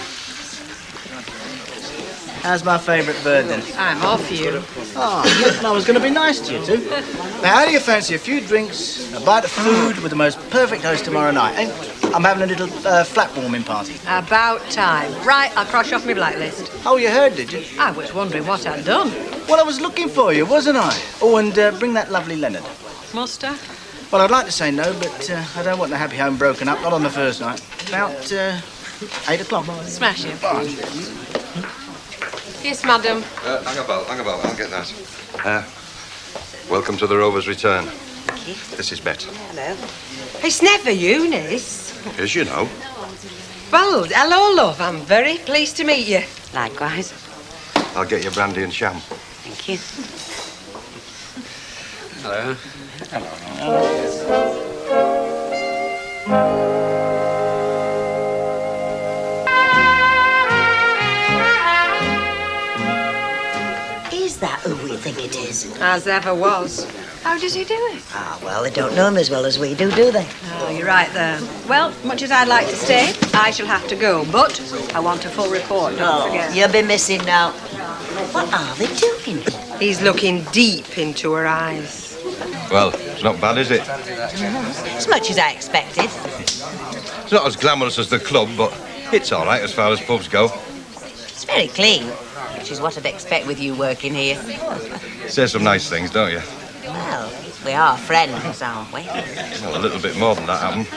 How's my favourite bird, then? I'm off you. Oh, I was going to be nice to you, too. Now, how do you fancy a few drinks, a bite of food with the most perfect host tomorrow night? Eh? I'm having a little flat warming party. About time. Right, I'll cross you off my blacklist. Oh, you heard, did you? I was wondering what I'd done. Well, I was looking for you, wasn't I? Oh, and bring that lovely Leonard. Must I? Well, I'd like to say no, but I don't want the happy home broken up, not on the first night. About 8 o'clock. Smash him. Fine. Yes, madam. Hang about, I'll get that. Welcome to the Rover's return. Thank you. This is Bet. Hello. It's never Eunice. Yes, you know. Well, hello, love. I'm very pleased to meet you. Likewise. I'll get you brandy and sham. Thank you. Hello. Is that who we think it is? As ever was. How does he do it? Ah, well, they don't know him as well as we do they? Oh, you're right there. Well, much as I'd like to stay, I shall have to go. But I want a full report, don't forget. You'll be missing now. What are they doing? He's looking deep into her eyes. Well, it's not bad, is it? As much as I expected. It's not as glamorous as the club, but it's all right as far as pubs go. It's very clean, which is what I'd expect with you working here. Say some nice things, don't you? Well, we are friends, aren't we? Well, a little bit more than that happened.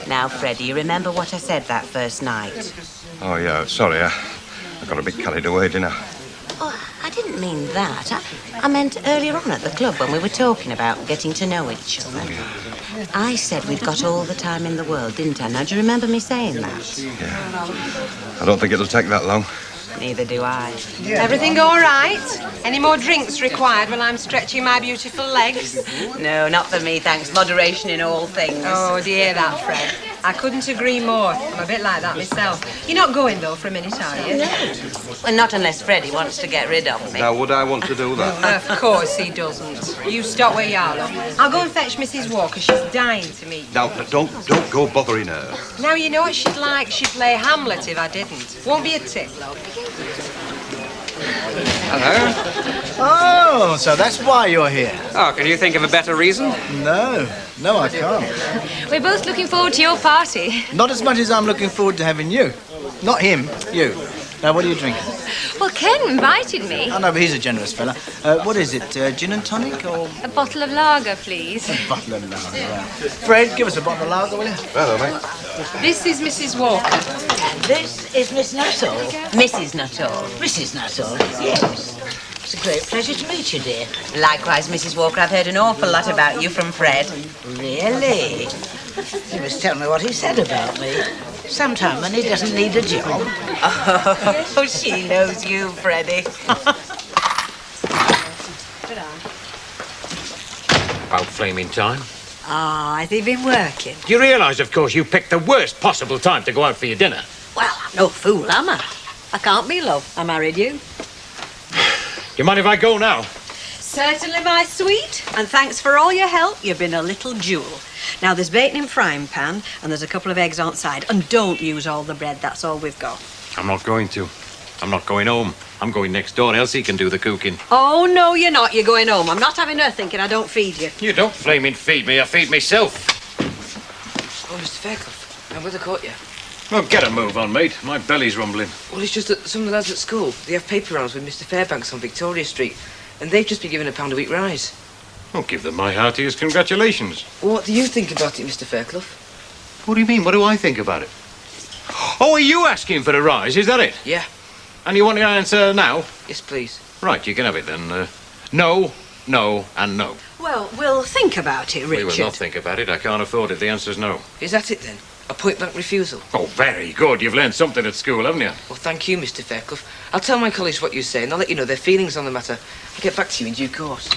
Now, Freddie, you remember what I said that first night? Oh, yeah, sorry, I got a bit carried away, didn't I? Oh, I didn't mean that. I meant earlier on at the club when we were talking about getting to know each other. I said we'd got all the time in the world, didn't I? Now, do you remember me saying that? Yeah. I don't think it'll take that long. Neither do I. Everything all right? Any more drinks required while I'm stretching my beautiful legs? No, not for me, thanks. Moderation in all things. Oh, dear, that, Fred. I couldn't agree more. I'm a bit like that myself. You're not going, though, for a minute, are you? No. Well, not unless Freddie wants to get rid of me. Now, would I want to do that? Of course he doesn't. You stop where you are, love. I'll go and fetch Mrs. Walker. She's dying to meet you. Now, don't go bothering her. Now, you know what she'd like? She'd play Hamlet if I didn't. Won't be a tip, love. Hello. Oh, so that's why you're here. Oh, can you think of a better reason? No, I can't. We're both looking forward to your party. Not as much as I'm looking forward to having you. Not him, you. Now, what are you drinking? Well, Ken invited me. Oh, no, but he's a generous fella. What is it, gin and tonic or...? A bottle of lager, please. A bottle of lager, right. Fred, give us a bottle of lager, will you? Hello, mate. This is Mrs. Walker. This is Miss Nuttall. Mrs. Nuttall. Mrs. Nuttall, yes. It's a great pleasure to meet you, dear. Likewise, Mrs. Walker. I've heard an awful lot about you from Fred. Really? He was telling me what he said about me. Sometime when he doesn't need a job. Oh, she knows you, Freddie. About flaming time. Ah, has he been working? Do you realise, of course, you picked the worst possible time to go out for your dinner? Well, I'm no fool, am I? I can't be, love. I married you. Do you mind if I go now? Certainly, my sweet. And thanks for all your help. You've been a little jewel. Now, there's bacon in frying pan, and there's a couple of eggs on side. And don't use all the bread. That's all we've got. I'm not going to. I'm not going home. I'm going next door. Elsie can do the cooking. Oh, no, you're not. You're going home. I'm not having her thinking I don't feed you. You don't flaming feed me. I feed myself. Oh, Mr. Fairclough, I'm with the court, yeah. Well, get a move on, mate. My belly's rumbling. Well, it's just that some of the lads at school, they have paper rounds with Mr. Fairbanks on Victoria Street, and they've just been given £1 a week rise. I'll give them my heartiest congratulations. Well, what do you think about it, Mr. Fairclough? What do you mean? What do I think about it? Oh, are you asking for a rise? Is that it? Yeah. And you want the answer now? Yes, please. Right, you can have it then. No, no, and no. Well, we'll think about it, Richard. We will not think about it. I can't afford it. The answer's no. Is that it, then? A point-blank refusal? Oh, very good. You've learned something at school, haven't you? Well, thank you, Mr. Fairclough. I'll tell my colleagues what you say, and I'll let you know their feelings on the matter. I'll get back to you in due course.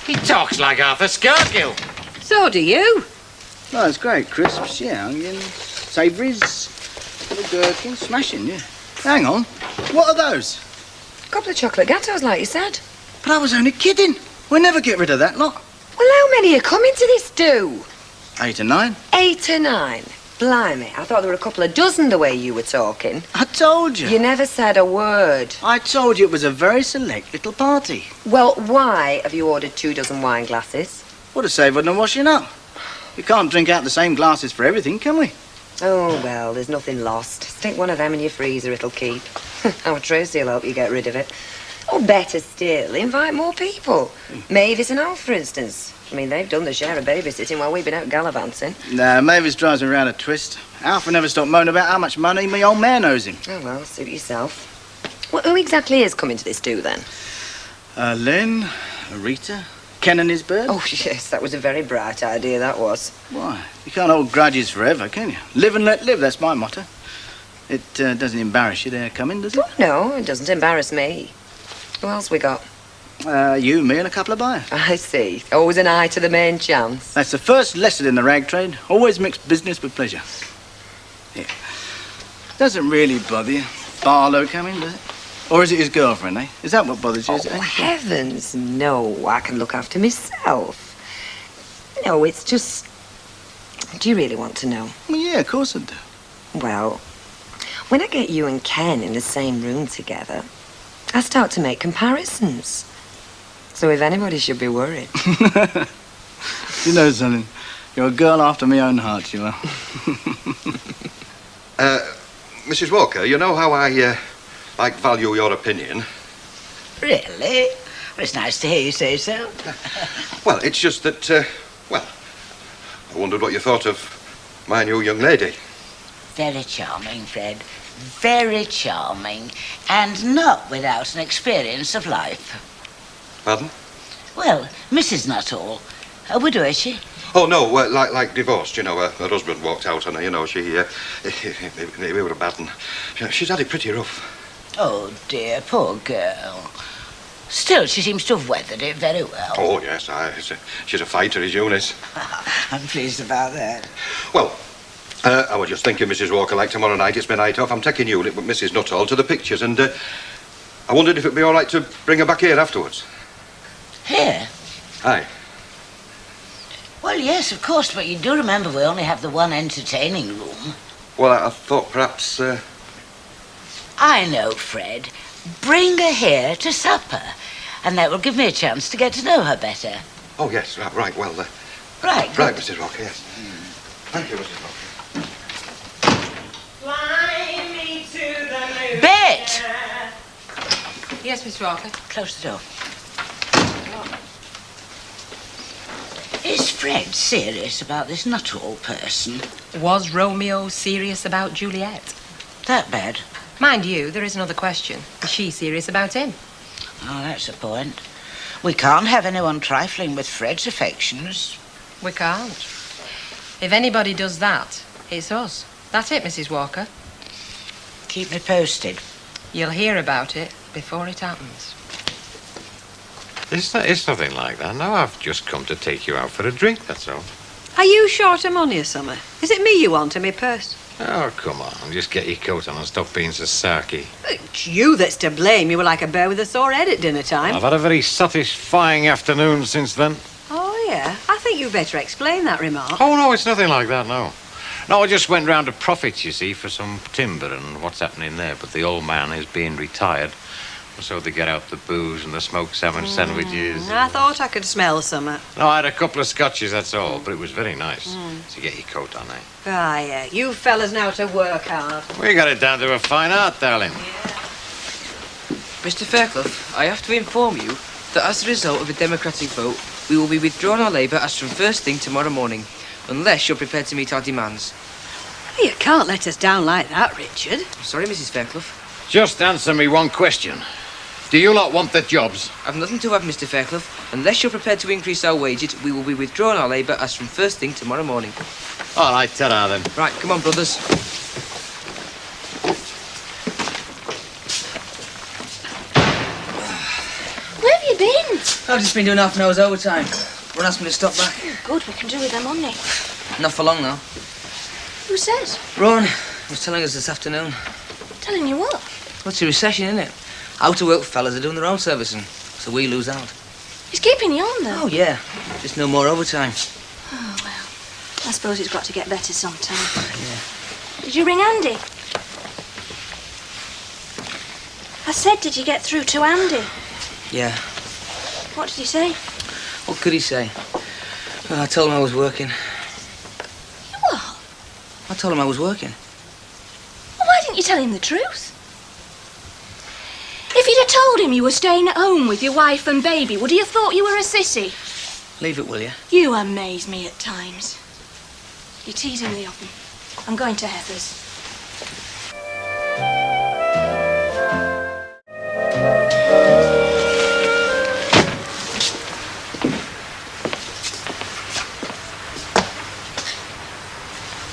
He talks like Arthur Scargill. So do you. Oh, it's great. Crisps, yeah, onions, savouries, little gherkins, smashing, yeah. Hang on. What are those? A couple of chocolate gatos, like you said. But I was only kidding. We'll never get rid of that lot. Well, how many are coming to this do? 8 or 9. 8 or 9? Blimey, I thought there were a couple of dozen the way you were talking. I told you. You never said a word. I told you it was a very select little party. Well, why have you ordered 2 dozen wine glasses? Would have saved no washing up. We can't drink out the same glasses for everything, can we? Oh, well, there's nothing lost. Stick one of them in your freezer, it'll keep. Our Tracy'll help you get rid of it. Or better still, invite more people. Mavis and Alf, for instance. I mean, they've done their share of babysitting while we've been out gallivanting. Nah, Mavis drives me around a twist. Alfred never stopped moaning about how much money me old man owes him. Oh, well, suit yourself. Well, who exactly is coming to this do, then? Len, Rita, Ken and his bird. Oh, yes, that was a very bright idea, that was. Why? You can't hold grudges forever, can you? Live and let live, that's my motto. It doesn't embarrass you they're coming, does it? Oh, no, it doesn't embarrass me. Who else we got? You, me, and a couple of buyers. I see. Always an eye to the main chance. That's the first lesson in the rag trade. Always mix business with pleasure. Yeah. Doesn't really bother you. Barlow coming, does it? Or is it his girlfriend, eh? Is that what bothers you? Is it, eh? Heavens, no. I can look after myself. No, it's just... Do you really want to know? Well, yeah, of course I do. Well, when I get you and Ken in the same room together, I start to make comparisons. So if anybody should be worried... You know something? You're a girl after my own heart, you are. Mrs. Walker, you know how I value your opinion? Really? Well, it's nice to hear you say so. Well, it's just that, well, I wondered what you thought of my new young lady. Very charming, Fred. Very charming. And not without an experience of life. Pardon? Well, Mrs. Nuttall. A widow, is she? Oh, no, like divorced, you know. Her husband walked out on her, you know. We were a bad one. She's had it pretty rough. Oh, dear, poor girl. Still, she seems to have weathered it very well. Oh, yes, she's a fighter, is Eunice. I'm pleased about that. Well, I was just thinking, Mrs. Walker, like tomorrow night, it's my night off. I'm taking you with Mrs. Nuttall to the pictures, and I wondered if it'd be all right to bring her back here afterwards. Here? Aye. Well, yes, of course, but you do remember we only have the one entertaining room. Well, I thought perhaps... I know, Fred. Bring her here to supper, and that will give me a chance to get to know her better. Oh, yes, right, well... Right, Right, Mrs. Walker, yes. Thank you, Mrs. Walker. Fly me to the moon. Bet! Yes, Miss Walker. Close the door. Is Fred serious about this Nuttall person? Was Romeo serious about Juliet? That bad? Mind you, there is another question. Is she serious about him? Oh, that's a point. We can't have anyone trifling with Fred's affections. We can't. If anybody does that, It's us. That's it, Mrs. Walker. Keep me posted. You'll hear about it before it happens. It's nothing like that. No, I've just come to take you out for a drink, that's all. Are you short of money or something? Is it me you want in my purse? Oh, come on. Just get your coat on and stop being so sarky. It's you that's to blame. You were like a bear with a sore head at dinner time. I've had a very satisfying afternoon since then. Oh, yeah? I think you better explain that remark. Oh, no, it's nothing like that, no. No, I just went round to Profits, you see, for some timber and what's happening there. But the old man is being retired, so they get out the booze and the smoked salmon sandwiches. I thought I could smell something. No, I had a couple of scotches, that's all, but it was very nice. So get your coat on, eh? Ah, yeah. You fellas know to work hard. We got it down to a fine art, darling. Mr. Fairclough, I have to inform you that as a result of a democratic vote, we will be withdrawing our labour as from first thing tomorrow morning, unless you're prepared to meet our demands. You can't let us down like that, Richard. I'm sorry, Mrs. Fairclough. Just answer me one question. Do you not want the jobs? I've nothing to add, Mr. Fairclough. Unless you're prepared to increase our wages, we will be withdrawing our labour as from first thing tomorrow morning. All right, ta-ra then. Right, come on, brothers. Where have you been? I've just been doing half an hour's overtime. Ron asked me to stop back. Oh, good, we can do with them money. Not for long, though. Who says? Ron was telling us this afternoon. Telling you what? Well, it's a recession, isn't it? Out-of-work fellas are doing their own servicing, so we lose out. He's keeping you on, though. Oh, yeah. Just no more overtime. Oh, well. I suppose it's got to get better sometime. Yeah. Did you ring Andy? I said, did you get through to Andy? Yeah. What did he say? What could he say? Well, I told him I was working. What? I told him I was working. Well, why didn't you tell him the truth? If you'd have told him you were staying at home with your wife and baby, would he have thought you were a sissy? Leave it, will you? You amaze me at times. Your tea's in the oven. I'm going to Heather's.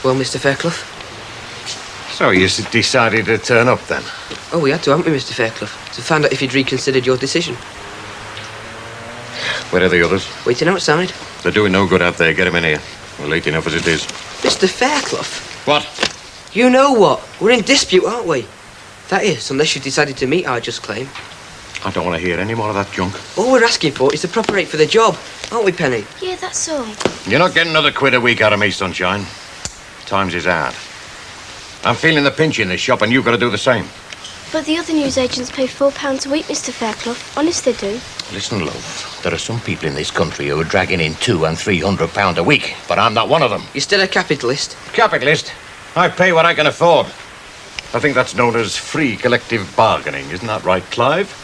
Well, Mr. Fairclough? So you decided to turn up then? Oh, we had to, haven't we, Mr. Fairclough? To find out if you'd reconsidered your decision. Where are the others? Waiting outside. They're doing no good out there. Get them in here. We're late enough as it is. Mr. Fairclough? What? You know what? We're in dispute, aren't we? That is, unless you decided to meet our just claim. I don't want to hear any more of that junk. All we're asking for is the proper rate for the job, aren't we, Penny? Yeah, that's all. You're not getting another quid a week out of me, sunshine. Times is hard. I'm feeling the pinch in this shop, and you've got to do the same. But the other newsagents pay £4 a week, Mr. Fairclough. Honest, they do. Listen, love. There are some people in this country who are dragging in £200 and £300 a week, but I'm not one of them. You're still a capitalist? Capitalist? I pay what I can afford. I think that's known as free collective bargaining. Isn't that right, Clive?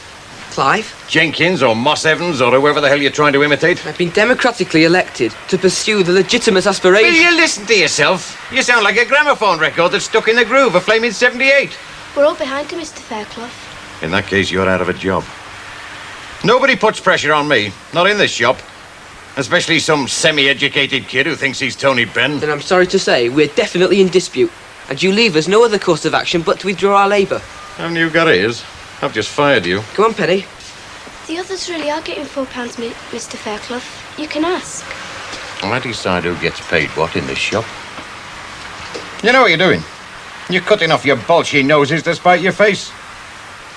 Clive? Jenkins or Moss Evans or whoever the hell you're trying to imitate? I've been democratically elected to pursue the legitimate aspiration. Will you listen to yourself? You sound like a gramophone record that's stuck in the groove of flaming 78. We're all behind you, Mr. Fairclough. In that case, you're out of a job. Nobody puts pressure on me. Not in this shop. Especially some semi-educated kid who thinks he's Tony Benn. Then I'm sorry to say, we're definitely in dispute. And you leave us no other course of action but to withdraw our labour. Haven't you got ears? I've just fired you. Come on, Penny. The others really are getting £4, Mr. Fairclough. You can ask. I decide who gets paid what in this shop. You know what you're doing? You're cutting off your bolshy noses to spite your face.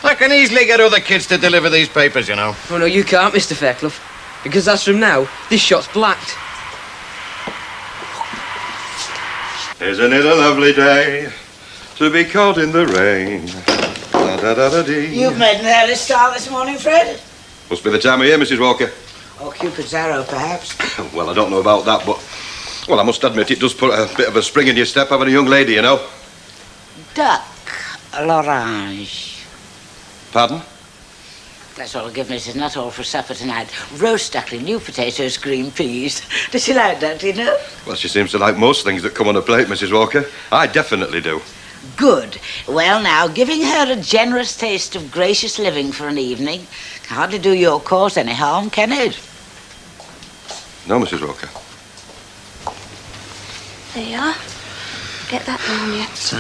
I can easily get other kids to deliver these papers, you know. Oh, no, you can't, Mr. Fairclough. Because as from now, this shop's blacked. Isn't it a lovely day to be caught in the rain? Da-da-da-da-dee. You've made an early start this morning, Fred. Must be the time of year, Mrs. Walker. Or Cupid's arrow, perhaps. Well, I don't know about that, but... Well, I must admit, it does put a bit of a spring in your step having a young lady, you know. Duck l'orange. Pardon? That's all I'll give Mrs. Nuttall for supper tonight. Roast duckling, new potatoes, green peas. Does she like that, do you know? Well, she seems to like most things that come on a plate, Mrs. Walker. I definitely do. Good. Well, now, giving her a generous taste of gracious living for an evening can hardly do your cause any harm, can it? No, Mrs. Walker. There you are. Get that down yet. So,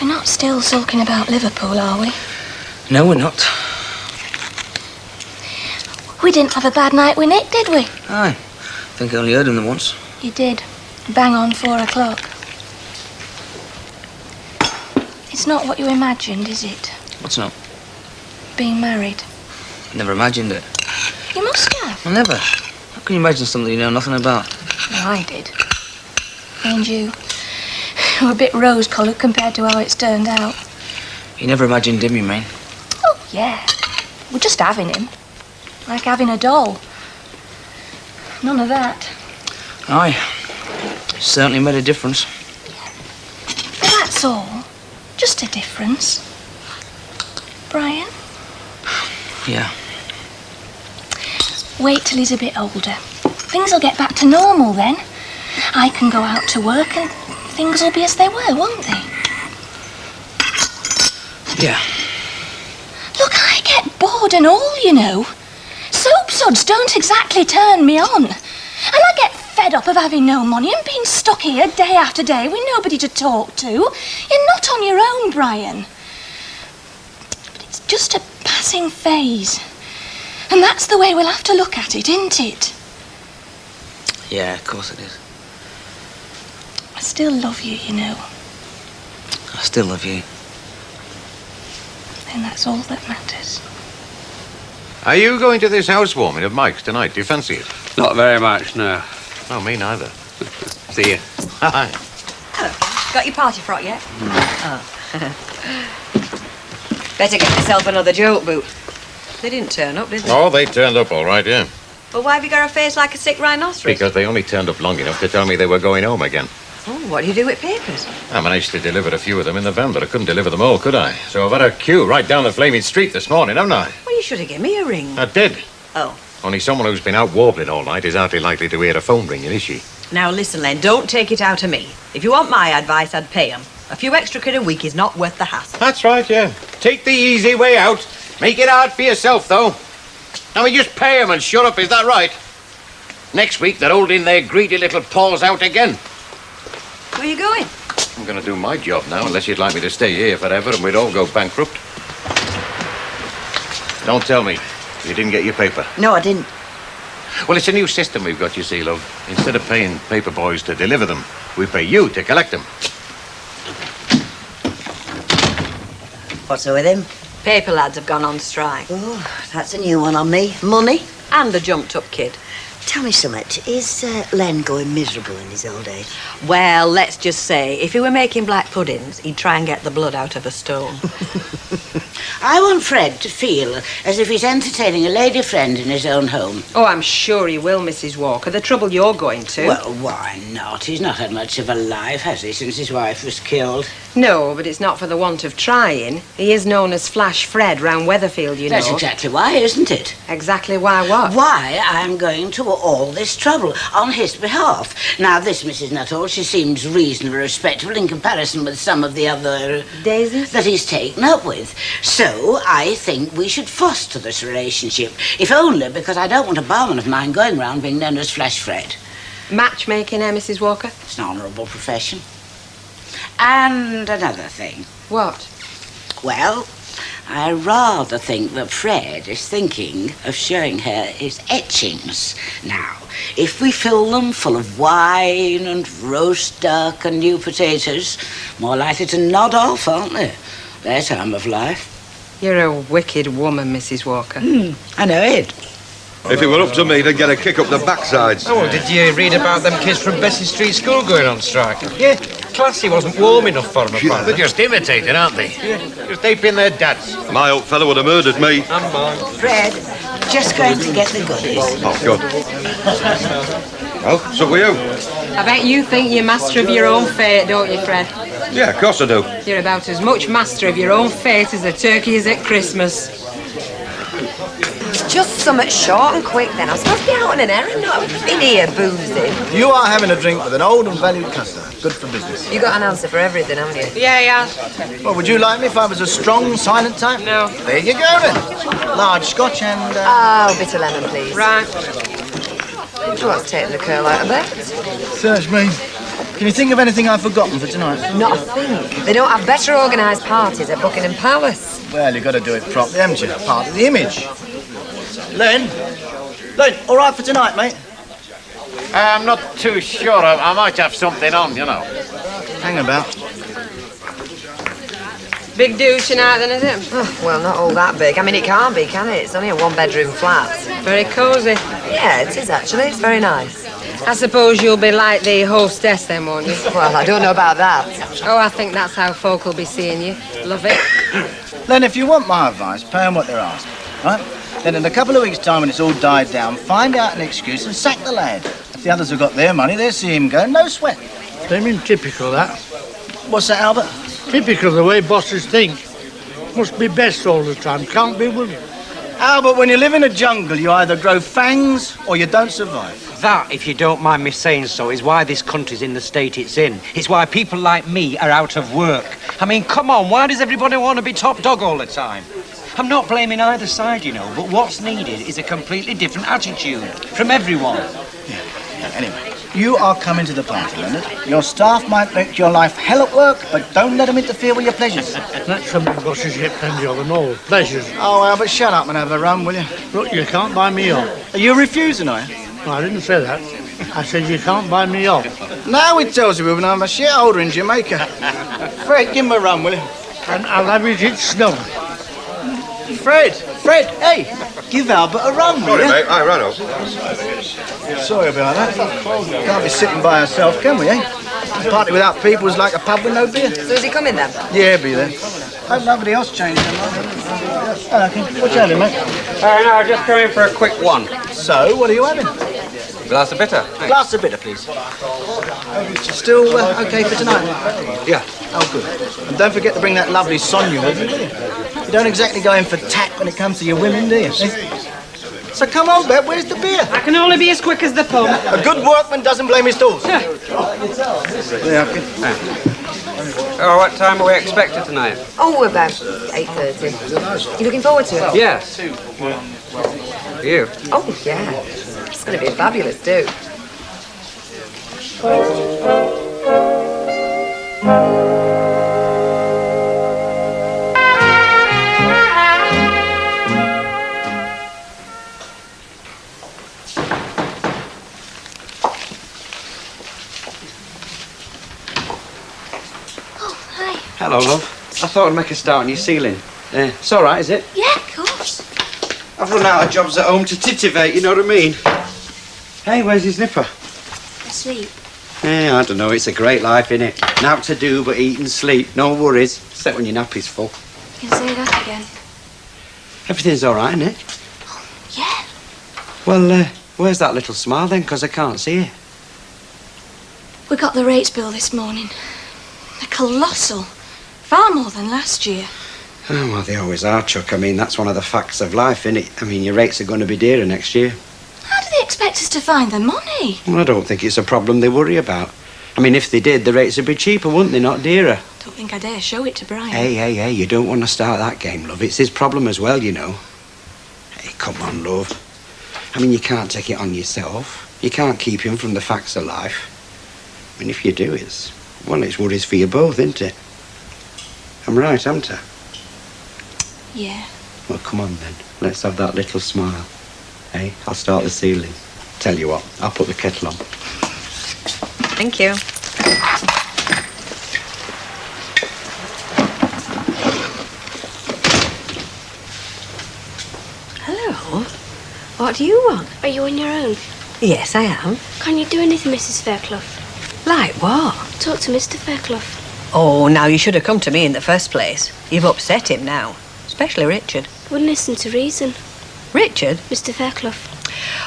We're not still sulking about Liverpool, are we? no, we're not. We didn't have a bad night with Nick, did we? Aye. I think I only heard him once. You did. Bang on 4 o'clock. It's not what you imagined, is it? What's not? Being married. Never imagined it. You must have. I never. How can you imagine something you know nothing about? No, I did. And you. You're a bit rose-coloured compared to how it's turned out. You never imagined him, you mean? Oh, yeah. We're just having him. Like having a doll. None of that. Aye. Certainly made a difference. But that's all. Just a difference. Brian, Yeah. wait till he's a bit older. Things will get back to normal then. I can go out to work and things will be as they were, won't they? Yeah. Look, I get bored and all, you know. Soap suds don't exactly turn me on. And I get fed up of having no money and being stuck here day after day with nobody to talk to. You're not on your own, Brian. But it's just a passing phase. And that's the way we'll have to look at it, isn't it? Yeah, of course it is. I still love you, you know. I still love you. And that's all that matters. Are you going to this housewarming of Mike's tonight? Do you fancy it? Not very much, no. Oh, me neither. See you. Hi. Got your party frock yet? Oh. Better get yourself another joke boot. They didn't turn up, did they? Oh, they turned up all right, yeah. Well, why have you got a face like a sick rhinoceros? Because they only turned up long enough to tell me they were going home again. Oh, what do you do with papers? I managed to deliver a few of them in the van, but I couldn't deliver them all, could I? So I've had a queue right down the flaming street this morning, haven't I? Well, you should have given me a ring. I did. Oh. Only someone who's been out warbling all night is hardly likely to hear a phone ringing, is she? Now, listen, Len, don't take it out of me. If you want my advice, I'd pay 'em. A few extra quid a week is not worth the hassle. That's right, yeah. Take the easy way out. Make it hard for yourself, though. Now, we just pay 'em and shut up, is that right? Next week, they're holding their greedy little paws out again. Where are you going? I'm going to do my job now, unless you'd like me to stay here forever and we'd all go bankrupt. Don't tell me you didn't get your paper. No, I didn't. Well, it's a new system we've got, you see, love. Instead of paying paper boys to deliver them, we pay you to collect them. What's with him? Paper lads have gone on strike. Oh, that's a new one on me. Money? And the jumped-up kid. Tell me something. Is Len going miserable in his old age? Well, let's just say, if he were making black puddings, he'd try and get the blood out of a stone. I want Fred to feel as if he's entertaining a lady friend in his own home. Oh, I'm sure he will, Mrs. Walker. The trouble you're going to. Well, why not? He's not had much of a life, has he, since his wife was killed? No, but it's not for the want of trying. He is known as Flash Fred round Weatherfield, you know. That's exactly why, isn't it? Exactly why what? Why I'm going to all this trouble on his behalf. Now, this Mrs. Nuttall, she seems reasonably respectable in comparison with some of the other... Daisies? ...that he's taken up with. So, I think we should foster this relationship, if only because I don't want a barman of mine going round being known as Flash Fred. Matchmaking, Mrs. Walker? It's an honourable profession. And another thing. What? Well, I rather think that Fred is thinking of showing her his etchings. Now, if we fill them full of wine and roast duck and new potatoes, more likely to nod off, aren't they? Their time of life. You're a wicked woman, Mrs. Walker. I know it. If it were up to me, they'd get a kick up the backsides. Oh, did you read about them kids from Bessie Street School going on strike? Yeah, Classy wasn't warm enough for them, apparently. They're just imitating, aren't they? Yeah. Just aping their dads. My old fellow would have murdered me. And mine. Fred, just going to get the goodies. Oh, good. Well, so were you? I bet you think you're master of your own fate, don't you, Fred? Yeah, of course I do. You're about as much master of your own fate as the turkey is at Christmas. Just something short and quick then. I was supposed to be out on an errand, not been here boozing. You are having a drink with an old and valued customer. Good for business. You got an answer for everything, haven't you? Yeah. Well, would you like me if I was a strong, silent type? No. There you go, then. Large scotch and... Oh, bitter lemon, please. Right. Well, that's taking the curl out of it. Search me. Can you think of anything I've forgotten for tonight? Not a thing. They don't have better organised parties at Buckingham Palace. Well, you've got to do it properly, haven't you? Part of the image. Len, all right for tonight, mate? I'm not too sure. I might have something on, you know. Hang about. Big do tonight, then, is it? Oh, well, not all that big. I mean, it can't be, can it? It's only a one-bedroom flat. Very cosy. Yeah, it is, actually. It's very nice. I suppose you'll be like the hostess then, won't you? Well, I don't know about that. Oh, I think that's how folk will be seeing you. Love it. Len, if you want my advice, pay them what they're asking, right? Then in a couple of weeks' time, when it's all died down, find out an excuse and sack the lad. If the others have got their money, they'll see him go, no sweat. They mean typical, that. What's that, Albert? Typical the way bosses think. Must be best all the time, can't be, will you? Albert, when you live in a jungle, you either grow fangs or you don't survive. That, if you don't mind me saying so, is why this country's in the state it's in. It's why people like me are out of work. I mean, come on, why does everybody want to be top dog all the time? I'm not blaming either side, you know, but what's needed is a completely different attitude from everyone. Yeah, anyway, you are coming to the party, Leonard. Your staff might make your life hell at work, but don't let them interfere with your pleasures. That's something bosses get plenty of and all. Pleasures. Oh, Albert, shut up and have a run, will you? Look, you can't buy me off. Are you refusing, are you? No, I didn't say that. I said you can't buy me off. Now it tells you when I'm a shareholder in Jamaica. Fred, give him a run, will you? And I'll have it snug. Fred, hey, give Albert a run, will you? Sorry, mate, I ran off. Sorry about that. Can't be sitting by ourselves, can we, eh? A party without people is like a pub with no beer. So is he coming then? Yeah, be there. Hope nobody else changed their mind. Hello, King. What you having, mate? No, just come in for a quick one. So, what are you having? Glass of bitter. Glass of bitter, please. Still okay for tonight? Yeah. Oh, good. And don't forget to bring that lovely Sonia with you, will you? You don't exactly go in for tact when it comes to your women, do you? So come on, Bet, where's the beer? I can only be as quick as the pump. A good workman doesn't blame his tools. Yeah, Oh, what time are we expected tonight? Oh, about 8:30. You looking forward to it? Yes. You? Oh, yeah. It's going to be fabulous, too. Hello, love. I thought I'd make a start on your ceiling. It's all right, is it? Yeah, of course. I've run out of jobs at home to titivate, you know what I mean? Hey, where's his nipper? Asleep. Yeah, I don't know. It's a great life, innit? Now to do but eat and sleep. No worries. Except when your nappy's full. You can say that again. Everything's all right, innit? Yeah. Well, where's that little smile then? 'Cause I can't see it. We got the rates bill this morning. They're colossal. Far more than last year. Oh, well, they always are, Chuck. I mean, that's one of the facts of life, innit? I mean, your rates are going to be dearer next year. How do they expect us to find the money? Well, I don't think it's a problem they worry about. I mean, if they did, the rates would be cheaper, wouldn't they? Not dearer. Don't think I dare show it to Brian. Hey, you don't want to start that game, love. It's his problem as well, you know. Hey, come on, love. I mean, you can't take it on yourself. You can't keep him from the facts of life. I mean, if you do, it's worries for you both, isn't it? I'm right, haven't I? Yeah. Well, come on then. Let's have that little smile. Hey, I'll start the ceiling. Tell you what, I'll put the kettle on. Thank you. Hello. What do you want? Are you on your own? Yes, I am. Can you do anything, Mrs. Fairclough? Like what? Talk to Mr. Fairclough. Oh, now you should have come to me in the first place. You've upset him now. Especially Richard. Wouldn't listen to reason. Richard? Mr. Fairclough.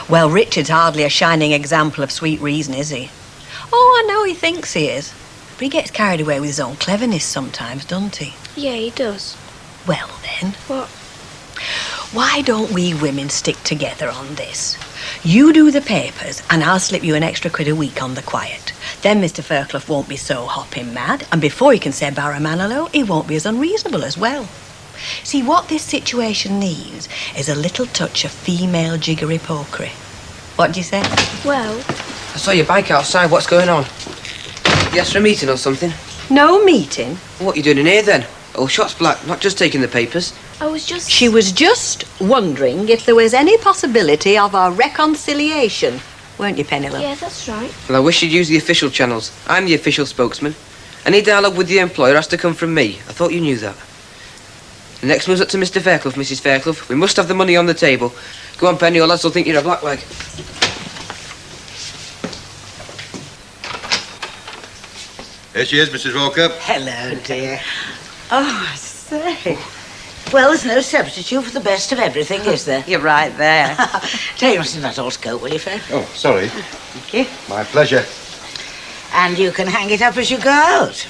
Well, Richard's hardly a shining example of sweet reason, is he? Oh, I know he thinks he is. But he gets carried away with his own cleverness sometimes, doesn't he? Yeah, he does. Well, then. What? Why don't we women stick together on this? You do the papers, and I'll slip you an extra £1 a week on the quiet. Then Mr. Fairclough won't be so hopping mad, and before he can say Barra Manilow, he won't be as unreasonable as well. See, what this situation needs is a little touch of female jiggery-pokery. What do you say? Well, I saw your bike outside. What's going on? Yes, for a meeting or something? No meeting? What are you doing in here, then? Oh, shots black, not just taking the papers. I was just... She was just wondering if there was any possibility of a reconciliation. Weren't you, Penelope? Yeah, that's right. Well, I wish you'd use the official channels. I'm the official spokesman. Any dialogue with the employer has to come from me. I thought you knew that. The next move's up to Mr. Fairclough, Mrs. Fairclough. We must have the money on the table. Go on, Penny, or lads will think you're a blackleg. Here she is, Mrs. Walker. Hello, dear. Oh, I say. Well, there's no substitute for the best of everything, is there? You're right there. Take Mr. Nuttall's coat, will you, Fred? Oh, sorry. Thank you. My pleasure. And you can hang it up as you go out.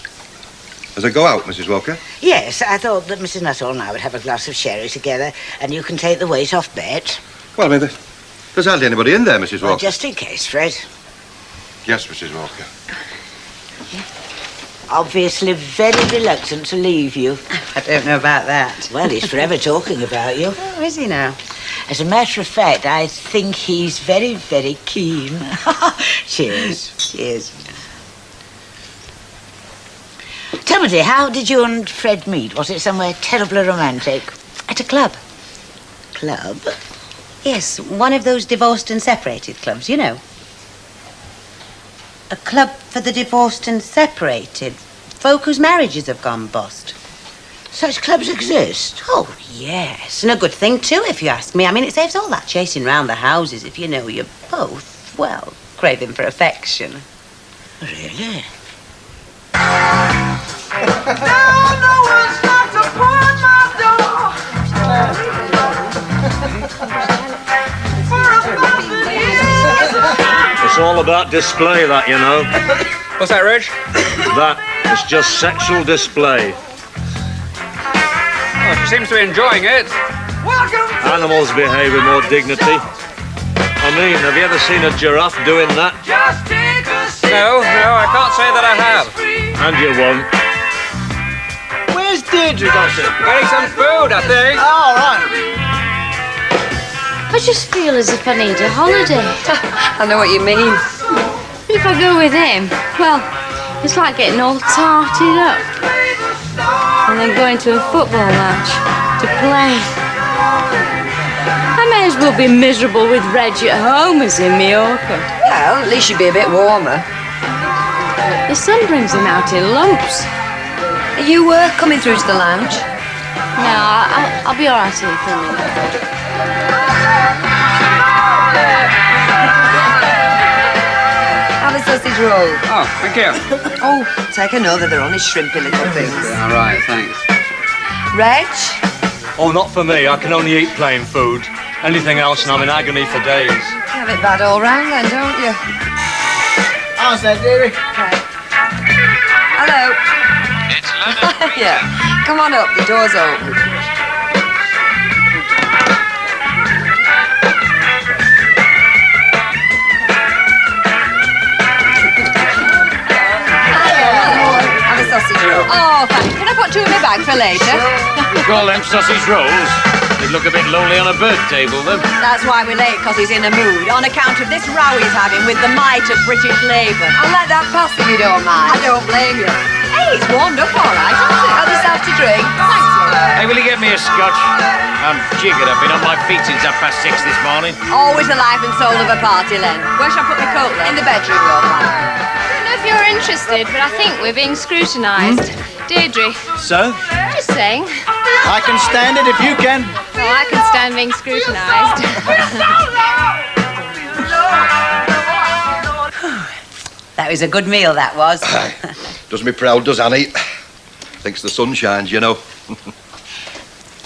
As I go out, Mrs. Walker? Yes, I thought that Mrs. Nuttall and I would have a glass of sherry together, and you can take the weight off Bet. Well, I mean, there's hardly anybody in there, Mrs. Walker. Well, just in case, Fred. Yes, Mrs. Walker. Obviously very reluctant to leave you. I don't know about that. Well, he's forever talking about you. Oh, is he now? As a matter of fact, I think he's very, very keen. Cheers. Cheers. Tell me, dear, how did you and Fred meet? Was it somewhere terribly romantic? At a club. Club? Yes, one of those divorced and separated clubs, you know. A club for the divorced and separated. Folk whose marriages have gone bust. Such clubs exist? Oh, yes. And a good thing, too, if you ask me. I mean, it saves all that chasing round the houses if you know you're both, well, craving for affection. Really? It's all about display, that, you know. What's that, Reg? That is just sexual display. Oh, she seems to be enjoying it. Animals behave with more dignity. I mean, have you ever seen a giraffe doing that? No, I can't say that I have. And you won't. Where's Deirdre, Doctor? Getting some food, I think. Oh, all right. I just feel as if I need a holiday. I know what you mean. If I go with him, well, it's like getting all tarted up. And then going to a football match to play. I may as well be miserable with Reg at home as in Mallorca. Well, at least you'd be a bit warmer. The sun brings him out in lumps. Are you coming through to the lounge? No, I'll be all right here for a minute. Have a sausage roll. Oh, thank you. Oh, take another. They're only shrimpy little things. All right, thanks. Reg? Oh, not for me. I can only eat plain food. Anything else and I'm in agony for days. You have it bad all round then, don't you? How's that, dearie? Hello. It's Leonard. Yeah. Come on up. The door's open. Have a sausage roll. Oh, thanks. Can I put two in my bag for later? You call them sausage rolls? They look a bit lonely on a bird table, then. That's why we're late, because he's in a mood, on account of this row he's having with the might of British Labour. I'll let that pass if you don't mind. I don't blame you. Hey, it's warmed up all right, hasn't it? Have yourself to drink. Thanks, love. Hey, will you get me a scotch? I'm jiggered. I've been on my feet since 6:30 this morning. Always the life and soul of a party, Len. Where shall I put my coat, Len? In the bedroom, you'll find. I don't know if you're interested, but I think we're being scrutinised. Deirdre. So? Just saying. I can stand it if you can. Oh, I can stand being scrutinised. That was a good meal, that was. Does me proud, does Annie? Thinks the sun shines, you know.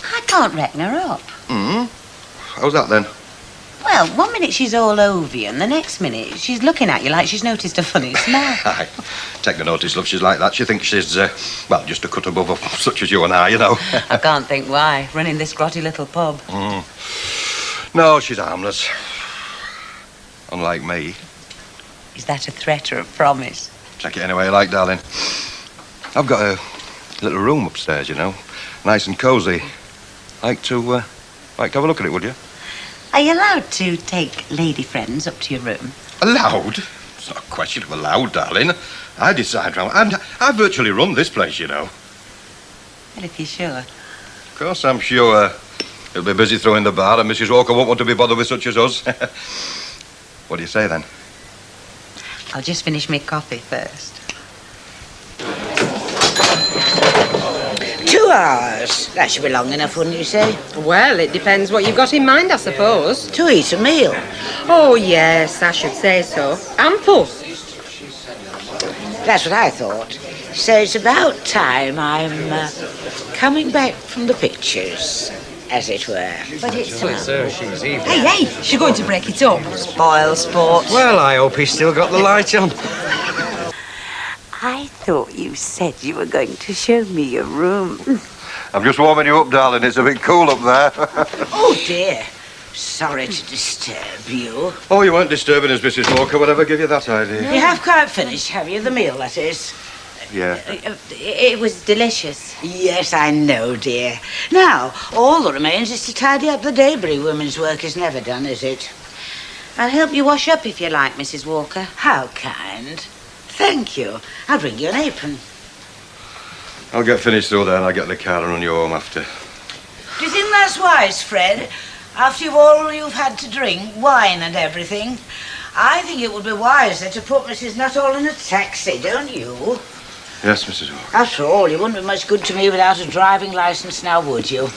I can't reckon her up. How's that then? Well, 1 minute she's all over you, and the next minute she's looking at you like she's noticed a funny smell. Aye. Take the notice, love, she's like that. She thinks she's, well, just a cut above such as you and I, you know. I can't think why, running this grotty little pub. No, she's harmless. Unlike me. Is that a threat or a promise? Take it any way you like, darling. I've got a little room upstairs, you know. Nice and cosy. Like to have a look at it, would you? Are you allowed to take lady friends up to your room? Allowed? It's not a question of allowed, darling. I decide round. I virtually run this place, you know. Well, if you're sure. Of course, I'm sure he'll be busy throwing the bar, and Mrs. Walker won't want to be bothered with such as us. What do you say, then? I'll just finish my coffee first. 2 hours. That should be long enough, wouldn't you say? Well, it depends what you've got in mind, I suppose. To eat a meal. Oh, yes, I should say so. Ample. That's what I thought. So it's about time I'm coming back from the pictures, as it were. But it's... she's evil. Hey, she's going to break it up. Spoil sport. Well, I hope he's still got the light on. I thought you said you were going to show me your room. I'm just warming you up, darling. It's a bit cool up there. Oh, dear. Sorry to disturb you. Oh, you weren't disturbing us, Mrs. Walker. Whatever gave you that idea? You have quite finished, have you? The meal, that is. Yeah. It was delicious. Yes, I know, dear. Now, all that remains is to tidy up the debris. Women's work is never done, is it? I'll help you wash up if you like, Mrs. Walker. How kind. Thank you. I'll bring you an apron. I'll get finished though, then. I'll get the car and run you home after. Do you think that's wise, Fred? After all you've had to drink, wine and everything, I think it would be wiser to put Mrs. Nuttall in a taxi, don't you? Yes, Mrs. Walker. After all, you wouldn't be much good to me without a driving licence now, would you?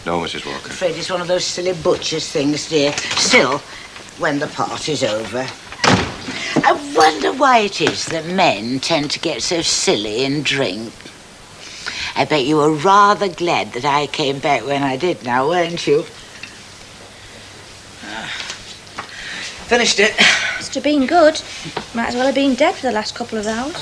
No, Mrs. Walker. I'm afraid it's one of those silly butcher's things, dear. Still, when the party's over. I wonder why it is that men tend to get so silly and drink. I bet you were rather glad that I came back when I did now, weren't you? Finished it. Must have been good. Might as well have been dead for the last couple of hours.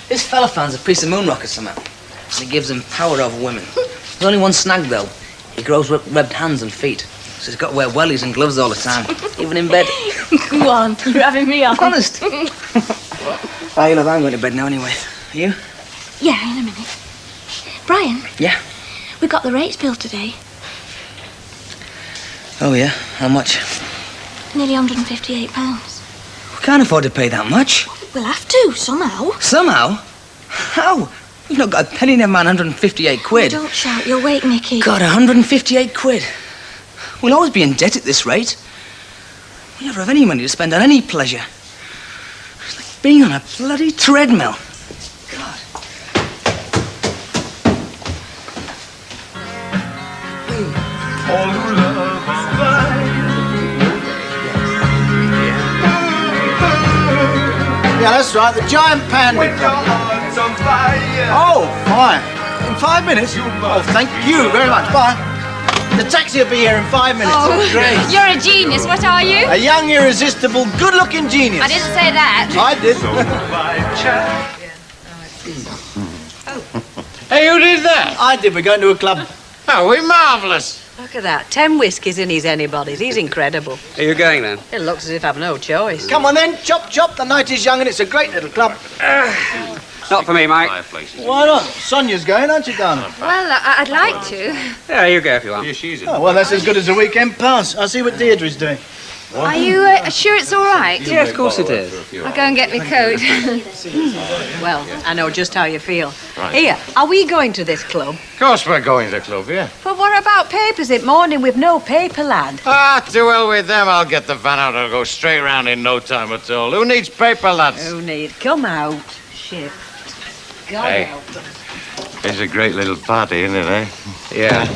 This fella finds a piece of moon rock or something. And it gives him power over women. There's only one snag, though. He grows webbed hands and feet. So he's got to wear wellies and gloves all the time, even in bed. Go on, you're having me on. Honest. Oh, you love, I'm going to bed now anyway. Are you? Yeah, in a minute. Brian? Yeah? We got the rates bill today. Oh, yeah? How much? Nearly £158. We can't afford to pay that much. We'll have to, somehow. Somehow? How? We've not got a penny, never mind 158 quid. Oh, don't shout, you'll wake Nicky. God, 158 quid. We'll always be in debt at this rate. We never have any money to spend on any pleasure. It's like being on a bloody treadmill. God. All who love is blind. Yeah, that's right, the giant panda. Oh, fine. In 5 minutes? Oh, thank you very much. Bye. The taxi will be here in 5 minutes. Oh, great. You're a genius. What are you? A young, irresistible, good-looking genius. I didn't say that. I did. Hey, who did that? I did. We're going to a club. Oh, we're marvellous. Look at that. 10 whiskies and he's anybody's. He's incredible. Are you going then? It looks as if I've no choice. Come on then, chop chop. The night is young and it's a great little club. Not for me, Mike. Why not? Sonia's going, aren't you, darling? Well, I'd like to. Yeah, you go if you want. Oh, well, that's as good as a weekend pass. I'll see what Deirdre's doing. Are you sure it's all right? Yeah, of course it is. I'll go and get my coat. Well, I know just how you feel. Right. Here, are we going to this club? Of course we're going to the club, yeah. But what about papers at morning with no paper, lad? Ah, to well with them. I'll get the van out and go straight round in no time at all. Who needs paper, lads? Who need? Come out. Shift. God Hey. help them. It's a great little party, isn't it, eh? Yeah.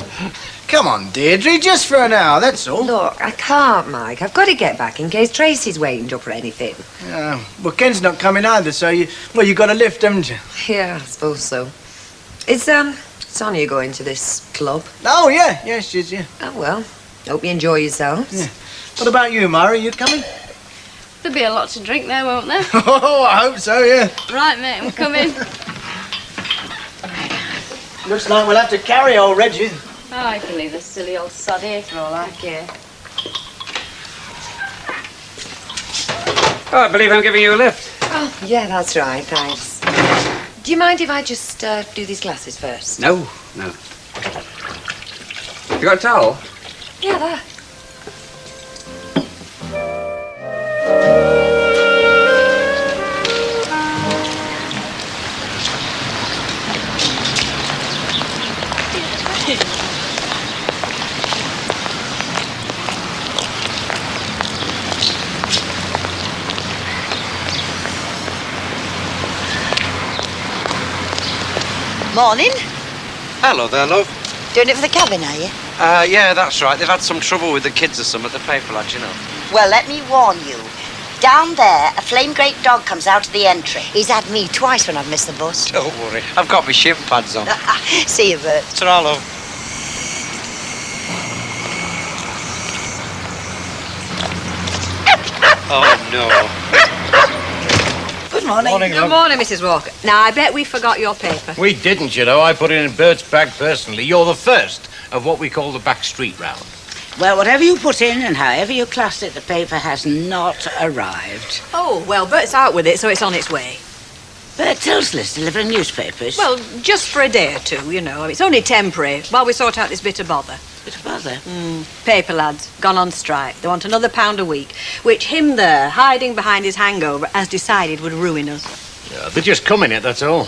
Come on, Deirdre, just for an hour, that's all. Look, I can't, Mike. I've got to get back in case Tracy's waiting up or anything. Yeah, well, Ken's not coming either, so you've got a lift, haven't you? Yeah, I suppose so. Is Sonia going to this club? Oh, yeah, she's, yeah. Oh, well. Hope you enjoy yourselves. Yeah. What about you, Mara? You coming? There'll be a lot to drink there, won't there? Oh, I hope so, yeah. Right, mate, I'm coming. Looks like we'll have to carry old Reggie. Oh, I can leave this silly old sod here for all I care. Oh, I believe I'm giving you a lift. Oh, yeah, that's right. Thanks. Do you mind if I just do these glasses first? No. You got a towel? Yeah, there. Morning. Hello there, love. Doing it for the cabin, are you? Yeah, that's right. They've had some trouble with the kids or some at the paper lad, you know. Well, let me warn you. Down there, a flame great dog comes out of the entry. He's had me twice when I've missed the bus. Don't worry. I've got my shin pads on. See you, Bert. Ta-ra, love. Oh, no. Good morning. Good morning, Mrs. Walker. Now, I bet we forgot your paper. We didn't, you know. I put it in Bert's bag personally. You're the first of what we call the back street round. Well, whatever you put in and however you classed it, the paper has not arrived. Oh, well, Bert's out with it, so it's on its way. Bert tells Liz delivering newspapers. Well, just for a day or two, you know. It's only temporary, while we sort out this bit of bother. Bit of bother? Paper lads, gone on strike. They want another £1 a week, which him there, hiding behind his hangover, has decided would ruin us. Yeah, they're just coming it, that's all.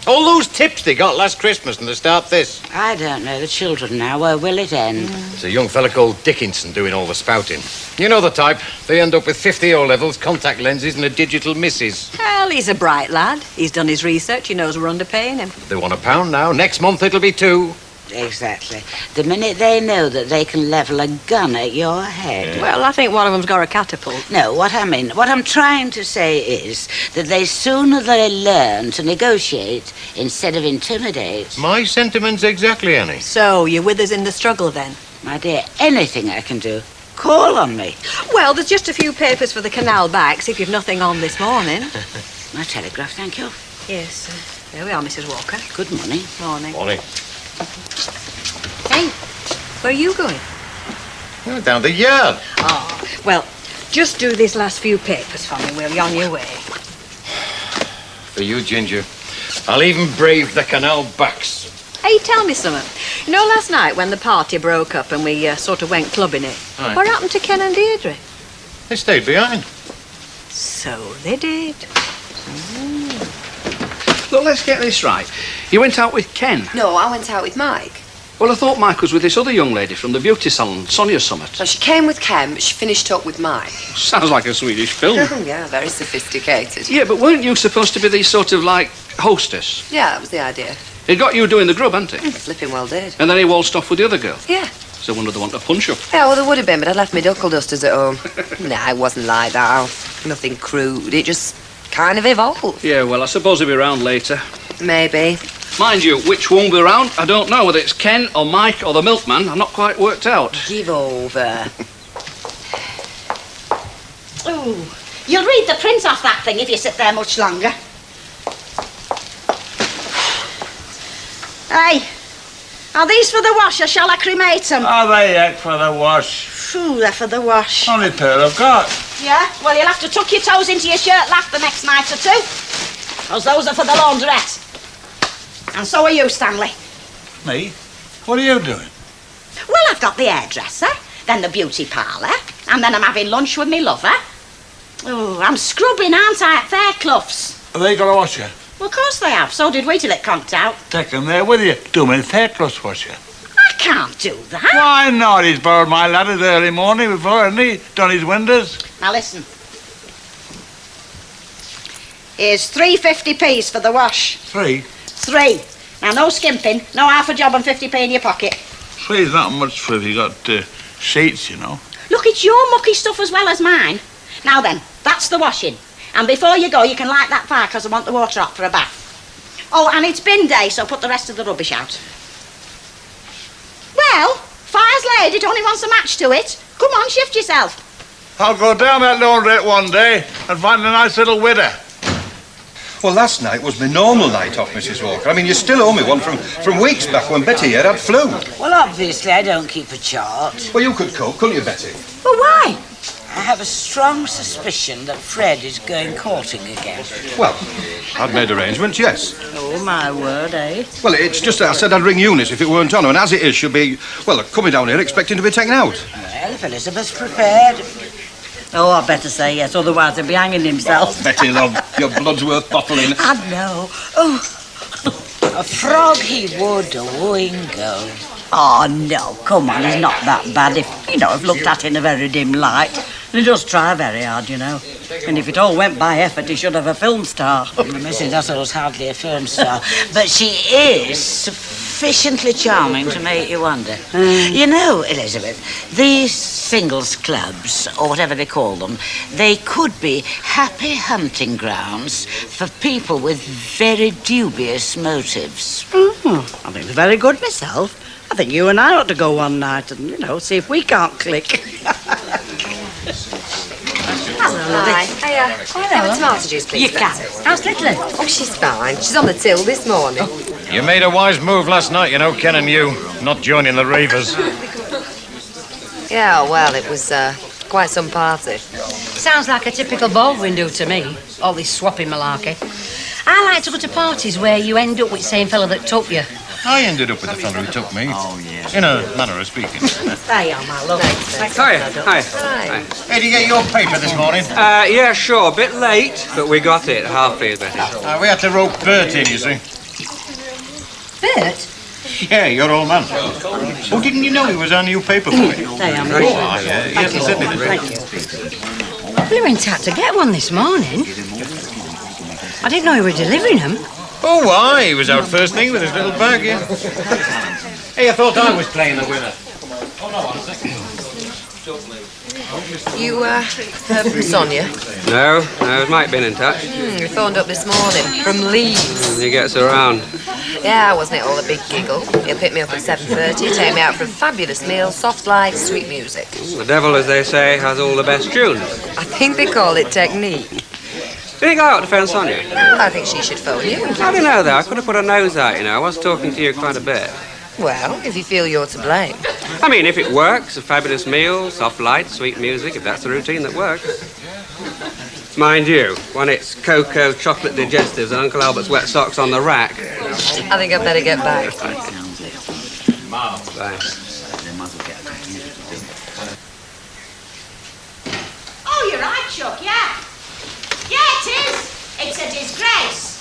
All those tips they got last Christmas and they start this. I don't know the children now. Where will it end? It's a young fella called Dickinson doing all the spouting. You know the type. They end up with 50 O-levels, contact lenses and a digital missus. Well, he's a bright lad. He's done his research. He knows we're underpaying him. They want £1 now. Next month it'll be 2. Exactly. The minute they know that they can level a gun at your head. Well, I think one of them's got a catapult. No, what I'm trying to say is that sooner they learn to negotiate instead of intimidate. My sentiments exactly, Annie. So, you're with us in the struggle, then? My dear, anything I can do, call on me. Well, there's just a few papers for the canal backs, if you've nothing on this morning. My telegraph, thank you. Yes. There we are, Mrs. Walker. Good morning. Morning. Morning. Hey, where are you going? Oh, down the yard. Oh, well, just do these last few papers for me, will you, on your way? For you, Ginger. I'll even brave the canal backs. Hey, tell me something. You know, last night when the party broke up and we sort of went clubbing it, Aye. what happened to Ken and Deirdre? They stayed behind. So they did. Look, let's get this right. You went out with Ken? No, I went out with Mike. Well, I thought Mike was with this other young lady from the beauty salon, Sonia Summit. Well, she came with Ken, but she finished up with Mike. Sounds like a Swedish film. Yeah, very sophisticated. Yeah, but weren't you supposed to be the sort of, like, hostess? Yeah, that was the idea. He got you doing the grub, hadn't he? Flipping well did. And then he waltzed off with the other girl. Yeah. So I wonder they want a punch-up. Yeah, well, there would have been, but I'd left my duckle dusters at home. Nah, it wasn't like that. Nothing crude. It just kind of evolved. Yeah, well, I suppose he'll be around later. Maybe. Mind you, which won't be around, I don't know. Whether it's Ken or Mike or the milkman, I'm not quite worked out. Give over. Ooh, you'll read the print off that thing if you sit there much longer. Hey, are these for the wash or shall I cremate them? Are they yet for the wash? Phew, they're for the wash. Only pair I've got. Yeah? Well, you'll have to tuck your toes into your shirt lap the next night or two. Because those are for the laundrette. And so are you, Stanley. Me? What are you doing? Well, I've got the hairdresser, then the beauty parlour, and then I'm having lunch with me lover. Oh, I'm scrubbing, aren't I, at Fairclough's? Are they going to wash you? Well, of course they have. So did we till it conked out. Take them there with you. Do me Fairclough's wash you. I can't do that. Why not? He's borrowed my ladder the early morning before, hasn't he? Done his windows. Now listen. Here's 3.50p for the wash. 3? 3. Now no skimping, no half a job and 50p in your pocket. 3's not much for if you got sheets, you know. Look, it's your mucky stuff as well as mine. Now then, that's the washing. And before you go, you can light that fire because I want the water hot for a bath. Oh, and it's bin day, so put the rest of the rubbish out. Well, fire's laid, it only wants a match to it. Come on, shift yourself. I'll go down that laundrette one day and find a nice little widder. Well, last night was my normal night off, Mrs. Walker. I mean, you still owe me one from weeks back when Betty here had flu. Well, obviously, I don't keep a chart. Well, you could cook, couldn't you, Betty? Well, why? I have a strong suspicion that Fred is going courting again. Well, I'd made arrangements, yes. Oh, my word, eh? Well, it's just that I said I'd ring Eunice if it weren't on her, and as it is, she'll be, well, coming down here expecting to be taken out. Well, if Elizabeth's prepared. Oh, I better say yes, otherwise he'll be hanging himself. Betty, love, your blood's worth bottling. I know. Oh. A frog he would, a wooing go. Oh, no, come on, he's not that bad if I've looked at it in a very dim light. And he does try very hard, And if it all went by effort, he should have a film star. Mrs. Nuttall's hardly a film star, but she is sufficiently charming to make you wonder. You know, Elizabeth, these singles clubs, or whatever they call them, they could be happy hunting grounds for people with very dubious motives. I think they're very good myself. I think you and I ought to go one night and, see if we can't click. Hi. Hiya. Have a tomato juice, please. You can. How's Little? Oh, she's fine. She's on the till this morning. You made a wise move last night, Ken and you, not joining the ravers. Yeah, well, it was quite some party. Sounds like a typical ballroom do to me, all this swapping malarkey. I like to go to parties where you end up with the same fella that took you. I ended up with the fella who took me. Oh, yeah. In a manner of speaking. There you are, my love. Hi. Hey, did you get your paper this morning? Yeah, sure. A bit late, but we got it. Half fee, Betty. We had to rope Bert in, you see. Bert? Yeah, your old man. Oh, didn't you know he was our new paper boy? There you are, Oh, yeah. Yes, he said it. Thank you. We went out to get one this morning. I didn't know you were delivering them. Oh, why? He was out first thing with his little bag, yeah. Hey, I thought I was playing the winner. You, heard from Sonia? No, Mike been in touch. We phoned up this morning from Leeds. He gets around. Yeah, wasn't it all a big giggle? He'll pick me up at 7:30, take me out for a fabulous meal, soft lights, sweet music. The devil, as they say, has all the best tunes. I think they call it technique. Do you think I ought to phone Sonia? I think she should phone you. I don't know, though. I could have put a nose out, I was talking to you quite a bit. Well, if you feel you're to blame. I mean, if it works, a fabulous meal, soft light, sweet music, if that's the routine that works. Mind you, when it's cocoa, chocolate digestives and Uncle Albert's wet socks on the rack. I think I'd better get back. Bye. Oh, you're right, Chuck, yeah. Yeah, it is. It's a disgrace.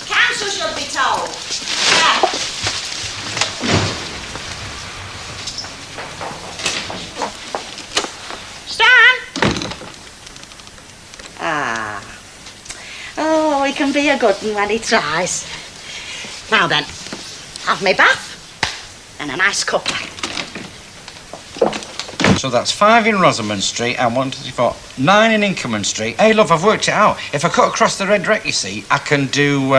Council should be told. Yeah. Stan! Ah. Oh, he can be a good one when he tries. Now then, have me bath and a nice cuppa. So that's 5 in Rosamond Street and 1, 2, 3, 4, 9 in Inkerman Street. Hey, love, I've worked it out. If I cut across the Red Wreck, you see, I can do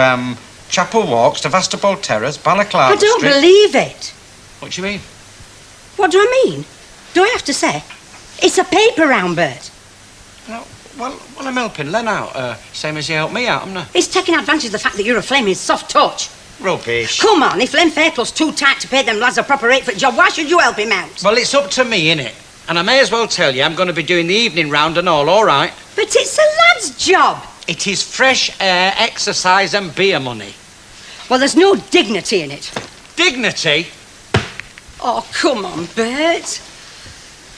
Chapel Walks, Sevastopol Terrace, Balaclava I don't Street. believe it. What do you mean? What do I mean? Do I have to say? It's a paper round, Bert. No, well, I'm helping Len out, same as you helped me out, haven't I? He's taking advantage of the fact that you're a flaming soft touch. Rubbish. Come on, if Len Faircloug's too tight to pay them lads a proper rate for a job, why should you help him out? Well, it's up to me, innit? And I may as well tell you I'm going to be doing the evening round and all right? But it's a lad's job. It is fresh air, exercise and beer money. Well, there's no dignity in it. Dignity? Oh, come on, Bert.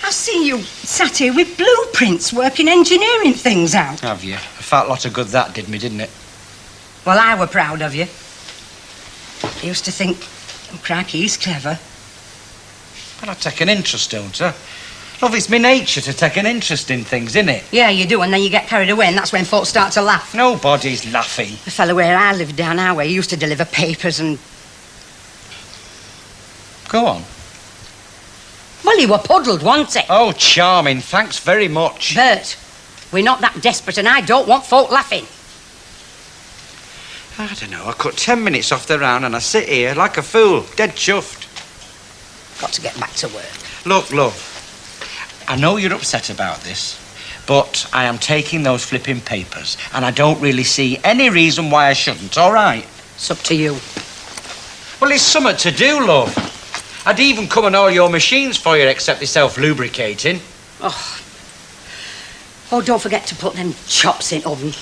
I've seen you sat here with blueprints working engineering things out. Have you? A fat lot of good that did me, didn't it? Well, I were proud of you. I used to think, oh, crikey, he's clever. Well, I take an interest, don't I? Love, it's my nature to take an interest in things, innit? Yeah, you do, and then you get carried away, and that's when folks start to laugh. Nobody's laughing. The fellow where I lived down our way used to deliver papers and... Go on. Well, he were puddled, wasn't he? Oh, charming. Thanks very much. Bert, we're not that desperate, and I don't want folk laughing. I don't know. I cut 10 minutes off the round and I sit here like a fool, dead chuffed. Got to get back to work. Look, love, I know you're upset about this, but I am taking those flipping papers, and I don't really see any reason why I shouldn't, all right? It's up to you. Well, it's something to do, love. I'd even come and oil your machines for you, except they're self-lubricating. Oh, don't forget to put them chops in oven.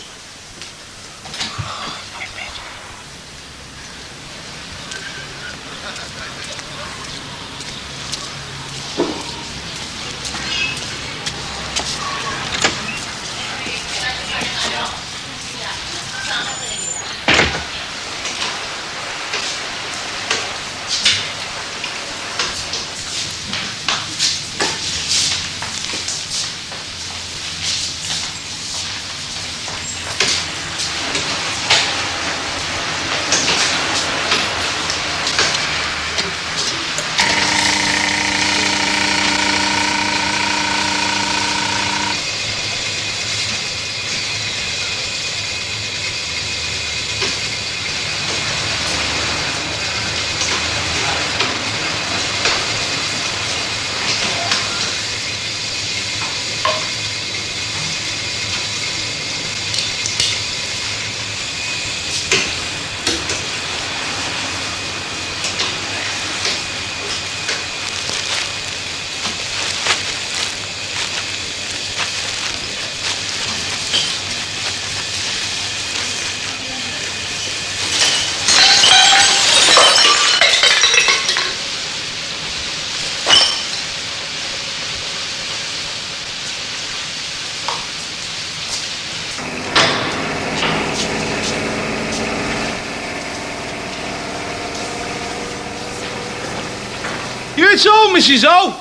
it's all, Mrs. O.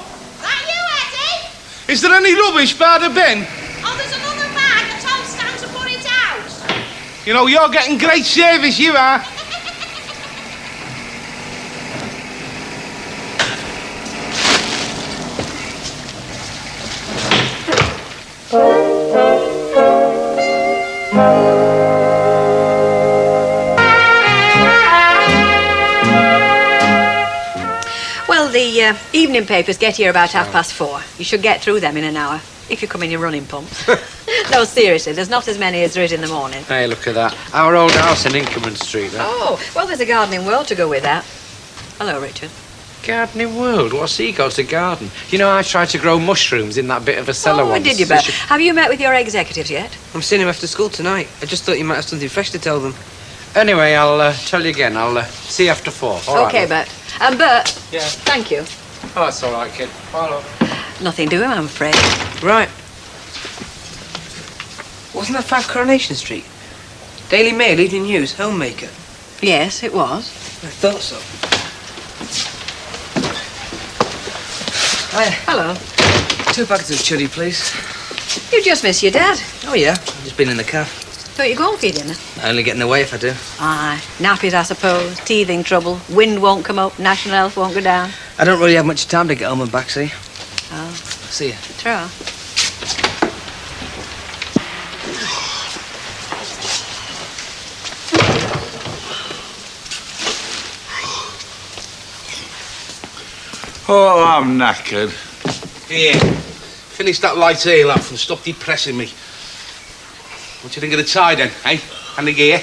That you, Eddie? Is there any rubbish by the bin? Oh, there's another bag. I told Stan to put it out. You know, you're getting great service, you are. Well, the evening papers get here about 4:30. You should get through them in an hour, if you come in your running pumps. No, seriously, there's not as many as there is in the morning. Hey, look at that. Our old house in Inkerman Street, that. Oh, well, there's a gardening world to go with that. Hello, Richard. Gardening world? What's he got to garden? You know, I tried to grow mushrooms in that bit of a cellar Oh, once. did you, Bet? Have you met with your executives yet? I'm seeing him after school tonight. I just thought you might have something fresh to tell them. Anyway, I'll tell you again. I'll see you after 4. All right, Okay, love. Bert. And Bert. Yeah. Thank you. Oh, that's all right, kid. Bye, love. Nothing doing, I'm afraid. Right. Wasn't that 5 Coronation Street? Daily Mail, Evening News, Homemaker. Yes, it was. I thought so. Hiya. Hello. 2 packets of chili, please. You just miss your dad. Oh, yeah. I've just been in the car. Thought you go home for your dinner. Only getting away if I do. Aye. Nappies, I suppose. Teething trouble. Wind won't come up. National health won't go down. I don't really have much time to get home and back, see? Oh. See ya. True. Oh, I'm knackered. Here. Finish that light ale off and stop depressing me. What do you think of the tie then, eh? And the gear?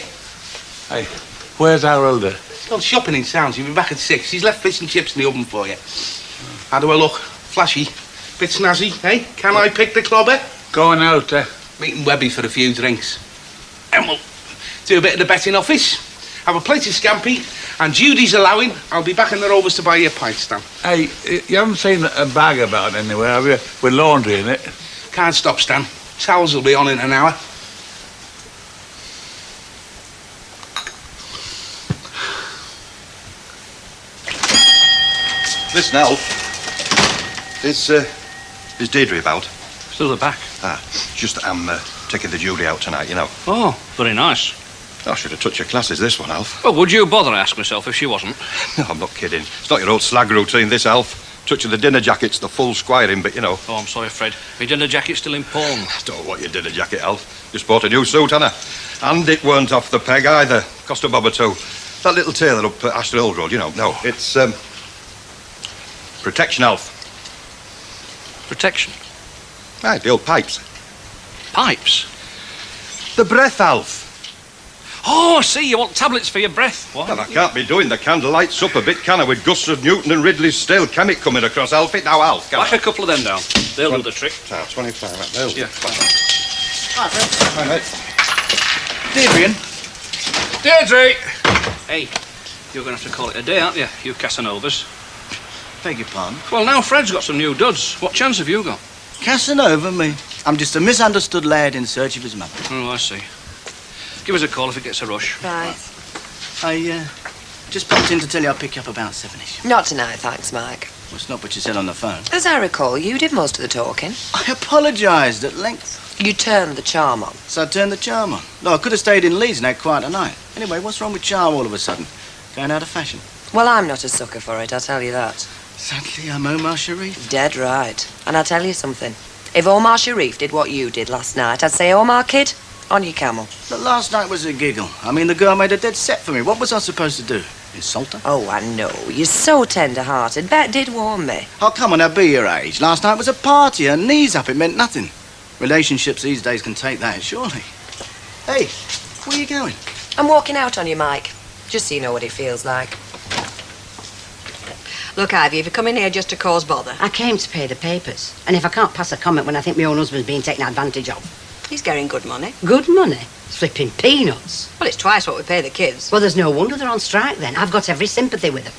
Hey, where's Harold? He's gone shopping in town. He'll be back at 6. He's left fish and chips in the oven for you. How do I look? Flashy? Bit snazzy, eh? Can I pick the clobber? Going out, Meeting Webby for a few drinks. And we'll do a bit of the betting office. Have a plate of scampi. And Judy's allowing. I'll be back in the Rovers to buy you a pint, Stan. Hey, you haven't seen a bag about anywhere, have you? With laundry in it? Can't stop, Stan. Towels will be on in an hour. Listen, Alf. Is Deirdre about? Still the back. Ah, just I'm taking the Judy out tonight, you know. Oh, very nice. I should have touched your classes, this one, Alf. Well, would you bother, I ask myself, if she wasn't? No, I'm not kidding. It's not your old slag routine, this, Alf. Touching the dinner jacket's the full squiring, but you know. Oh, I'm sorry, Fred. My dinner jacket's still in pawn. I don't want your dinner jacket, Alf. Just bought a new suit, Anna. And it weren't off the peg either. Cost a bob or two. That little tailor up at Ashton Hill Road, you know. No, it's, protection, Alf. Protection? Right, the old pipes. Pipes? The breath, Alf. Oh, I see. You want tablets for your breath. What? Well, I can't be doing the candlelight supper bit, can I, with gusts of Newton and Ridley's stale chemic coming across Alf it now, Alf, can Whack I? a couple of them down. They'll do the trick. 25, right, they'll do. Yeah. Hi, mate. Deirdre! Hey, you're going to have to call it a day, aren't you, you Casanovas? Beg your pardon? Well, now Fred's got some new duds. What chance have you got? Casanova, me. I'm just a misunderstood lad in search of his mother. Oh, I see. Give us a call if it gets a rush. Right. I just popped in to tell you I'll pick you up about 7ish. Not tonight, thanks, Mike. Well, it's not what you said on the phone. As I recall, you did most of the talking. I apologised at length. You turned the charm on. So I turned the charm on. No, I could have stayed in Leeds and had quite a night. Anyway, what's wrong with charm all of a sudden? Going out of fashion? Well, I'm not a sucker for it, I'll tell you that. Sadly, I'm Omar Sharif. Dead right. And I'll tell you something. If Omar Sharif did what you did last night, I'd say, Omar, kid, on your camel. But last night was a giggle. I mean, the girl made a dead set for me. What was I supposed to do? Insult her? Oh, I know. You're so tender-hearted. Bet did warn me. Oh, come on, now, be your age. Last night was a party. Her knees up. It meant nothing. Relationships these days can take that, surely. Hey, where are you going? I'm walking out on you, Mike. Just so you know what it feels like. Look, Ivy, if you come in here just to cause bother. I came to pay the papers. And if I can't pass a comment when I think my own husband's being taken advantage of. He's getting good money. Good money? Flipping peanuts. Well, it's twice what we pay the kids. Well, there's no wonder they're on strike then. I've got every sympathy with them.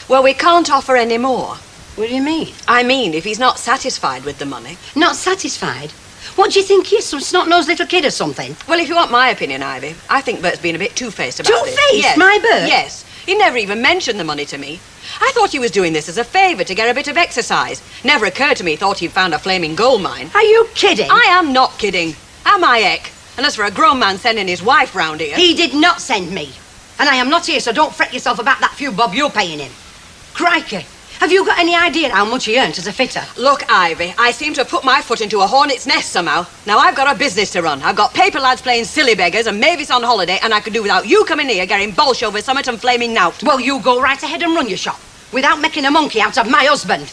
Well, we can't offer any more. What do you mean? I mean, if he's not satisfied with the money. Not satisfied? What do you think he is, some snot-nosed little kid or something? Well, if you want my opinion, Ivy, I think Bert's been a bit two-faced about it. Two-faced? Yes. My Bert? Yes. He never even mentioned the money to me. I thought he was doing this as a favour to get a bit of exercise. Never occurred to me he thought he'd found a flaming gold mine. Are you kidding? I am not kidding. Am I, Eck? And as for a grown man sending his wife round here... He did not send me. And I am not here, so don't fret yourself about that few bob you're paying him. Crikey. Have you got any idea how much he earns as a fitter? Look, Ivy, I seem to have put my foot into a hornet's nest somehow. Now, I've got a business to run. I've got paper lads playing silly beggars and Mavis on holiday, and I could do without you coming here getting bolsh over summit and flaming nout. Well, you go right ahead and run your shop, without making a monkey out of my husband.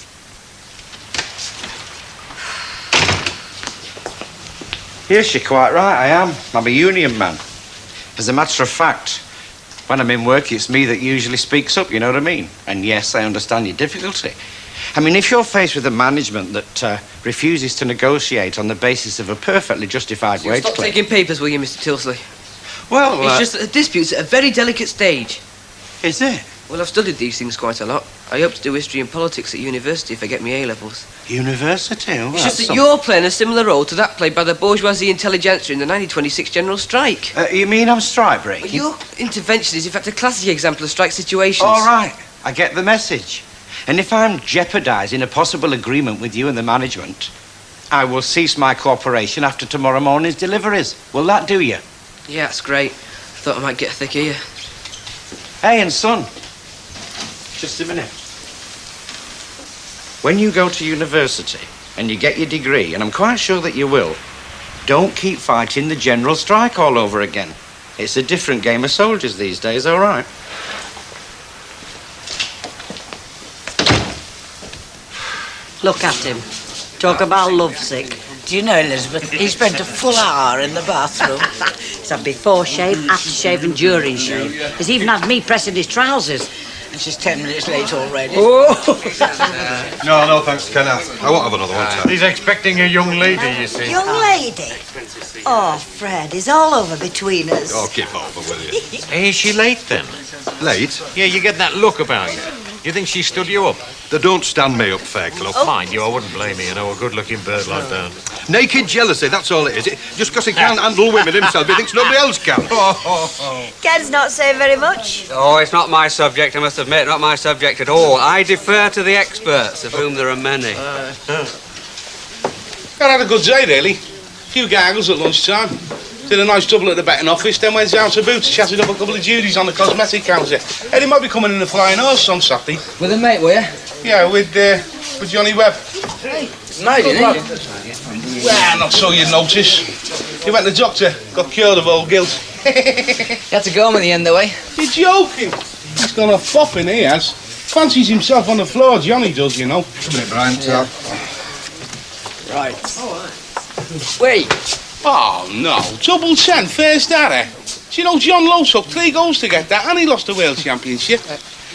Yes, you're quite right, I am. I'm a union man. As a matter of fact, when I'm in work, it's me that usually speaks up, you know what I mean? And yes, I understand your difficulty. I mean, if you're faced with a management that refuses to negotiate on the basis of a perfectly justified wage Stop claim... taking papers, will you, Mr. Tilsley? Well, It's just that the dispute's at a very delicate stage. Is it? Well, I've studied these things quite a lot. I hope to do history and politics at university if I get my A-levels. University? Oh, It's just that you're playing a similar role to that played by the bourgeoisie intelligentsia in the 1926 general strike. You mean I'm strike breaking? Well, your intervention is, in fact, a classic example of strike situations. All right, I get the message. And if I'm jeopardising a possible agreement with you and the management, I will cease my cooperation after tomorrow morning's deliveries. Will that do you? Yeah, that's great. Thought I might get a thick ear. Hey, and son, just a minute. When you go to university and you get your degree, and I'm quite sure that you will, don't keep fighting the general strike all over again. It's a different game of soldiers these days, all right? Look at him. Talk about lovesick. Do you know, Elizabeth, he spent a full hour in the bathroom. He's had before shave, after shave and during shave. He's even had me pressing his trousers. And she's 10 minutes late already. Oh! No, thanks, Ken. I won't have another one, sir. He's expecting a young lady, you see. Young lady? Oh, Fred, it's all over between us. Oh, keep over, will you? Hey, is she late then? Late? Yeah, you get that look about you. You think she stood you up? They don't stand me up, Fairclough. Oh. Mind you, I wouldn't blame you, a good-looking bird like that. Naked jealousy, that's all it is. Just because he can't handle women himself, he thinks nobody else can. Ken's not saying very much. Oh, it's not my subject, I must admit, not my subject at all. I defer to the experts, of whom there are many. I had a good day, really. A few gaggles at lunchtime. Did a nice double at the betting office, then went down to Boots, chatted up a couple of duties on the cosmetic counter. Eddie might be coming in the flying horse on Saturday. With a mate, were you? Yeah, with Johnny Webb. Hey, mate, isn't he? Well, not so you'd notice. He went to the doctor, got cured of old guilt. You had to go home in the end, though, eh? You're joking. He's got a fopping, he has. Fancies himself on the floor, Johnny does, you know. Come here, Brian. Yeah. Right. Wait. Oh, no. Double 10, first arrow. Do you know John Lowe took 3 goals to get that and he lost the World Championship?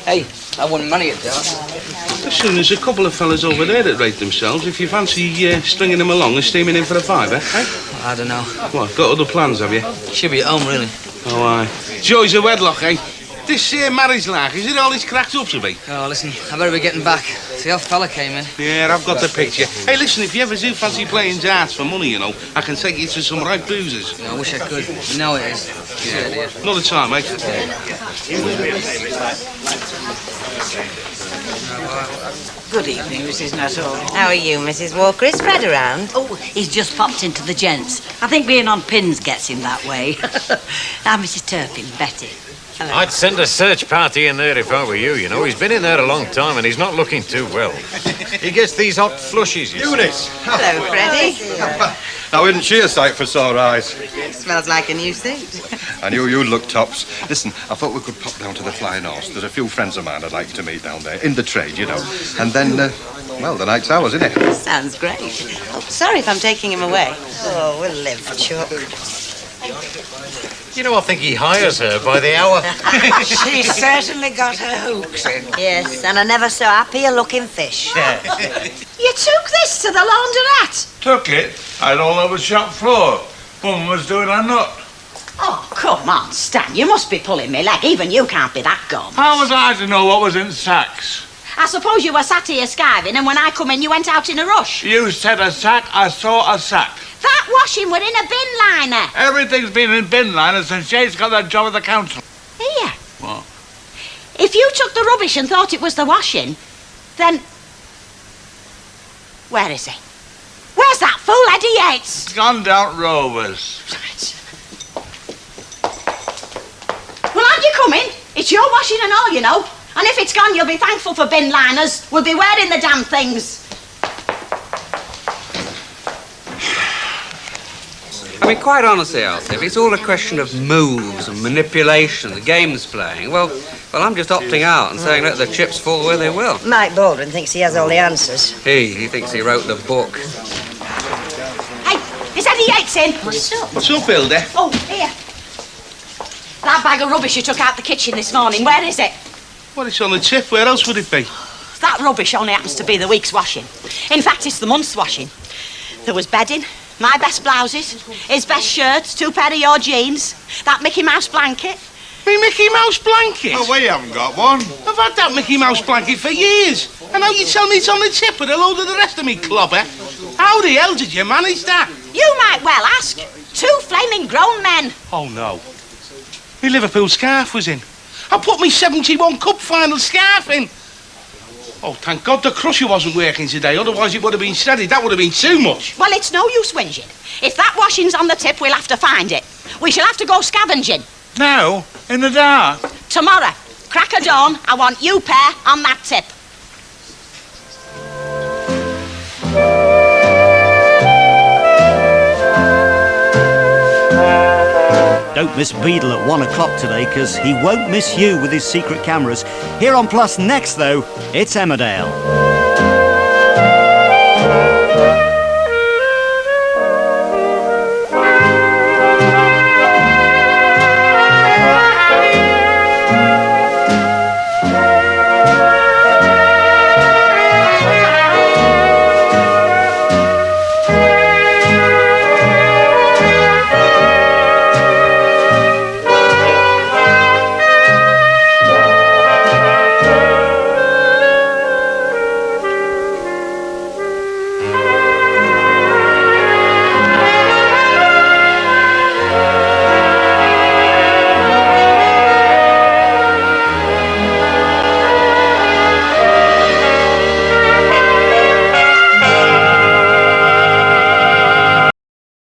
Hey, I won money at that. Listen, there's a couple of fellas over there that rate themselves. If you fancy stringing them along and steaming in for a fiver, eh? I don't know. What, got other plans, have you? Should be at home, really. Oh, aye. Joys of wedlock, eh? This marriage like, is it all it's cracked up to be? Oh, listen, I better be getting back. See how fella came in. Yeah, I've got the picture. Hey, listen, if you ever do fancy playing darts for money, you know, I can take you to some right boozers. Yeah, I wish I could. You know it is. Yeah. Another time, mate. Good evening, Mrs. Nuttall. How are you, Mrs. Walker? Is Fred around? Oh, he's just popped into the gents. I think being on pins gets him that way. Now, Mrs. Turpin, Betty. Hello. I'd send a search party in there if I were you, He's been in there a long time and he's not looking too well. He gets these hot flushes, you see. Eunice! Hello, Freddie. Now, isn't she a sight for sore eyes? Smells like a new suit. I knew you'd look tops. Listen, I thought we could pop down to the Flying Horse. There's a few friends of mine I'd like to meet down there, in the trade, you know. And then, well, the night's ours, isn't it? Sounds great. Oh, sorry if I'm taking him away. Oh, we'll live, Chuck. I think he hires her by the hour. She's certainly got her hooks in. Yes, and a never so happier looking fish. You took this to the laundrette? Took it? I had all over the shop floor. Mum was doing a nut. Oh, come on, Stan. You must be pulling me leg. Even you can't be that gum. How was I to know what was in sacks? I suppose you were sat here skiving, and when I come in, you went out in a rush. You said a sack, I saw a sack. That washing were in a bin liner. Everything's been in bin liners since Jade's got that job at the council. Here. What? If you took the rubbish and thought it was the washing, then... Where is he? Where's that fool Eddie Yates? It's gone down Rovers. Well, aren't you coming? It's your washing and all, you know. And if it's gone, you'll be thankful for bin liners. We'll be wearing the damn things. I mean, quite honestly, Elsie, if it's all a question of moves and manipulation, the game's playing, well, I'm just opting out and saying let the chips fall where they will. Mike Baldwin thinks he has all the answers. He thinks he wrote the book. Hey, is Eddie Yates in? What's up, Hilda? Oh, here. That bag of rubbish you took out the kitchen this morning, where is it? Well, it's on the tip. Where else would it be? That rubbish only happens to be the week's washing. In fact, it's the month's washing. There was bedding, my best blouses, his best shirts, 2 pair of your jeans, that Mickey Mouse blanket. Me Mickey Mouse blanket? Oh, we haven't got one. I've had that Mickey Mouse blanket for years. And now you tell me it's on the tip with a load of the rest of me clobber. How the hell did you manage that? You might well ask. 2 flaming grown men. Oh, no. My Liverpool scarf was in. I put me 71 Cup final scarf in. Oh, thank God the crusher wasn't working today, otherwise it would have been shredded. That would have been too much. Well, it's no use whinging. If that washing's on the tip, we'll have to find it. We shall have to go scavenging. Now? In the dark? Tomorrow, crack of dawn, I want you pair on that tip. Don't miss Beadle at 1 o'clock today, because he won't miss you with his secret cameras. Here on Plus next, though, it's Emmerdale.